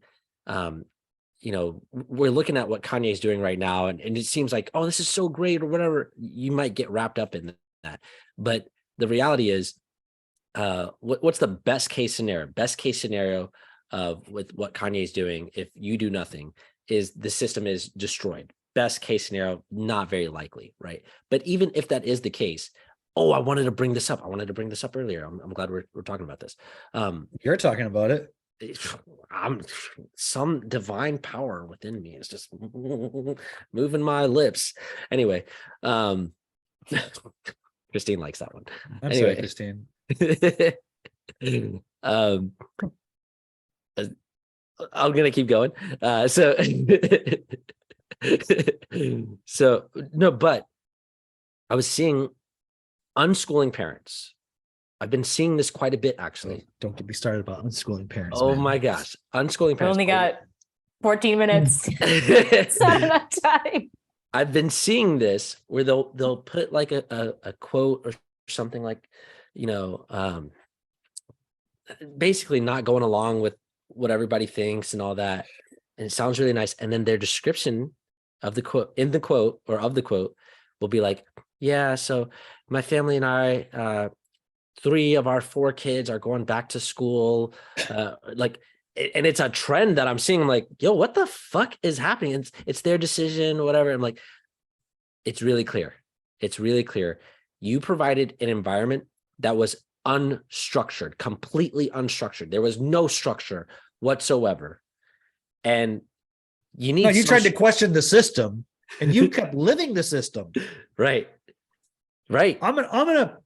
we're looking at what Kanye is doing right now, and it seems like, oh, this is so great or whatever. You might get wrapped up in that. But the reality is, what's the best case scenario? Best case scenario with what Kanye is doing, if you do nothing, is the system is destroyed. Best case scenario, not very likely, right? But even if that is the case, I wanted to bring this up. Earlier. I'm glad we're talking about this. You're talking about it. I'm some divine power within me is just moving my lips. Anyway, Christine likes that one. I'm sorry, Christine. I'm gonna keep going. So no, but I was seeing unschooling parents. I've been seeing this quite a bit, actually. Don't get me started about unschooling parents. Oh man. my gosh, unschooling parents. I only got 14 minutes. It's not enough time. I've been seeing this where they'll put like a quote or something like, basically not going along with what everybody thinks and all that. And it sounds really nice. And then their description of the quote will be like, yeah, so my family and I, 3 of our 4 kids are going back to school. and it's a trend that I'm seeing. I'm like, yo, what the fuck is happening? It's their decision, whatever. I'm like, it's really clear. It's really clear. You provided an environment that was unstructured, completely unstructured. There was no structure whatsoever. And you need you tried to question the system and you kept living the system. Right. I'm gonna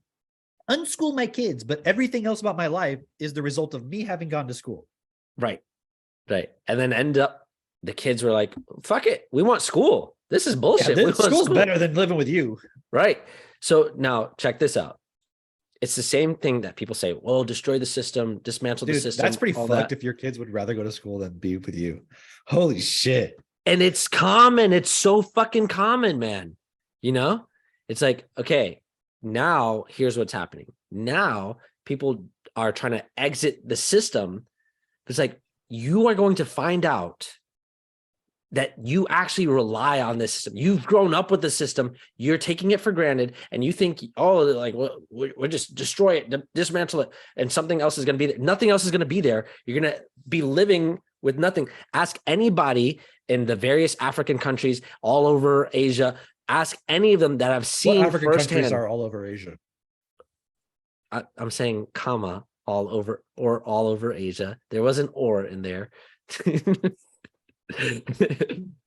unschool my kids, but everything else about my life is the result of me having gone to school. Right. And then end up, the kids were like, fuck it. We want school. This is bullshit. Yeah, school's better than living with you. Right. So now check this out. It's the same thing that people say, well, destroy the system, dismantle the system. That's pretty fucked if your kids would rather go to school than be with you. Holy shit. And it's common. It's so fucking common, man. You know, it's like, okay, now here's what's happening. Now people are trying to exit the system. It's like, you are going to find out that you actually rely on this system. You've grown up with the system. You're taking it for granted. And you think, oh, like, well, we'll just destroy it, dismantle it. And something else is going to be there. Nothing else is going to be there. You're going to be living with nothing. Ask anybody in the various African countries all over Asia. Ask any of them that I've seen What African firsthand. countries are all over Asia? I'm saying comma all over Asia. There was an or in there.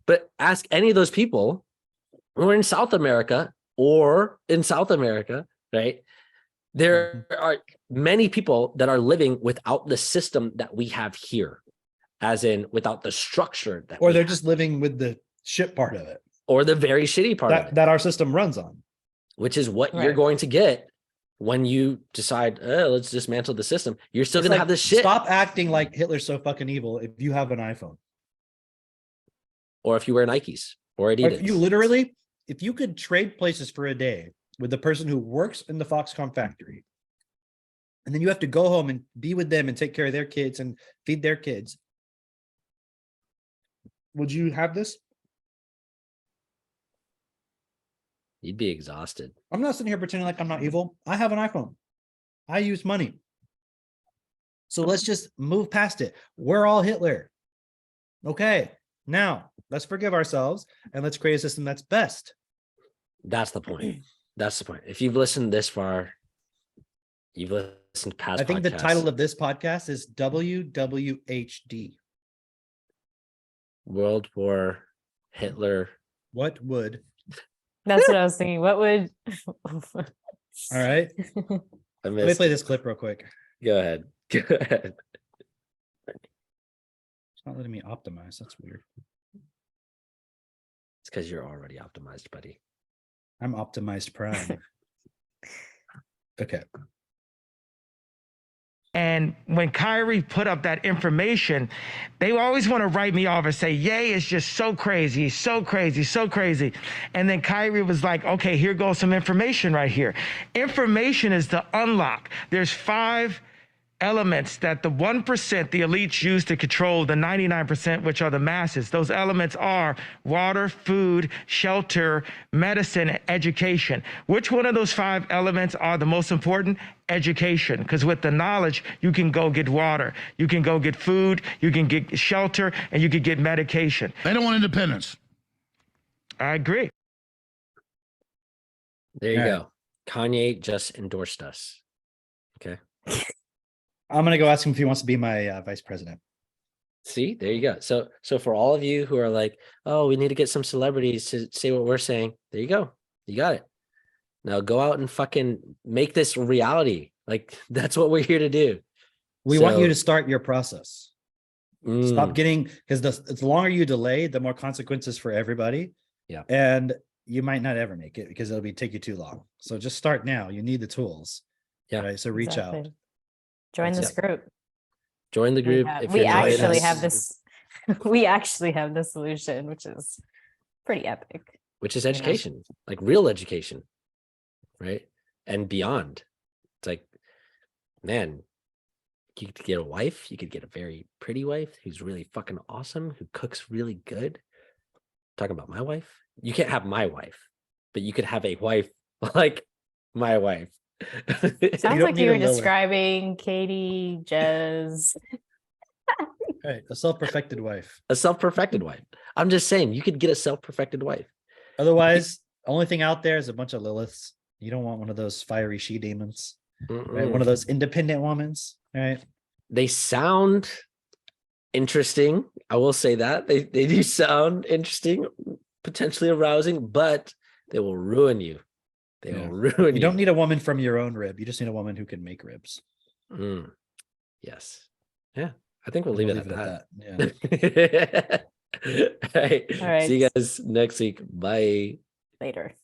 But ask any of those people who are in South America, right? There are many people that are living without the system that we have here, as in without the structure that, or they're just living with the shit part of it, or the very shitty part of it that our system runs on, which is what you're going to get when you decide, let's dismantle the system. You're still going to have this shit. Stop acting like Hitler's so fucking evil if you have an iPhone. Or if you wear Nikes or Adidas. If you could trade places for a day with the person who works in the Foxconn factory, and then you have to go home and be with them and take care of their kids and feed their kids, would you have this? You'd be exhausted. I'm not sitting here pretending like I'm not evil. I have an iPhone. I use money. So let's just move past it. We're all Hitler. Okay. Now, let's forgive ourselves and let's create a system that's best. That's the point. That's the point. If you've listened this far, you've listened past. I think the title of this podcast is W.W.H.D. World War Hitler. What would? That's what I was thinking. What would? All right. Let me play this clip real quick. Go ahead. It's not letting me optimize. That's weird. It's because you're already optimized, buddy. I'm optimized prime. Okay. And when Kyrie put up that information, they always want to write me off and say, Ye is just so crazy, so crazy, so crazy. And then Kyrie was like, okay, here goes some information right here. Information is the unlock. There's 5 elements that the 1%, the elites, use to control the 99%, which are the masses. Those elements are water, food, shelter, medicine, and education. Which one of those 5 elements are the most important? Education, because with the knowledge, you can go get water, you can go get food, you can get shelter, and you can get medication. They don't want independence. I agree. There you go. Kanye just endorsed us. Okay. I'm going to go ask him if he wants to be my vice president. See, there you go. So for all of you who are like, oh, we need to get some celebrities to say what we're saying. There you go. You got it. Now go out and fucking make this reality. Like, that's what we're here to do. We want you to start your process. Stop getting, because the longer you delay, the more consequences for everybody. Yeah. And you might not ever make it because it'll take you too long. So just start now. You need the tools. Yeah. Right. So reach out. Join this group. Join the group. We actually have this. We actually have the solution, which is pretty epic. Which is education, like real education, right? And beyond. It's like, man, you could get a wife. You could get a very pretty wife who's really fucking awesome, who cooks really good. Talking about my wife. You can't have my wife, but you could have a wife like my wife. Sounds like you were describing Katie, Jez. Right, a self-perfected wife. A self-perfected wife. I'm just saying, you could get a self-perfected wife. Otherwise, only thing out there is a bunch of Liliths. You don't want one of those fiery she demons, right? One of those independent womans, right? They sound interesting. I will say that they do sound interesting, potentially arousing, but they will ruin you. They will ruin You don't need a woman from your own rib. You just need a woman who can make ribs. Yes. Yeah. I think we'll leave it at that. Yeah. All right. All right. See you guys next week. Bye. Later.